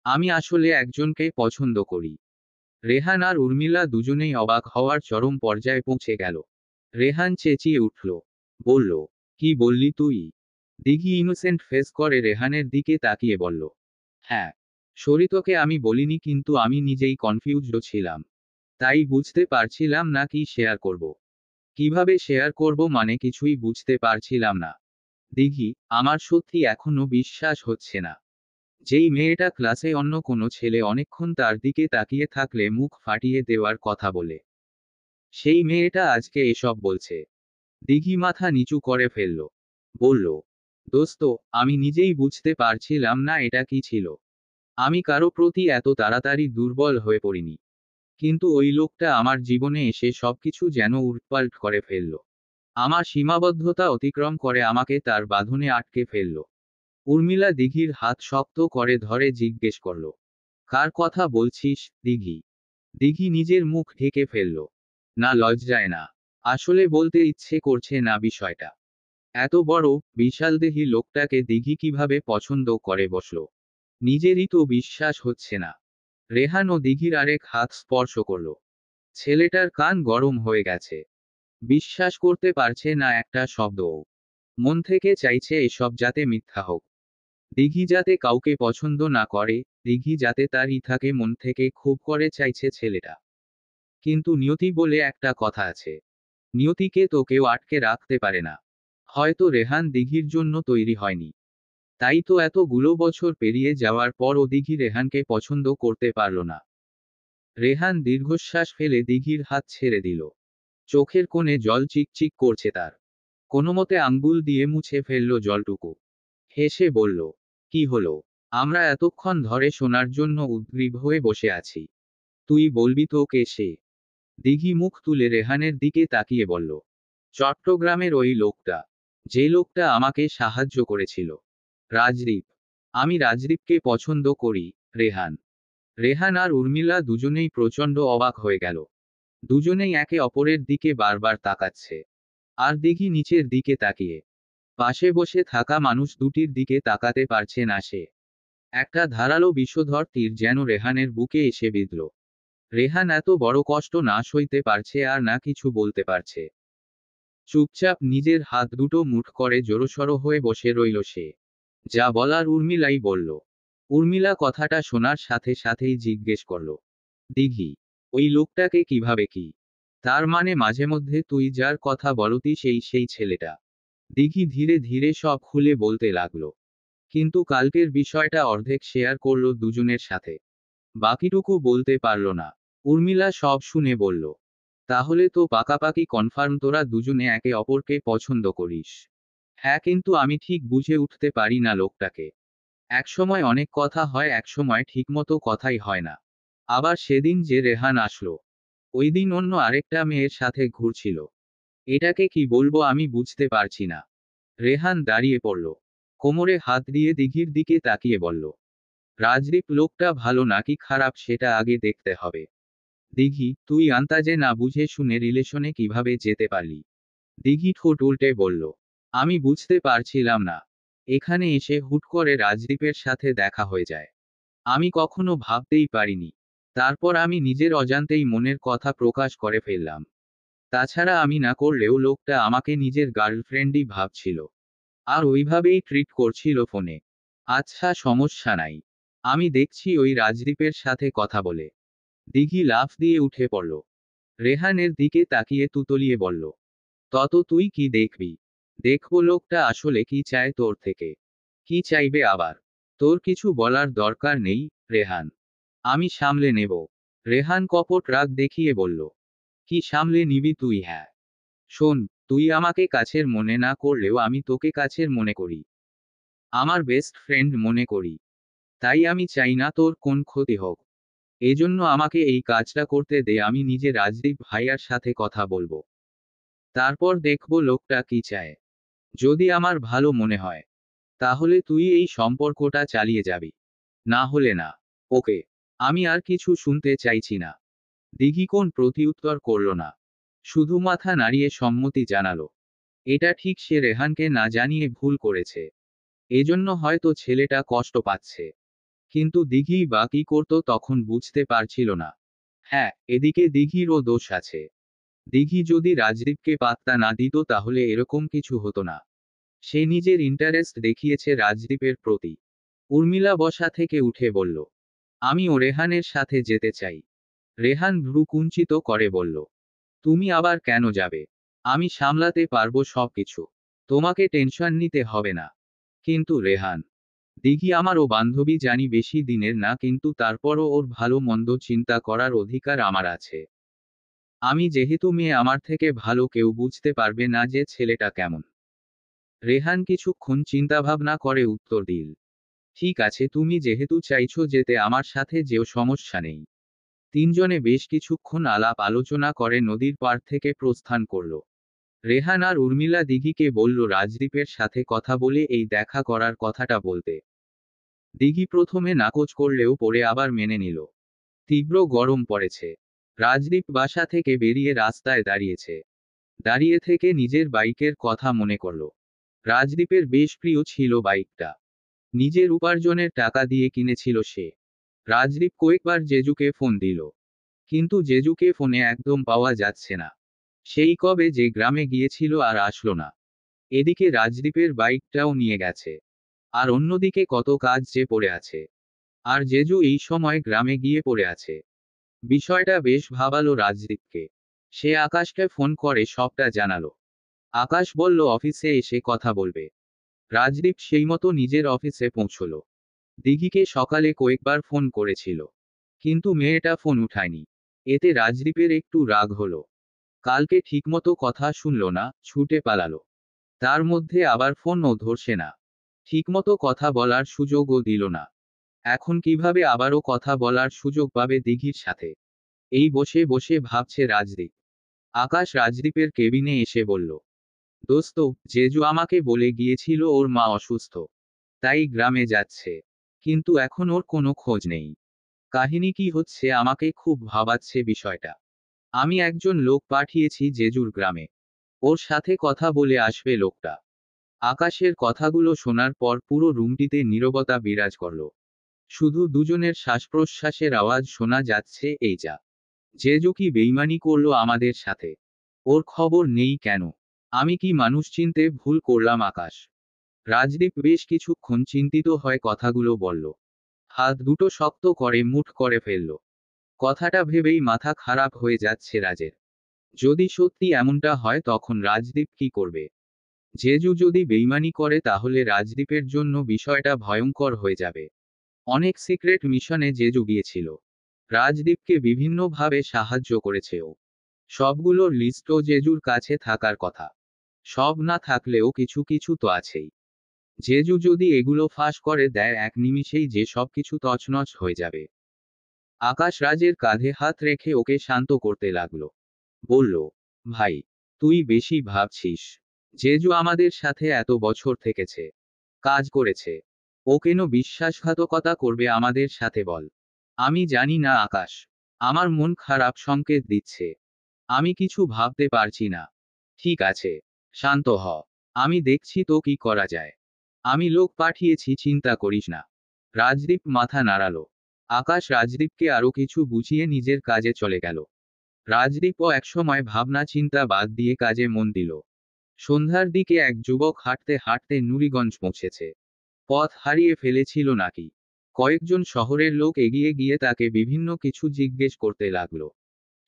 আমি আসলে একজনকে পছন্দ করি। রেহান আর উর্মিলা দুজনেই অবাক হওয়ার চরম পর্যায়ে পৌঁছে গেল। রেহান চেঁচিয়ে উঠল, বলল, কি বললি তুই? দিঘি ইনোসেন্ট ফেস করে রেহানের দিকে তাকিয়ে বলল, হ্যাঁ, শরিতকে আমি বলিনি কিন্তু আমি নিজেই কনফিউজড ছিলাম। তাই বুঝতে পারছিলাম না কি শেয়ার করব। কিভাবে শেয়ার করব মানে কিছুই বুঝতে পারছিলাম না। দিঘি, আমার সত্যি এখনো বিশ্বাস হচ্ছে না। যেই মেয়েটা ক্লাসে অন্য কোনো ছেলে অনেকক্ষণ তার দিকে তাকিয়ে থাকলে মুখ ফাটিয়ে দেওয়ার কথা বলে, সেই মেয়েটা আজকে এসব বলছে। দিঘি মাথা নিচু করে ফেলল। বলল, দোস্ত, আমি নিজেই বুঝতে পারছিলাম না এটা কি ছিল। আমি কারো প্রতি এত তাড়াতাড়ি দুর্বল হয়ে পড়িনি। কিন্তু ওই লোকটা আমার জীবনে এসে সবকিছু যেন উল্টপাল্ট করে ফেলল। আমার সীমাবদ্ধতা অতিক্রম করে আমাকে তার বাঁধনে আটকে ফেলল। উর্মিলা দিঘির হাত শক্ত করে ধরে জিজ্ঞেস করল, কার কথা বলছিস, দিঘি? দিঘি নিজের মুখ ঢেকে ফেলল। না, লজ্জায় না। আসলে বলতে ইচ্ছে করছে না বিষয়টা। এত বড় বিশালদেহী লোকটাকে দিঘি কিভাবে পছন্দ করে বসল, নিজেরই তো বিশ্বাস হচ্ছে না। রেহান ও দিঘির আরেক হাত স্পর্শ করল। ছেলেটার কান গরম হয়ে গেছে। বিশ্বাস করতে পারছে না একটা শব্দও। মন থেকে চাইছে এসব যাতে মিথ্যা হোক। দিঘি যাতে কাউকে পছন্দ না করে, দিঘি যাতে তার ইথাকে মন থেকে খুব করে চাইছে ছেলেটা। কিন্তু নিয়তি বলে একটা কথা আছে। নিয়তিকে তো কেউ আটকে রাখতে পারে না। হয়তো রেহান দিঘির জন্য তৈরি হয়নি। তাই তো এতগুলো বছর পেরিয়ে যাওয়ার পরও দিঘি রেহানকে পছন্দ করতে পারল না। রেহান দীর্ঘশ্বাস ফেলে দিঘির হাত ছেড়ে দিল। চোখের কোণে জল চিকচিক করছে তার। কোনোমতে আঙ্গুল দিয়ে মুছে ফেলল জলটুকু। হেসে বলল, কি হলো? আমরা এতক্ষণ ধরে শোনার জন্য উদ্গ্রীব হয়ে বসে আছি। তুই বলবি তো কে সে? দিঘি মুখ তুলে রেহানের দিকে তাকিয়ে বলল, চট্টগ্রামের ওই লোকটা। যে লোকটা আমাকে সাহায্য করেছিল। রাজদীপ। আমি রাজদীপকে পছন্দ করি। রেহান। রেহান আর উর্মিলা দুজনেই প্রচণ্ড অবাক হয়ে গেল। দুজনেই একে অপরের দিকে বারবার তাকাচ্ছে। আর দিঘি নিচের দিকে তাকিয়ে। পাশে বসে থাকা মানুষ দুটির দিকে তাকাতে পারছে না সে। একটা ধারালো বিষধর তীর যেন রেহানের বুকে এসে বিঁধল। রেহান এত বড় কষ্ট না সইতে পারছে আর না কিছু বলতে পারছে। চুপচাপ নিজের হাত দুটো মুঠ করে জড়সড় হয়ে বসে রইল সে। যা বলার উর্মিলাই বলল। উর্মিলা কথাটা শোনার সাথে সাথেই জিজ্ঞেস করল, দিঘি, ওই লোকটাকে কিভাবে কি? তার মানে মাঝে মধ্যে তুই যার কথা বলতি সেই ছেলেটা? দিঘি ধীরে ধীরে সব খুলে বলতে লাগলো। কিন্তু কালকের বিষয়টা অর্ধেক শেয়ার করলো দুজনের সাথে। বাকিটুকু বলতে পারল না। উর্মিলা সব শুনে বলল, তাহলে তো পাকাপাকি কনফার্ম তোরা দুজনে একে অপরকে পছন্দ করিস। হ্যাঁ, কিন্তু আমি ঠিক বুঝে উঠতে পারি না লোকটাকে। একসময় অনেক কথা হয়, একসময় ঠিকমতো কথাই হয় না। আবার সেদিন যে রেহান আসলো, ওই দিন অন্য আরেকটা মেয়ের সাথে ঘুরছিল। এটাকে কি বলবো আমি বুঝতে পারছি না। রেহান দাঁড়িয়ে পড়ল। কোমরে হাত দিয়ে দিঘির দিকে তাকিয়ে বলল, রাজদীপ লোকটা ভালো নাকি খারাপ সেটা আগে দেখতে হবে। দিঘি, তুই আন্তাজে না বুঝে শুনে রিলেশনে কিভাবে যেতে পারলি? দিঘি ঠোঁট উল্টে বলল, আমি বুঝতে পারছিলাম না। এখানে এসে হুট করে রাজদীপের সাথে দেখা হয়ে যায়। আমি কখনো ভাবতেই পারিনি। তারপর আমি নিজের অজান্তেই মনের কথা প্রকাশ করে ফেললাম। তাছাড়া আমি না করলেও লোকটা আমাকে নিজের গার্লফ্রেন্ডই ভাবছিল। আর ওইভাবেই ট্রিট করছিল ফোনে। আচ্ছা, সমস্যা নাই। আমি দেখছি ওই রাজদীপের সাথে কথা বলে। দিঘি লাফ দিয়ে উঠে পড়ল। রেহানের দিকে তাকিয়ে তুতলিয়ে বলল, তত তুই কি দেখবি? দেখব লোকটা আসলে কি চায় তোর থেকে। কি চাইবে আবার? তোর কিছু বলার দরকার নেই, রেহান। আমি সামলে নেব। রেহান কপট রাগ দেখিয়ে বলল, কি সামলে নিবি তুই? হ্যাঁ, শোন, তুই আমাকে কাছের মনে না করলেও আমি তোকে কাছের মনে করি। আমার বেস্ট ফ্রেন্ড মনে করি। তাই আমি চাই না তোর কোন ক্ষতি হোক। এজন্য আমাকে এই কাজটা করতে দে, আমি নিজে রাজদীপ ভাইয়ার সাথে কথা বলবো। তারপর দেখব লোকটা কি চায়। যদি আমার ভালো মনে হয়, তাহলে তুই এই সম্পর্কটা চালিয়ে যাবি। না হলে না। ওকে। আমি আর কিছু শুনতে চাইছি না। দিঘি কোন প্রতিউত্তর করল না। শুধু মাথা নাড়িয়ে সম্মতি জানালো। এটা ঠিক, সে রেহানকে না জানিয়ে ভুল করেছে। এজন্য হয়তো ছেলেটা কষ্ট পাচ্ছে। কিন্তু দিঘি বা কি করতো তখন বুঝতে পারছিল না। হ্যাঁ, এদিকে দিঘিরও দোষ আছে। দিঘি যদি রাজদীপকে পাত্তা না দিত তাহলে এরকম কিছু হতো না। সে নিজের ইন্টারেস্ট দেখিয়েছে রাজদীপের প্রতি। উর্মিলা বসা থেকে উঠে বলল, আমি ও রেহানের সাথে যেতে চাই। রেহান ভ্রু কুঞ্চিত করে বলল, তুমি আবার কেন যাবে? আমি সামলাতে পারবো সবকিছু। তোমাকে টেনশন নিতে হবে না। কিন্তু রেহান, দিঘি আমারও বান্ধবী, জানি বেশি দিনের না, কিন্তু তারপরও ওর ভালো মন্দ চিন্তা করার অধিকার আমার আছে। আমি যেহেতু মেয়ে, আমার থেকে ভালো কেউ বুঝতে পারবে না যে ছেলেটা কেমন। রেহান কিছুক্ষণ চিন্তাভাবনা করে উত্তর দিল, ঠিক আছে, তুমি যেহেতু চাইছো যেতে আমার সাথে যেও, সমস্যা নেই। তিনজনে বেশ কিছুক্ষণ আলাপ আলোচনা করে নদীর পাড় থেকে প্রস্থান করল। রেহান আর উর্মিলা দিঘিকে বলল রাজদীপের সাথে কথা বলে এই দেখা করার কথাটা বলতে। দিঘি প্রথমে নাকচ করলেও পরে আবার মেনে নিল। তীব্র গরম পড়েছে। রাজদীপ বাসা থেকে বেরিয়ে রাস্তায় দাঁড়িয়েছে। দাঁড়িয়ে থেকে নিজের বাইকের কথা মনে করল। রাজদীপের বেশ প্রিয় ছিল বাইকটা। নিজের উপার্জনের টাকা দিয়ে কিনেছিল সে। রাজদীপ কয়েকবার জেজুকে ফোন দিল, কিন্তু জেজুকে ফোনে একদম পাওয়া যাচ্ছে না। সেই কবে যে গ্রামে গিয়েছিল আর আসলো না। এদিকে রাজদীপের বাইকটাও নিয়ে গেছে। আর অন্যদিকে কত কাজ যে পড়ে আছে। আর জেজু এই সময় গ্রামে গিয়ে পড়ে আছে। বিষয়টা বেশ ভাবালো রাজদীপকে। সে আকাশকে ফোন করে সবটা জানালো। আকাশ বলল অফিসে এসে কথা বলবে। রাজদীপ সেই মতো নিজের অফিসে পৌঁছল। দিঘিকে সকালে কয়েকবার ফোন করেছিল, কিন্তু মেয়েটা ফোন উঠায়নি। এতে রাজদীপের একটু রাগ হলো। কালকে ঠিকমতো কথা শুনল না, ছুটে পালালো। তার মধ্যে আবার ফোনও ধরছে না। ঠিকমতো কথা বলার সুযোগও দিল না। এখন কিভাবে আবারও কথা বলার সুযোগ পাবে দিঘির সাথে? এই বসে বসে ভাবছে রাজদীপ। আকাশ রাজদীপের কেবিনে এসে বলল, দোস্ত, জেজু আমাকে বলে গিয়েছিল ওর মা অসুস্থ, তাই গ্রামে যাচ্ছে। কিন্তু এখন ওর কোনো খোঁজ নেই। কাহিনী কি হচ্ছে আমাকে খুব ভাবাচ্ছে বিষয়টা। আমি একজন লোক পাঠিয়েছি জেজুর গ্রামে। ওর সাথে কথা বলে আসবে লোকটা। আকাশের কথাগুলো শোনার পর পুরো রুমটিতে নীরবতা বিরাজ করল। শুধু দুজনের শ্বাসপ্রশ্বাসের আওয়াজ শোনা যাচ্ছে, এই যা। জেজু কি বেইমানি করলো আমাদের সাথে? ওর খবর নেই কেন? আমি কি মানুষ চিনতে ভুল করলাম? আকাশ রাজদীপ বেশ কিছুক্ষণ চিন্তিত হয় কথাগুলো বলল। হাত দুটো শক্ত করে মুঠ করে ফেলল। কথাটা ভেবেই মাথা খারাপ হয়ে যাচ্ছে রাজের। যদি সত্যি এমনটা হয় তখন রাজদীপ কি করবে? জেজু যদি বেইমানি করে তাহলে রাজদীপের জন্য বিষয়টা ভয়ঙ্কর হয়ে যাবে। অনেক সিক্রেট মিশনে জেজু গিয়েছিল। রাজদীপকে বিভিন্নভাবে সাহায্য করেছে ও। সবগুলোর লিস্টও জেজুর কাছে থাকার কথা। সব না থাকলেও কিছু কিছু তো আছেই। জেজু যদি এগুলো ফাঁস করে দেয় এক নিমিষেই যে সবকিছু তছনছ হয়ে যাবে। আকাশ রাজের কাঁধে হাত রেখে ওকে শান্ত করতে লাগলো। বলল, ভাই, তুই বেশি ভাবছিস। জেজু আমাদের সাথে এত বছর থেকেছে, কাজ করেছে। ও কেন বিশ্বাসঘাতকতা করবে আমাদের সাথে বল? আমি জানি না আকাশ। আমার মন খারাপ সংকেত দিচ্ছে। আমি কিছু ভাবতে পারছি না। ঠিক আছে, শান্ত হ। আমি দেখছি তো কি করা যায়। আমি লোক পাঠিয়েছি, চিন্তা করিস না। রাজদীপ মাথা নাড়ালো। আকাশ রাজদীপকে আরো কিছু বুঝিয়ে নিজের কাজে চলে গেল। রাজদীপও একসময় ভাবনা চিন্তা বাদ দিয়ে কাজে মন দিল। সন্ধ্যার দিকে এক যুবক হাঁটতে হাঁটতে নুরিগঞ্জ পৌঁছেছে। পথ হারিয়ে ফেলেছিল নাকি? কয়েকজন শহরের লোক এগিয়ে গিয়ে তাকে বিভিন্ন কিছু জিজ্ঞেস করতে লাগলো।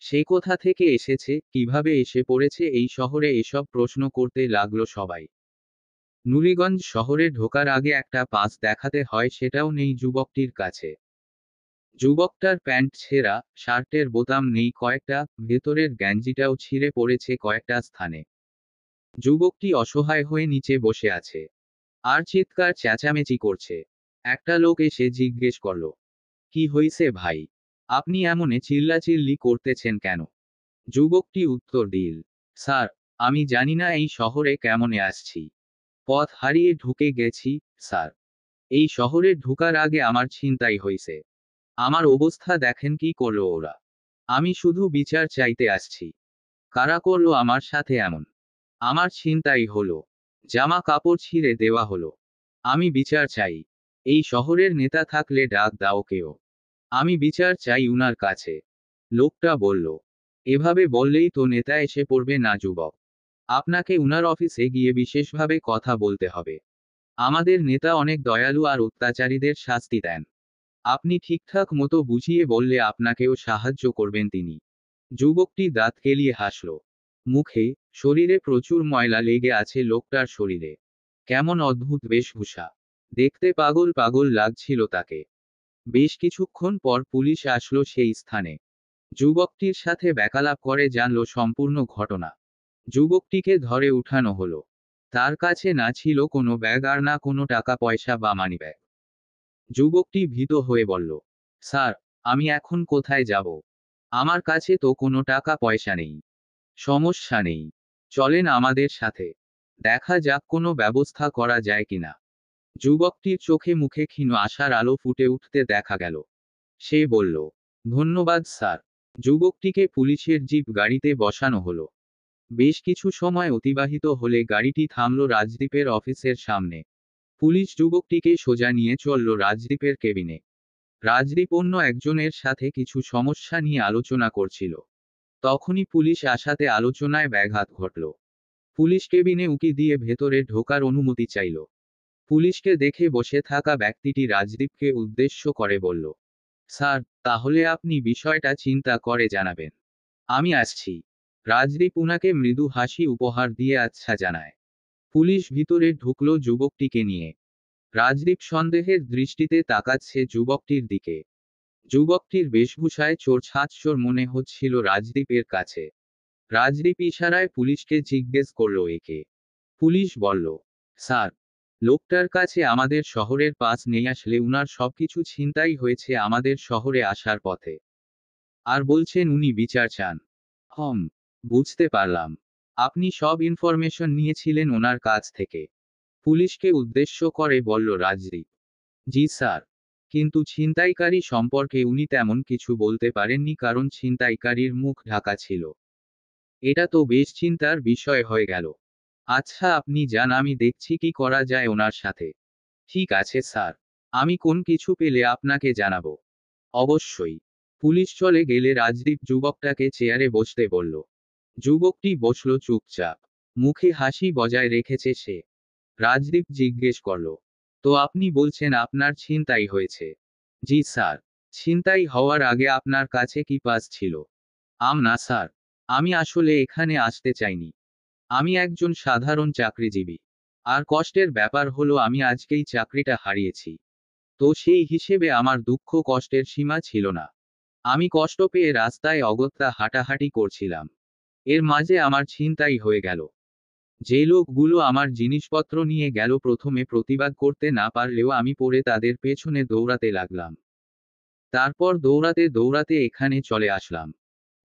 সে কোথা থেকে এসেছে, কিভাবে এসে পড়েছে এই শহরে, এসব প্রশ্ন করতে লাগলো সবাই। নুরিগঞ্জ শহরে ঢোকার আগে একটা পাস দেখাতে হয়, সেটাও নেই যুবকটির কাছে। যুবকটার প্যান্ট ছেঁড়া, শার্টের বোতাম নেই কয়েকটা, ভেতরের গ্যাঞ্জিটাও ছিঁড়ে পড়েছে কয়েকটা স্থানে। যুবকটি অসহায় হয়ে নিচে বসে আছে। আর চিৎকার চেঁচামেচি করছে। একটা লোক এসে জিজ্ঞেস করল, কি হইছে ভাই? আপনি এমনে চিল্লাচিল্লি করতেছেন কেন? যুবকটি উত্তর দিল, স্যার, আমি জানি না এই শহরে কেমনে আসছি। পথ হারিয়ে ঢুকে গেছি, স্যার। এই শহরে ঢুকার আগে আমার ছিনতাই হইছে। আমার অবস্থা দেখেন কি করলো ওরা। আমি শুধু বিচার চাইতে আসছি। কারা করলো আমার সাথে এমন? আমার ছিনতাই হলো, জামা কাপড় ছিঁড়ে দেওয়া হলো। আমি বিচার চাই। এই শহরের নেতা থাকলে ডাক দাও কেউ। আমি বিচার চাই উনার কাছে। লোকটা বলল, এভাবে বললেই তো নেতা এসে পড়বে না যুবক। আপনাকে উনার অফিসে গিয়ে বিশেষভাবে কথা বলতে হবে। আমাদের নেতা অনেক দয়ালু আর অত্যাচারীদের শাস্তি দেন। আপনি ঠিকঠাক মতো বুঝিয়ে বললে আপনাকেও সাহায্য করবেন তিনি। যুবকটি দাঁত কেলিয়ে হাসল। মুখে, শরীরে প্রচুর ময়লা লেগে আছে লোকটার শরীরে। কেমন অদ্ভুত বেশভূষা। দেখতে পাগল পাগল লাগছিল তাকে। বেশ কিছুক্ষণ পর পুলিশ আসলো সেই স্থানে। যুবকটির সাথে বার্তালাপ করে জানল সম্পূর্ণ ঘটনা। যুবকটিকে ধরে উঠানো হলো। তার কাছে না ছিল কোনো ব্যাগ আর না কোনো টাকা পয়সা বা মানিব্যাগ। যুবকটি ভীত হয়ে বলল, স্যার, আমি এখন কোথায় যাব? আমার কাছে তো কোনো টাকা পয়সা নেই। সমস্যা নেই, চলেন আমাদের সাথে, দেখা যাক কোনো ব্যবস্থা করা যায় কিনা। যুবকটির চোখে মুখে ক্ষীণ আশার আলো ফুটে উঠতে দেখা গেল। সে বলল, ধন্যবাদ স্যার। যুবকটিকে পুলিশের জিপ গাড়িতে বসানো হলো। বেশ কিছু সময় অতিবাহিত হলে গাড়িটি থামল রাজদীপের অফিসের সামনে। পুলিশ যুবকটিকে সোজা নিয়ে চলল রাজদীপের কেবিনে। রাজদীপ অন্য একজনের সাথে কিছু সমস্যা নিয়ে আলোচনা করছিল। তখনই পুলিশ আসাতে আলোচনায় ব্যাঘাত ঘটল। পুলিশ কেবিনে উকি দিয়ে ভেতরে ঢোকার অনুমতি চাইল। পুলিশকে দেখে বসে থাকা ব্যক্তিটি রাজদীপকে উদ্দেশ্য করে বলল, স্যার, তাহলে আপনি বিষয়টা চিন্তা করে জানাবেন। আমি আসছি। রাজদীপ উনাকে মৃদু হাসি উপহার দিয়ে আচ্ছা জানায়। পুলিশ ভিতরে ঢুকল যুবকটিকে নিয়ে। রাজদীপ সন্দেহের দৃষ্টিতে তাকাচ্ছে যুবকটির দিকে। যুবকটির বেশভূষায় চোর ছাঁচচোর মনে হচ্ছিল রাজদীপের কাছে। রাজদীপ ইশারায় পুলিশকে জিজ্ঞেস করল একে। পুলিশ বলল, স্যার, লোকটার কাছে আমাদের শহরের পাস নেই, আসলে উনার সবকিছু ছিনতাই হয়েছে আমাদের শহরে আসার পথে। আর বলছেন উনি বিচার চান। হম, বুঝতে পারলাম। আপনি সব ইনফরমেশন নিয়েছিলেন ওনার কাছ থেকে? পুলিশকে উদ্দেশ্য করে বলল রাজদীপ। জি স্যার। কিন্তু ছিনতাইকারী সম্পর্কে উনি তেমন কিছু বলতে পারেননি, কারণ ছিনতাইকারীর মুখ ঢাকা ছিল। এটা তো বেশ চিন্তার বিষয় হয়ে গেল। আচ্ছা, আপনি যান, আমি দেখছি কি করা যায় ওনার সাথে। ঠিক আছে স্যার, আমি কোন কিছু পেলে আপনাকে জানাবো। অবশ্যই। পুলিশ চলে গেলে রাজদীপ যুবকটাকে চেয়ারে বসতে বলল। যুবকটি বসল চুপচাপ। মুখে হাসি বজায় রেখেছে সে। রাজদীপ জিজ্ঞেস করল, তো আপনি বলছেন আপনার ছিনতাই হয়েছে? জি স্যার। ছিনতাই হওয়ার আগে আপনার কাছে কি পাস ছিল? না স্যার, আমি আসলে এখানে আসতে চাইনি। আমি একজন সাধারণ চাকরিজীবী। আর কষ্টের ব্যাপার হলো আমি আজকেই চাকরিটা হারিয়েছি। তো সেই হিসেবে আমার দুঃখ কষ্টের সীমা ছিল না। আমি কষ্ট পেয়ে রাস্তায় অগত্যা হাঁটাহাঁটি করছিলাম। এর মাঝে আমার ছিনতাই হয়ে গেল। যে লোকগুলো আমার জিনিসপত্র নিয়ে গেল, প্রথমে প্রতিবাদ করতে না পারলেও আমি পরে তাদের পেছনে দৌড়াতে লাগলাম। তারপর দৌড়াতে দৌড়াতে এখানে চলে আসলাম।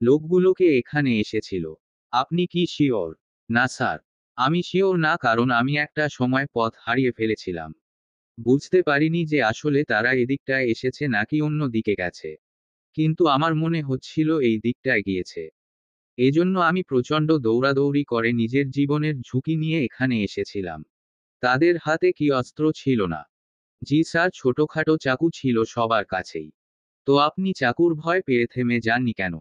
লোকগুলোকে এখানে এসেছিল। আপনি কি শিওর? না স্যার, আমি শিওর না, কারণ আমি একটা সময় পথ হারিয়ে ফেলেছিলাম। বুঝতে পারিনি যে আসলে তারা এদিকটায় এসেছে নাকি অন্য দিকে গেছে। কিন্তু আমার মনে হচ্ছিল এই দিকটায় গিয়েছে। এজন্য আমি প্রচণ্ড দৌড়াদৌড়ি করে নিজের জীবনের ঝুঁকি নিয়ে এখানে এসেছিলাম। তাদের হাতে কি অস্ত্র ছিল না? জি স্যার, ছোটখাটো চাকু ছিল সবার কাছেই। তো আপনি চাকুর ভয় পেয়ে থেমে যাননি কেন?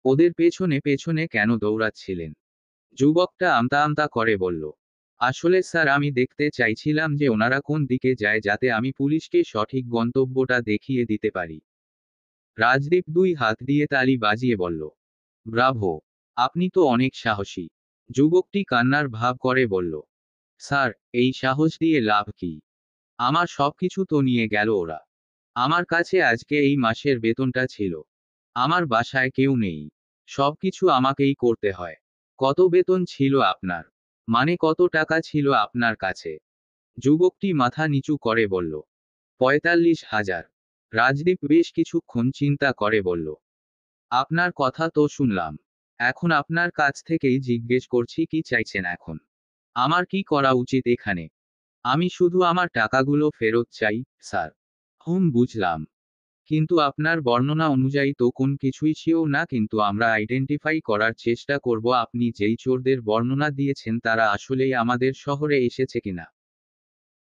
ওদের পেছনে পেছনে কেন দৌড়াচ্ছিলেন? যুবকটা আমতা আমতা করে বলল, আসলে স্যার, আমি দেখতে চাইছিলাম যে ওনারা কোন দিকে যায়, যাতে আমি পুলিশকে সঠিক গন্তব্যটা দেখিয়ে দিতে পারি। রাজদীপ দুই হাত দিয়ে তালি বাজিয়ে বলল, ব্রাভো! আপনি তো অনেক সাহসী। যুবকটি কান্নার ভাব করে বলল, স্যার, এই সাহস দিয়ে লাভ কি? আমার সবকিছু তো নিয়ে গেল ওরা। আমার কাছে আজকে এই মাসের বেতনটা ছিল। আমার বাসায় কেউ নেই। সবকিছু আমাকেই করতে হয়। কত বেতন ছিল আপনার? মানে কত টাকা ছিল আপনার কাছে? যুবকটি মাথা নিচু করে বলল, ৪৫,০০০। রাজদীপ বেশ কিছুক্ষণ চিন্তা করে বলল, আপনার কথা তো শুনলাম। এখন আপনার কাছ থেকেই জিজ্ঞেস করছি কি চাইছেন এখন? আমার কি করা উচিত এখানে? আমি শুধু আমার টাকাগুলো ফেরত চাই, স্যার। বুঝলাম। কিন্তু আপনার বর্ণনা অনুযায়ী তো কোন কিছুই শিওর না, কিন্তু আমরা আইডেন্টিফাই করার চেষ্টা করব আপনি যেই চোরদের বর্ণনা দিয়েছেন তারা আসলেই আমাদের শহরে এসেছে কিনা।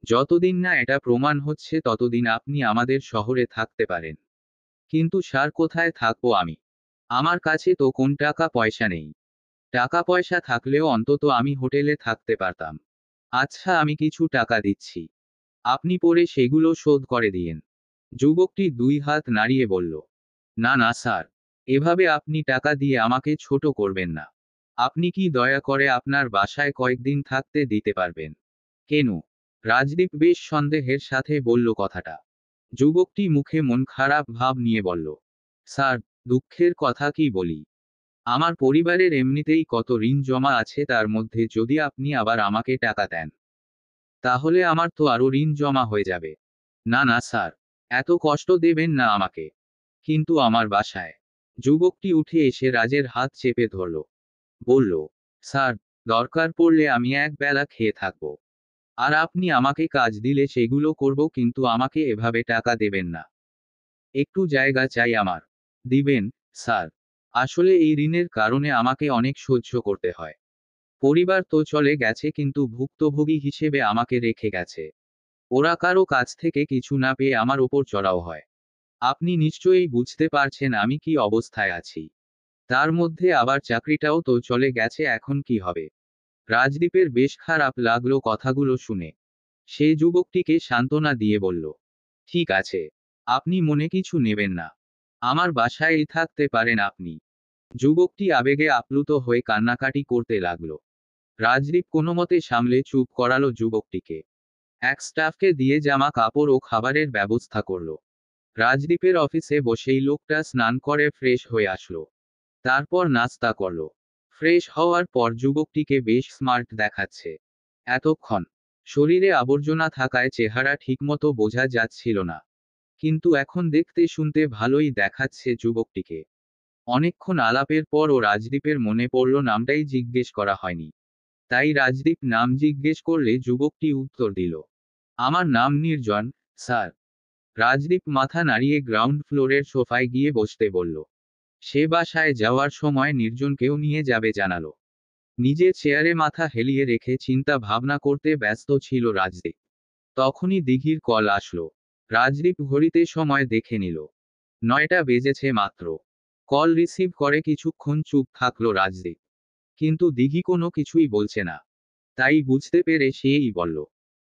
যতদিন না এটা প্রমাণ হচ্ছে ততদিন আপনি আমাদের শহরে থাকতে পারেন। কিন্তু স্যার, কোথায় থাকবো আমি? আমার কাছে তো কোন টাকা পয়সা নেই। টাকা পয়সা থাকলেও অন্তত আমি হোটেলে থাকতে পারতাম। আচ্ছা, আমি কিছু টাকা দিচ্ছি। আপনি পরে সেগুলো শোধ করে দিয়েন। যুবকটি দুই হাত নাড়িয়ে বলল, না না স্যার, এভাবে আপনি টাকা দিয়ে আমাকে ছোট করবেন না। আপনি কি দয়া করে আপনার বাসায় কয়েকদিন থাকতে দিতে পারবেন? কেন? রাজদীপ বেশ সন্দেহের সাথে বলল কথাটা। যুবকটি মুখে মন খারাপ ভাব নিয়ে বলল, স্যার, দুঃখের কথা কি বলি। আমার পরিবারের এমনিতেই কত ঋণ জমা আছে, তার মধ্যে যদি আপনি আবার আমাকে টাকা দেন, তাহলে আমার তো আরো ঋণ জমা হয়ে যাবে। না না স্যার, এত কষ্ট দেবেন না আমাকে। কিন্তু আমার বাসায়। যুবকটি উঠে এসে রাজের হাত চেপে ধরল। বলল, স্যার, দরকার পড়লে আমি এক বেলা খেয়ে থাকব। আর আপনি আমাকে কাজ দিলে সেগুলো করব, কিন্তু আমাকে এভাবে টাকা দেবেন না। একটু জায়গা চাই আমার। দিবেন, স্যার? আসলে এই ঋণের কারণে আমাকে অনেক সহ্য করতে হয়। পরিবার তো চলে গেছে, কিন্তু ভুক্তভোগী হিসেবে আমাকে রেখে গেছে। ওরা কারো কাছ থেকে কিছু না পেয়ে আমার ওপর চড়াও হয়। আপনি নিশ্চয়ই বুঝতে পারছেন আমি কি অবস্থায় আছি। তার মধ্যে আবার চাকরিটাও তো চলে গেছে, এখন কি হবে? রাজদীপের বেশ খারাপ লাগলো কথাগুলো শুনে। সে যুবকটিকে সান্ত্বনা দিয়ে বলল, ঠিক আছে, আপনি মনে কিছু নেবেন না। আমার বাসায়ই থাকতে পারেন আপনি। যুবকটি আবেগে আপ্লুত হয়ে কান্নাকাটি করতে লাগলো। রাজদীপ কোনোমতে সামলে চুপ করালো যুবকটিকে। এক স্টাফকে দিয়ে জামা কাপড় ও খাবারের ব্যবস্থা করল। রাজদীপের অফিসে বসেই লোকটা স্নান করে ফ্রেশ হয়ে আসলো। তারপর নাস্তা করল। ফ্রেশ হওয়ার পর যুবকটিকে বেশ স্মার্ট দেখাচ্ছে। এতক্ষণ শরীরে আবর্জনা থাকায় চেহারা ঠিকমতো বোঝা যাচ্ছিল না, কিন্তু এখন দেখতে শুনতে ভালোই দেখাচ্ছে যুবকটিকে। অনেকক্ষণ আলাপের পর ও রাজদীপের মনে পড়ল নামটাই জিজ্ঞেস করা হয়নি। তাই রাজদীপ নাম জিজ্ঞেস করলে যুবকটি উত্তর দিল, আমার নাম নির্জন, স্যার। রাজদীপ মাথা নাড়িয়ে গ্রাউন্ড ফ্লোরের সোফায় গিয়ে বসতে বলল। সে বাসায় যাওয়ার সময় নির্জনকেও নিয়ে যাবে জানালো। নিজের চেয়ারে মাথা হেলিয়ে রেখে চিন্তা ভাবনা করতে ব্যস্ত ছিল রাজদীপ। তখনই দিঘির কল আসলো। রাজদীপ ঘড়িতে সময় দেখে নিল। 9টা বেজেছে মাত্র। কল রিসিভ করে কিছুক্ষণ চুপ থাকলো রাজদীপ। কিন্তু দিঘি কোনো কিছুই বলছে না। তাই বুঝতে পেরে সেই বলল,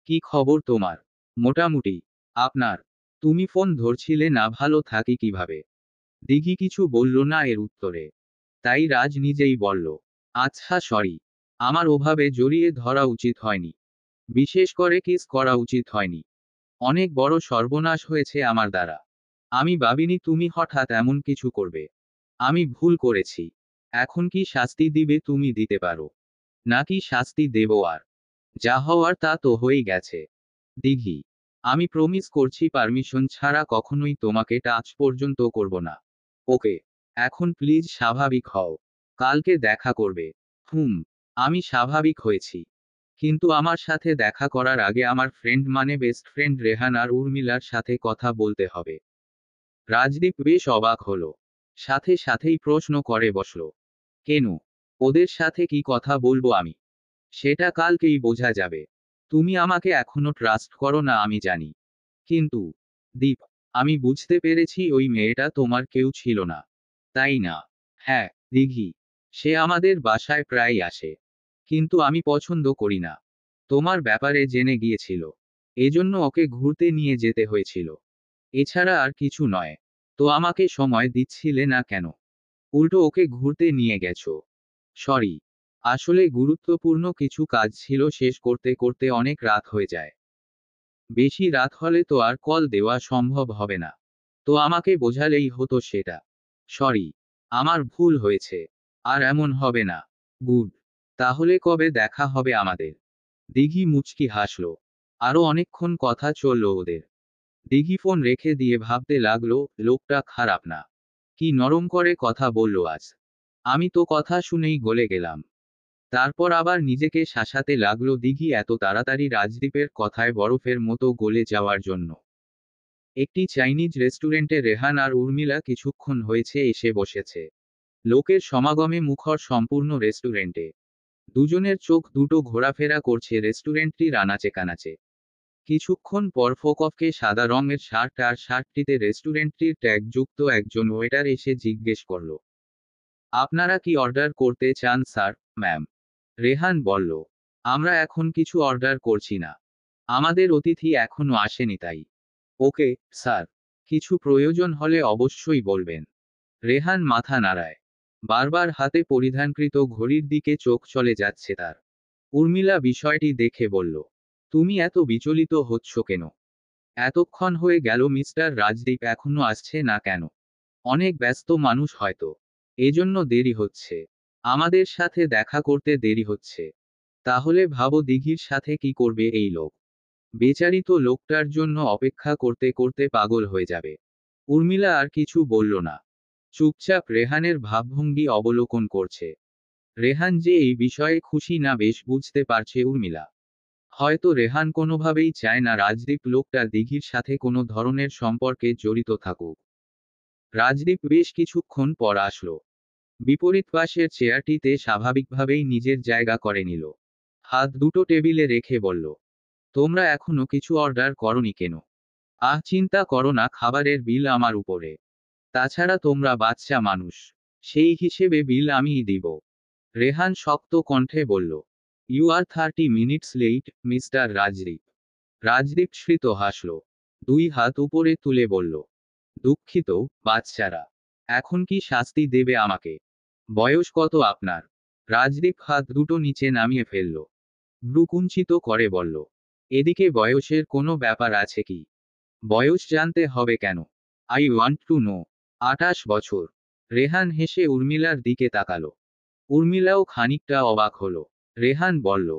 কি খবর তোমার? মোটামুটি। আপনার? তুমি ফোন ধরছিলে না, ভালো থাকি কিভাবে? দিঘি কিছু বলল না এর উত্তরে। তাই রাজ নিজেই বলল, আচ্ছা সরি। আমার ওভাবে জড়িয়ে ধরা উচিত হয়নি। বিশেষ করে কিস করা উচিত হয়নি। অনেক বড় সর্বনাশ হয়েছে আমার দ্বারা। আমি ভাবিনি তুমি হঠাৎ এমন কিছু করবে। আমি ভুল করেছি। এখন কি শাস্তি দিবে তুমি দিতে পারো? নাকি শাস্তি দেব আর? যা হওয়ার তা তো হয়েই গেছে। দিঘি, আমি প্রমিস করছি পারমিশন ছাড়া কখনোই তোমাকে টাচ পর্যন্ত করব না। ওকে, এখন প্লিজ স্বাভাবিক হও। কালকে দেখা করবে। হুম, আমি স্বাভাবিক হয়েছি। কিন্তু আমার সাথে দেখা করার আগে আমার ফ্রেন্ড মানে বেস্ট ফ্রেন্ড রেহান আর উর্মিলার সাথে কথা বলতে হবে। রাজদীপ বেশ অবাক হলো। সাথে সাথেই প্রশ্ন করে বসল, কেন? ওদের সাথে কি কথা বলবো আমি? সেটা কালকেই বোঝা যাবে। তুমি আমাকে এখনো ট্রাস্ট করো না আমি জানি। কিন্তু দীপ, আমি বুঝতে পেরেছি ওই মেয়েটা তোমার কেউ ছিল না, তাই না? হ্যাঁ, দিঘি। সে আমাদের বাসায় প্রায়ই আসে। কিন্তু আমি পছন্দ করি না। তোমার ব্যাপারে জেনে গিয়েছিল। এজন্য ওকে ঘুরতে নিয়ে যেতে হয়েছিল। এছাড়া আর কিছু নয়। তো আমাকে সময় দিচ্ছিলে না কেন? উল্টো ওকে ঘুরতে নিয়ে গেছো। সরি। আসলে গুরুত্বপূর্ণ কিছু কাজ ছিল, শেষ করতে করতে অনেক রাত হয়ে যায়। বেশি রাত হলে তো আর কল দেওয়া সম্ভব হবে না। তো আমাকে বোঝালেই হতো সেটা। সরি। আমার ভুল হয়েছে। আর এমন হবে না। গুড। তাহলে কবে দেখা হবে আমাদের? দিঘি মুচকি হাসল। আরো অনেকক্ষণ কথা চলল ওদের। দিঘি ফোন রেখে দিয়ে ভাবতে লাগলো, লোকটা খারাপ না। কি নরম করে কথা বলল আজ। আমি তো কথা শুনেই গলে গেলাম। তারপর আবার নিজেকে শাসাতে লাগলো, দিঘি এত তাড়াতাড়ি রাজদীপের কথায় বরফের মতো গলে যাওয়ার জন্য। একটি চাইনিজ রেস্টুরেন্টে রেহান আর উর্মিলা কিছুক্ষণ হয়েছে এসে বসেছে। লোকের সমাগমে মুখর সম্পূর্ণ রেস্টুরেন্টে। দুজনের চোখ দুটো ঘোরাফেরা করছে রেস্টুরেন্টটির আনাচে কানাচে। কিছুক্ষণ পর ফোকফকে সাদা রঙের শার্ট আর শার্টটিতে রেস্টুরেন্টটির ট্যাগ যুক্ত একজন ওয়েটার এসে জিজ্ঞেস করল, আপনারা কি অর্ডার করতে চান স্যার, ম্যাম? রেহান বলল, আমরা এখন কিছু অর্ডার করছি না। আমাদের অতিথি এখনো আসেনি তাই। ওকে, স্যার। কিছু প্রয়োজন হলে অবশ্যই বলবেন। রেহান মাথা নাড়ায়। বারবার হাতে পরিধানকৃত ঘড়ির দিকে চোখ চলে যাচ্ছে তার। উর্মিলা বিষয়টি দেখে বলল, তুমি এত বিচলিত হচ্ছ কেন? এতক্ষণ হয়ে গেল, মিস্টার রাজদীপ এখনো আসছে না কেন? অনেক ব্যস্ত মানুষ হয়তো। এজন্য দেরি হচ্ছে। আমাদের সাথে দেখা করতে দেরি হচ্ছে। তাহলে ভাবো দিঘির সাথে কি করবে এই লোক। বেচারি তো লোকটার জন্য অপেক্ষা করতে করতে পাগল হয়ে যাবে। উর্মিলা আর কিছু বলল না। চুপচাপ রেহানের ভাবভঙ্গি অবলোকন করছে। রেহান যে এই বিষয়ে খুশি না বেশ বুঝতে পারছে উর্মিলা। হয়তো রেহান কোনোভাবেই চায় না রাজদীপ লোকটা দিঘির সাথে কোনো ধরনের সম্পর্কে জড়িত থাকুক। রাজদীপ বেশ কিছুক্ষণ পর আসলো। বিপরীত পাশের চেয়ারটিতে স্বাভাবিকভাবেই নিজের জায়গা করে নিল। হাত দুটো টেবিলে রেখে বলল, তোমরা এখনো কিছু অর্ডার করনি কেন? চিন্তা করো না, খাবারের বিল আমার উপরে। তাছাড়া তোমরা বাচ্চা মানুষ, সেই হিসেবে বিল আমিই দিব। রেহান শক্ত কণ্ঠে বলল, you are 30 minutes late, mister Rajdeep. Rajdeep স্মিত হাসল। দুই হাত উপরে তুলে বলল, দুঃখিত, বাচ্চারা। এখন কি শাস্তি দেবে আমাকে? বয়স কত আপনার? রাজদীপ হাত দুটো নিচে নামিয়ে ফেলল। ভ্রু কুঞ্চিত করে বলল, এদিকে বয়সের কোনো ব্যাপার আছে কি? বয়স জানতে হবে কেন? I want to know. 28 বছর। রেহান হেসে উর্মিলার দিকে তাকালো। উর্মিলাও খানিকটা অবাক হলো। রেহান বলল,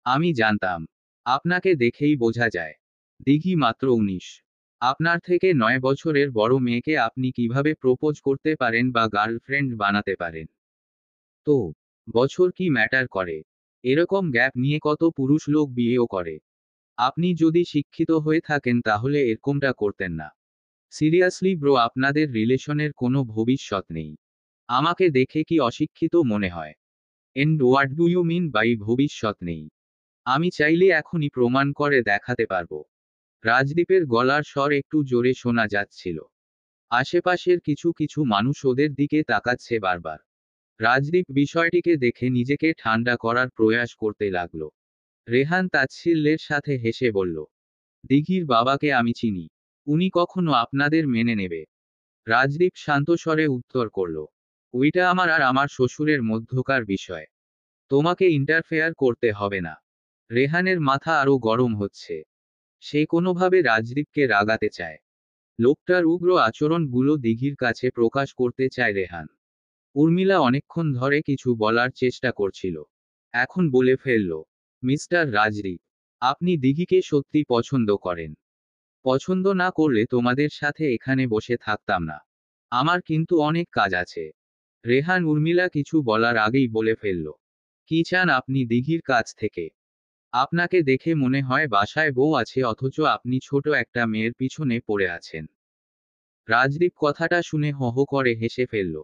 আমি জানতাম। আপনাকে দেখেই বোঝা যায়। দিঘি মাত্র 19। আপনার থেকে 9 বছরের বড় মেয়েকে আপনি কিভাবে প্রপোজ করতে পারেন বা গার্লফ্রেন্ড বানাতে পারেন? তো বছর কি ম্যাটার করে? এরকম গ্যাপ নিয়ে কত পুরুষ লোক বিয়েও করে। আপনি যদি শিক্ষিত হয়ে থাকেন তাহলে এরকমটা করতেন না। সিরিয়াসলি ব্রো, আপনাদের রিলেশনের কোনো ভবিষ্যৎ নেই। আমাকে দেখে কি অশিক্ষিত মনে হয়? And what do you mean by ভবিষ্যৎ নেই? আমি চাইলে এখনই প্রমাণ করে দেখাতে পারবো। রাজদীপের গলার স্বর একটু জোরে শোনা যাচ্ছিল। আশেপাশের কিছু কিছু মানুষ ওদের দিকে তাকাচ্ছে বারবার। রাজদীপ বিষয়টিকে দেখে নিজেকে ঠান্ডা করার প্রয়াস করতে লাগলো। রেহান তাচ্ছিল্যের সাথে হেসে বলল, দিঘির বাবাকে আমি চিনি। উনি কখনো আপনাদের মেনে নেবে? রাজদীপ শান্ত স্বরে উত্তর করল, ওইটা আমার আর আমার শ্বশুরের মধ্যকার বিষয়। তোমাকে ইন্টারফেয়ার করতে হবে না। রেহানের মাথা আরো গরম হচ্ছে। সে কোনোভাবে রাজদীপকে রাগাতে চায়। লোকটার উগ্র আচরণগুলো দিঘির কাছে প্রকাশ করতে চায় রেহান। উর্মিলা অনেকক্ষণ ধরে কিছু বলার চেষ্টা করছিল। এখন বলে ফেলল, মিস্টার রাজদীপ, আপনি দিঘিকে সত্যি পছন্দ করেন? পছন্দ না করলে তোমাদের সাথে এখানে বসে থাকতাম না। আমার কিন্তু অনেক কাজ আছে। রেহান উর্মিলা কিছু বলার আগেই বলে ফেলল, কি চান আপনি দিঘির কাছ থেকে? আপনাকে দেখে মনে হয় বাসায় বউ আছে অথচ আপনি ছোট একটা মেয়ের পিছনে পড়ে আছেন। রাজদীপ কথাটা শুনে হো হো করে হেসে ফেলল।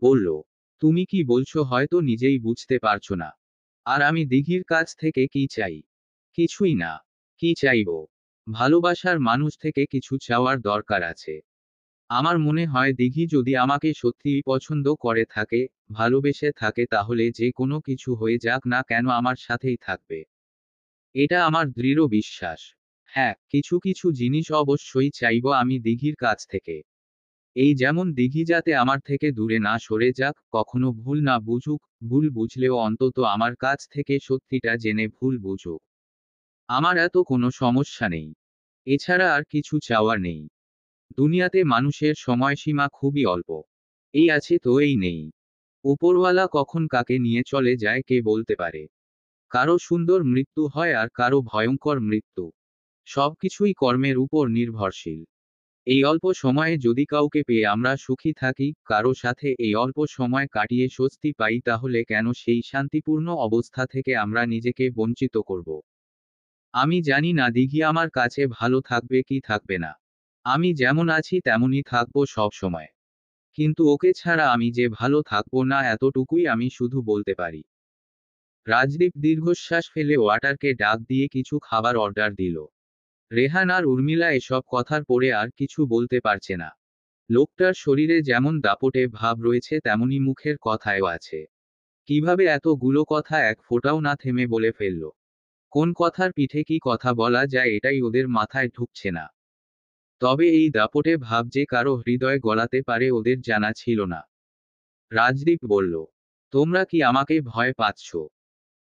বলল, তুমি কি বলছো হয়তো নিজেই বুঝতে পারছো না। আর আমি দিঘির কাছ থেকে কি চাই? কিছুই না। কি চাইবো? ভালোবাসার মানুষ থেকে কিছু চাওয়ার দরকার আছে। আমার মনে হয় দিঘি যদি আমাকে সত্যিই পছন্দ করে থাকে, ভালোবেসে থাকে, তাহলে যে কোনো কিছু হয়ে যাক না কেন আমার সাথেই থাকবে। এটা আমার দৃঢ় বিশ্বাস। হ্যাঁ, কিছু কিছু জিনিস অবশ্যই চাইবো আমি দিঘির কাছ থেকে। এই যেমন দিঘি যাতে আমার থেকে দূরে না সরে যাক, কখনো ভুল না বুঝুক, ভুল বুঝলেও অন্তত আমার কাছ থেকে সত্যিটা জেনে ভুল বুঝুক। আমার এত কোনো সমস্যা নেই। এছাড়া আর কিছু চাওয়ার নেই। দুনিয়াতে মানুষের সময়সীমা খুবই অল্প। এই আছে তো এই নেই। উপরওয়ালা কখন কাকে নিয়ে চলে যায় কে বলতে পারে? কারো সুন্দর মৃত্যু হয় আর কারো ভয়ঙ্কর মৃত্যু। সবকিছুই কর্মের উপর নির্ভরশীল। এই অল্প সময়ে যদি কাউকে পেয়ে আমরা সুখী থাকি, কারো সাথে এই অল্প সময় কাটিয়ে স্বস্তি পাই, তাহলে কেন সেই শান্তিপূর্ণ অবস্থা থেকে আমরা নিজেকে বঞ্চিত করব? আমি জানি না দিঘি আমার কাছে ভালো থাকবে কি থাকবে না। আমি যেমন আছি তেমনই থাকবো সব সময়। কিন্তু ওকে ছাড়া আমি যে ভালো থাকবো না এতটুকুই আমি শুধু বলতে পারি। রাজদীপ দীর্ঘশ্বাস ফেলে ওয়াটারকে ডাক দিয়ে কিছু খাবার অর্ডার দিল। রেহান আর উর্মিলা এসব কথার পরে আর কিছু বলতে পারছে না। লোকটার শরীরে যেমন দাপটে ভাব রয়েছে তেমনি মুখের কথায়ও আছে। কিভাবে এতগুলো কথা এক ফোঁটাও না থেমে বলে ফেলল? কোন কথার পিঠে কি কথা বলা যায় এটাই ওদের মাথায় ঢুকছে না। তবে এই দাপটে ভাব যে কারো হৃদয় গলাতে পারে ওদের জানা ছিল না। রাজদীপ বলল, তোমরা কি আমাকে ভয় পাচ্ছ?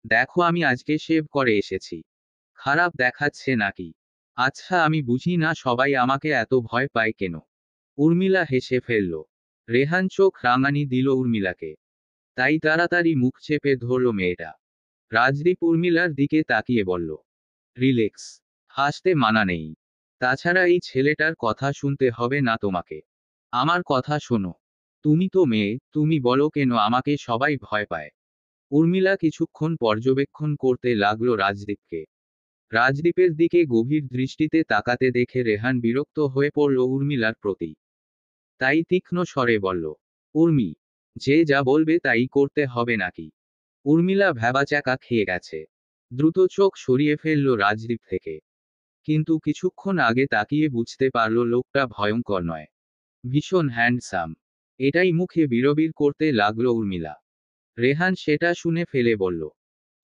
দেখো আমি আজকে শেভ করে এসেছি। খারাপ দেখাচ্ছে নাকি? আচ্ছা আমি বুঝি না সবাই আমাকে এত ভয় পায় কেন? উর্মিলা হেসে ফেলল। রেহান চোখ রাঙানি দিল উর্মিলাকে। তাই তাড়াতাড়ি মুখ চেপে ধরল মেয়েটা। রাজদীপ উর্মিলার দিকে তাকিয়ে বলল, রিল্যাক্স। হাসতে মানা নেই। তাছাড়া এই ছেলেটার কথা শুনতে হবে না তোমাকে। আমার কথা শোনো। তুমি তো মেয়ে, তুমি বলো কেন আমাকে সবাই ভয় পায়? উর্মিলা কিছুক্ষণ পর্যবেক্ষণ করতে লাগলো রাজদীপকে। রাজদীপের দিকে গভীর দৃষ্টিতে তাকাতে দেখে রেহান বিরক্ত হয়ে পড়ল উর্মিলার প্রতি। তাই তীক্ষ্ণ স্বরে বলল, উর্মি, যে যা বলবে তাই করতে হবে নাকি? উর্মিলা ভ্যাবাচ্যাকা খেয়ে গেছে। দ্রুত চোখ সরিয়ে ফেলল রাজদীপ থেকে। কিন্তু কিছুক্ষণ আগে তাকিয়ে বুঝতে পারল লোকটা ভয়ঙ্কর নয়, ভীষণ হ্যান্ডসাম। এটাই মুখে বিড়বিড় করতে লাগলো উর্মিলা। রেহান সেটা শুনে ফেলে বলল,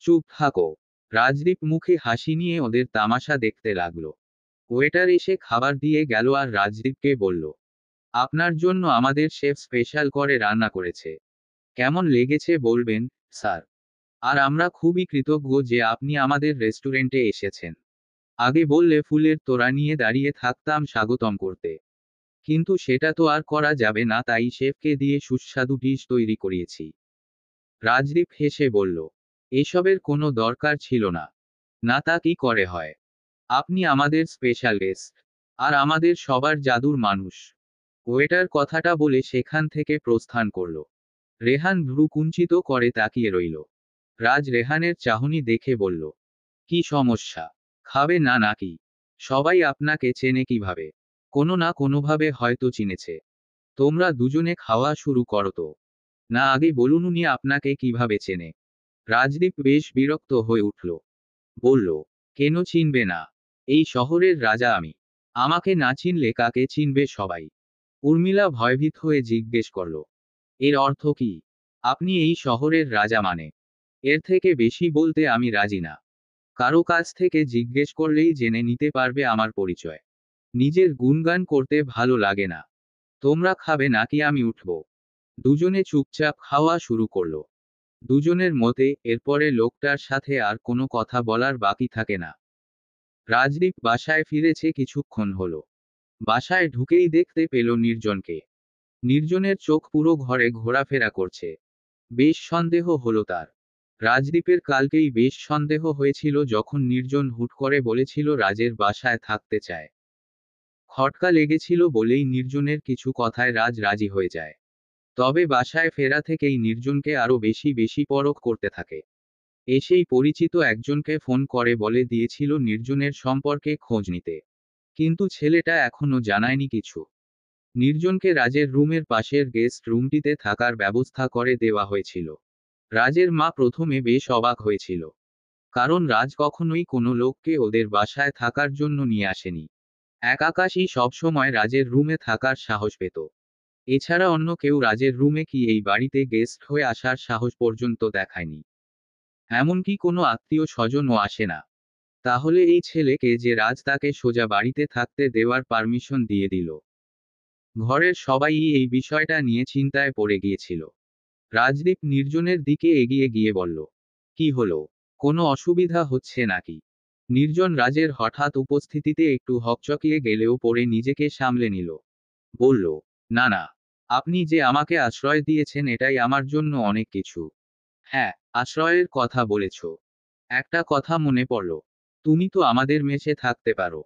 চুপ থাকো। রাজদীপ মুখে হাসি নিয়ে ওদের তামাশা দেখতে লাগলো। ওয়েটার এসে খাবার দিয়ে গেল আর রাজদীপকে বলল, আপনার জন্য আমাদের শেফ স্পেশাল করে রান্না করেছে। কেমন লেগেছে বলবেন, স্যার? আর আমরা খুবই কৃতজ্ঞ যে আপনি আমাদের রেস্টুরেন্টে এসেছেন। আগে বললে ফুলের তোড়া নিয়ে দাঁড়িয়ে থাকতাম স্বাগতম করতে। কিন্তু সেটা তো আর করা যাবে না, তাই শেফকে দিয়ে সুস্বাদু ডিশ তৈরি করিয়েছি। রাজদীপ হেসে বলল, এসবের কোনো দরকার ছিল না। না, তা কি করে হয়? আপনি আমাদের স্পেশাল গেস্ট, আর আমাদের সবার জাদুর মানুষ। ওয়েটার কথাটা বলে সেখান থেকে প্রস্থান করল। রেহান ভ্রু কুঞ্চিত করে তাকিয়ে রইল। রাজ রেহানের চাহনি দেখে বলল, কি সমস্যা? খাবে না নাকি? সবাই আপনাকে চেনে কিভাবে? কোনো না কোনোভাবে হয়তো চিনেছে। তোমরা দুজনে খাওয়া শুরু করো তো। না, আগে বলুন উনি আপনাকে কিভাবে চেনে? রাজদীপ বেশ বিরক্ত হয়ে উঠল। বলল, কেন চিনবে না? এই শহরের রাজা আমি। আমাকে না চিনলে কাকে চিনবে সবাই? উর্মিলা ভয়ভীত হয়ে জিজ্ঞেস করল, এর অর্থ কি? আপনি এই শহরের রাজা মানে? এর থেকে বেশি বলতে আমি রাজি না। কারো কাছ থেকে জিজ্ঞেস করলেই জেনে নিতে পারবে আমার পরিচয়। নিজের গুণগান করতে ভালো লাগে না। তোমরা খাবে নাকি আমি উঠব? দুজনে চুপচাপ খাওয়া শুরু করলো। দুজনের মতে এরপরে লোকটার সাথে আর কোনো কথা বলার বাকি থাকে না। রাজদীপ বাসায় ফিরেছে কিছুক্ষণ হলো। বাসায় ঢুকেই দেখতে পেল নির্জনকে। নির্জনের চোখ পুরো ঘরে ঘোরাফেরা করছে। বেশ সন্দেহ হলো তার। রাজদীপের কালকেই বেশ সন্দেহ হয়েছিল যখন নির্জন হুট করে বলেছিল রাজের বাসায় থাকতে চায়। খটকা লেগেছিল বলেই নির্জনের কিছু কথায় রাজ রাজি হয়ে যায়। তবে বাসায় ফেরা থেকেই নির্জনকে আরো বেশি বেশি পরখ করতে থাকে। এসেই পরিচিত একজনকে ফোন করে বলে দিয়েছিল নির্জনের সম্পর্কে খোঁজ নিতে। কিন্তু ছেলেটা এখনো জানায়নি কিছু। নির্জনকে রাজের রুমের পাশের গেস্ট রুমটিতে থাকার ব্যবস্থা করে দেওয়া হয়েছিল। রাজের মা প্রথমে বেশ অবাক হয়েছিল। কারণ রাজ কখনোই কোনো লোককে ওদের বাসায় থাকার জন্য নিয়ে আসেনি। এক আকাশই সবসময় রাজের রুমে থাকার সাহস পেত। এছাড়া অন্য কেউ রাজের রুমে কি এই বাড়িতে গেস্ট হয়ে আসার সাহস পর্যন্ত দেখায়নি। এমনকি কোনো আত্মীয় স্বজনও আসে না। তাহলে এই ছেলেকে যে রাজ তাকে সোজা বাড়িতে থাকতে দেওয়ার পারমিশন দিয়ে দিল। ঘরের সবাই এই বিষয়টা নিয়ে চিন্তায় পড়ে গিয়েছিল। রাজদীপ নির্জনের দিকে এগিয়ে গিয়ে বলল, কি হলো? কোনো অসুবিধা হচ্ছে নাকি? নির্জন রাজের হঠাৎ উপস্থিতিতে একটু হকচকিয়ে গেলেও পরে নিজেকে সামলে নিল। বলল, না না, আপনি যে আমাকে আশ্রয় দিয়েছেন এটাই আমার জন্য অনেক কিছু। হ্যাঁ, আশ্রয়ের কথা বলেছ। একটা কথা মনে পড়ল। তুমি তো আমাদের মেসে থাকতে পারো।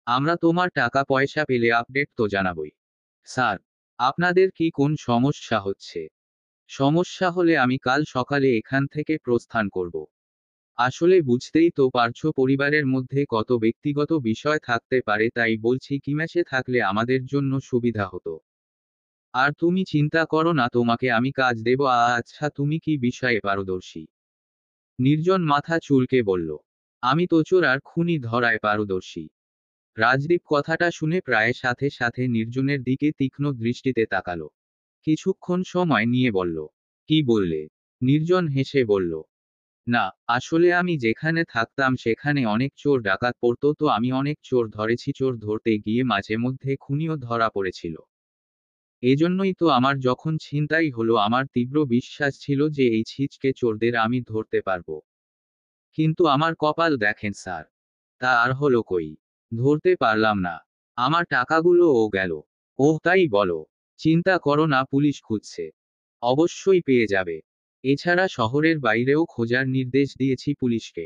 আমরা তোমার টাকা পয়সা পেলে আপডেট তো জানাবই। স্যার, আপনাদের কি কোন সমস্যা হচ্ছে? সমস্যা হলে আমি কাল সকালে এখান থেকে প্রস্থান করব। আসলে বুঝতেই তো পারছো পরিবারের মধ্যে কত ব্যক্তিগত বিষয় থাকতে পারে, তাই বলছি কি মেসে থাকলে আমাদের জন্য সুবিধা হতো। আর তুমি চিন্তা করো না, তোমাকে আমি কাজ দেব। আচ্ছা, তুমি কি বিষয়ে পারদর্শী? নির্জন মাথা চুলকে বলল, আমি তো চোর আর খুনি ধরায় পারদর্শী। রাজদীপ কথাটা শুনে প্রায় সাথে সাথে নির্জনের দিকে তীক্ষ্ণ দৃষ্টিতে তাকালো। কিছুক্ষণ সময় নিয়ে বলল, কি বললে? নির্জন হেসে বলল, না, আসলে আমি যেখানে থাকতাম সেখানে অনেক চোর ডাকাত পড়তো, তো আমি অনেক চোর ধরেছি। চোর ধরতে গিয়ে মাঝে মধ্যে খুনিও ধরা পড়েছিল। এজন্যই তো আমার যখন ছিনতাই হলো আমার তীব্র বিশ্বাস ছিল যে এই ছিচকে চোরদের আমি ধরতে পারবো। কিন্তু আমার কপাল দেখেন স্যার, তা আর হলো কই? ধরতে পারলাম না। আমার টাকাগুলোও গেল। ওহ, তাই বলো? চিন্তা করো না, পুলিশ খুঁজছে। অবশ্যই পেয়ে যাবে। এছাড়া শহরের বাইরেও খোঁজার নির্দেশ দিয়েছি পুলিশকে।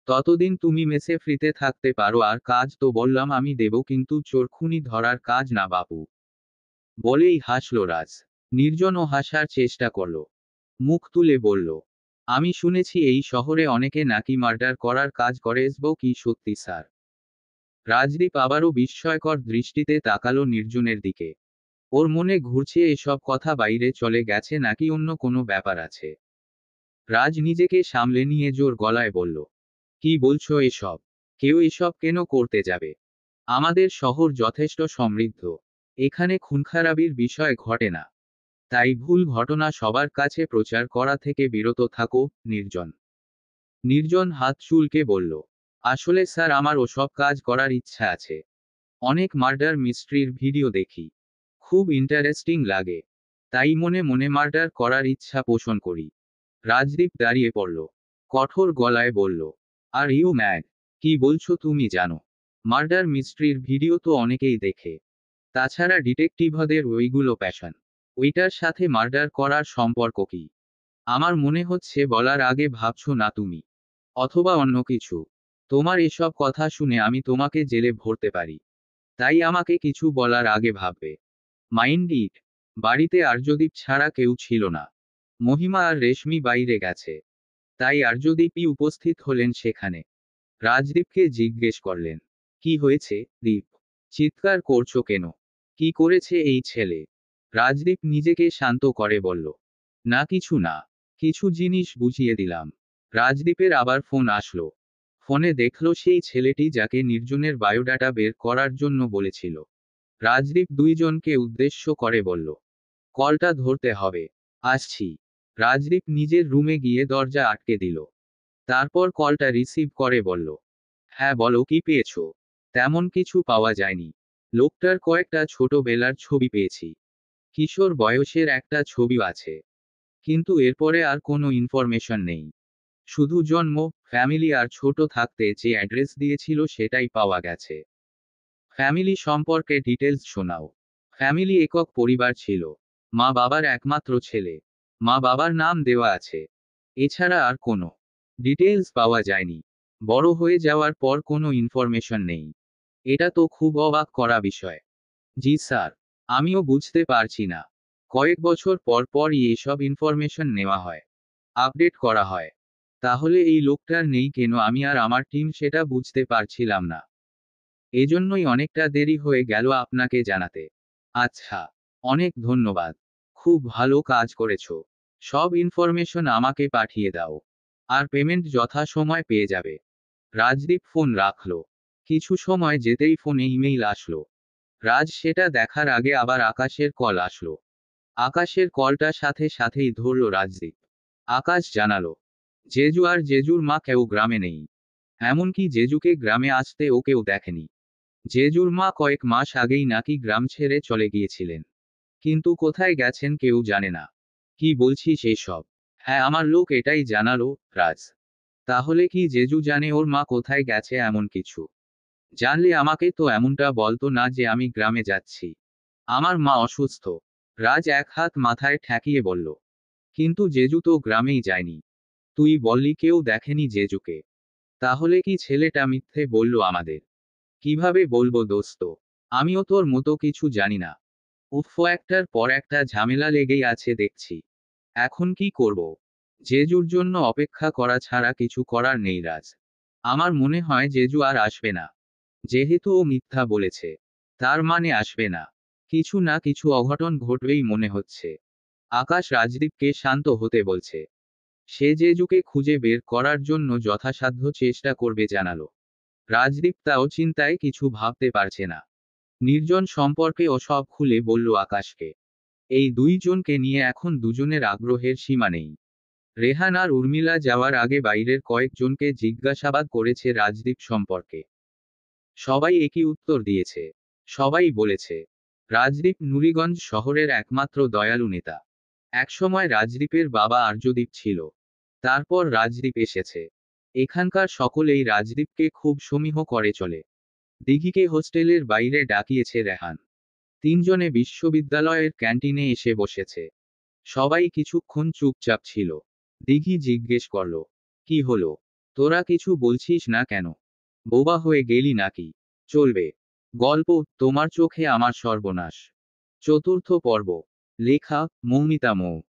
ততদিন তুমি মেসে ফ্রিতে থাকতে পারো। আর কাজ তো বললাম আমি দেব, কিন্তু চোর খুনি ধরার কাজ না বাপু। বলেই হাসল রাজ। নির্জনও হাসার চেষ্টা করল। মুখ তুলে বলল, আমি শুনেছি এই শহরে অনেকে নাকি মার্ডার করার কাজ করে, কি সত্যি স্যার? রাজদীপ আবারও বিস্ময়কর দৃষ্টিতে তাকালো নির্জনের দিকে। ওর মনে ঘুরছে এসব কথা বাইরে চলে গেছে নাকি অন্য কোনো ব্যাপার আছে। রাজ নিজেকে সামলে নিয়ে জোর গলায় বলল, কি বলছো এসব? কেউ এসব কেন করতে যাবে? আমাদের শহর যথেষ্ট সমৃদ্ধ। এখানে খুনখারাবির বিষয় ঘটে না। তাই ভুল ঘটনা সবার কাছে প্রচার করা থেকে বিরত থাকো। নির্জন নির্জন হাত চুলকে বলল, আসলে স্যার আমার ওসব কাজ করার ইচ্ছা আছে। অনেক মার্ডার মিস্ট্রির ভিডিও দেখি, খুব ইন্টারেস্টিং লাগে। তাই মনে মনে মার্ডার করার ইচ্ছা পোষণ করি। রাজদীপ দাঁড়িয়ে পড়ল, কঠোর গলায় বলল, আর ইউ ম্যাড? কি বলছো তুমি? জানো, মার্ডার মিস্ট্রির ভিডিও তো অনেকেই দেখে। তাছাড়া ডিটেকটিভদের ওইগুলো প্যাশন। ওইটার সাথে মার্ডার করার সম্পর্ক কি? আমার মনে হচ্ছে বলার আগে ভাবছো না তুমি, অথবা অন্য কিছু। তোমার এসব কথা শুনে আমি তোমাকে জেলে ভরতে পারি। তাই আমাকে কিছু বলার আগে ভাববে। Mind it. বাড়িতে আর্যদীপ ছাড়া কেউ ছিল না। মহিমা আর রেশমি বাইরে গেছে। তাই আর্যদীপই উপস্থিত হলেন সেখানে। রাজদীপকে জিজ্ঞেস করলেন, কি হয়েছে দীপ? চিৎকার করছো কেন? কি করেছে এই ছেলে? রাজদীপ নিজেকে শান্ত করে বলল, না কিছু না, কিছু জিনিস বুঝিয়ে দিলাম। রাজদীপের আবার ফোন আসলো। ফোনে দেখলো সেই ছেলেটি যাকে নির্জনের বায়োডাটা বের করার জন্য বলেছিল। রাজদীপ দুইজনকে উদ্দেশ্য করে বলল, কলটা ধরতে হবে। আসছি। রাজদীপ নিজের রুমে গিয়ে দরজা আটকে দিল। তারপর কলটা রিসিভ করে বলল, হ্যাঁ বলো, কি পেয়েছো? তেমন কিছু পাওয়া যায়নি। লোকটার কয়েকটা ছোটবেলার ছবি পেয়েছি। কিশোর বয়সের একটা ছবি আছে। কিন্তু এরপরে আর কোনো ইনফরমেশন নেই। শুধু জন্ম, ফ্যামিলি আর ছোট থাকতে যে অ্যাড্রেস দিয়েছিল সেটাই পাওয়া গেছে। ফ্যামিলি সম্পর্কে ডিটেলস শোনাও। ফ্যামিলি একক পরিবার ছিল। মা বাবার একমাত্র ছেলে। মা বাবার নাম দেওয়া আছে। এছাড়া আর কোনো ডিটেলস পাওয়া যায়নি। বড় হয়ে যাওয়ার পর কোনো ইনফরমেশন নেই। এটা তো খুব অবাক করা বিষয়। জি স্যার, আমিও বুঝতে পারছি না। কয়েক বছর পর পরই এসব ইনফরমেশন নেওয়া হয়, আপডেট করা হয়। তাহলে এই লোকটার নেই কেন আমি আর আমার টিম সেটা বুঝতে পারছিলাম না। এজন্যই অনেকটা দেরি হয়ে গেল আপনাকে জানাতে। আচ্ছা, অনেক ধন্যবাদ। খুব ভালো কাজ করেছো। সব ইনফরমেশন আমাকে পাঠিয়ে দাও। আর পেমেন্ট যথাসময় পেয়ে যাবে। রাজদীপ ফোন রাখলো। কিছু সময় যেতেই ফোনে ইমেইল আসলো। রাজ সেটা দেখার আগে আবার আকাশের কল আসলো। আকাশের কলটা সাথে সাথেই ধরল রাজদীপ। আকাশ জানালো, জেজু আর জেজুর মা কেউ গ্রামে নেই। এমনকি জেজুকে গ্রামে আসতে ও কেউ দেখেনি। জেজুর মা কয়েক মাস আগেই নাকি গ্রাম ছেড়ে চলে গিয়েছিলেন। কিন্তু কোথায় গেছেন কেউ জানে না। কি বলছিস এসব? হ্যাঁ, আমার লোক এটাই জানালো, রাজ। তাহলে কি জেজু জানে ওর মা কোথায় গেছে এমন কিছু? জানলে আমাকে তো এমনটা বলতো না যে আমি গ্রামে যাচ্ছি। আমার মা অসুস্থ। রাজ এক হাত মাথায় ঠেকিয়ে বলল, কিন্তু জেজু তো গ্রামেই যায়নি। তুই বললি কেউ দেখেনি জেজুকে। তাহলে কি ছেলেটা মিথ্যে বলল আমাদের? কিভাবে বলবো দোস্ত? আমিও তোর মতো কিছু জানি না। উফ, একটার পর একটা ঝামেলা লেগেই আছে দেখছি। এখন কি করব? জেজুর জন্য অপেক্ষা করা ছাড়া কিছু করার নেই রাজ। আমার মনে হয় জেজু আর আসবে না। যেহেতু ও মিথ্যা বলেছে, তার মানে আসবে না। কিছু না কিছু অঘটন ঘটবেই মনে হচ্ছে। আকাশ রাজদীপকে শান্ত হতে বলছে। সে জেজুকে খুঁজে বের করার জন্য যথাসাধ্য চেষ্টা করবে জানালো। রাজদীপ তাও চিন্তায় কিছু ভাবতে পারছে না। নির্জন সম্পর্কে ও সব খুলে বলল আকাশকে। এই দুইজনকে নিয়ে এখন দুজনের আগ্রহের সীমা নেই। রেহান আর উর্মিলা যাওয়ার আগে বাইরের কয়েকজনকে জিজ্ঞাসাবাদ করেছে রাজদীপ সম্পর্কে। সবাই একই উত্তর দিয়েছে। সবাই বলেছে, রাজদীপ নুরিগঞ্জ শহরের একমাত্র দয়ালু নেতা। একসময় রাজদীপের বাবা আর্যদীপ ছিল। তারপর রাজদীপ এসেছে। এখানকার সকলেই রাজদীপকে খুব সমীহ করে চলে। দিঘিকে হোস্টেলের বাইরে ডাকিয়েছে রেহান। তিনজনে বিশ্ববিদ্যালয়ের ক্যান্টিনে এসে বসেছে। সবাই কিছুক্ষণ চুপচাপ ছিল। দিঘি জিজ্ঞেস করল, কি হলো? তোরা কিছু বলছিস না কেন? বোবা হয়ে গেলি নাকি? চলবে। গল্প, তোমার চোখে আমার সর্বনাশ। চতুর্থ পর্ব। লেখা, মৌমিতা মৌ।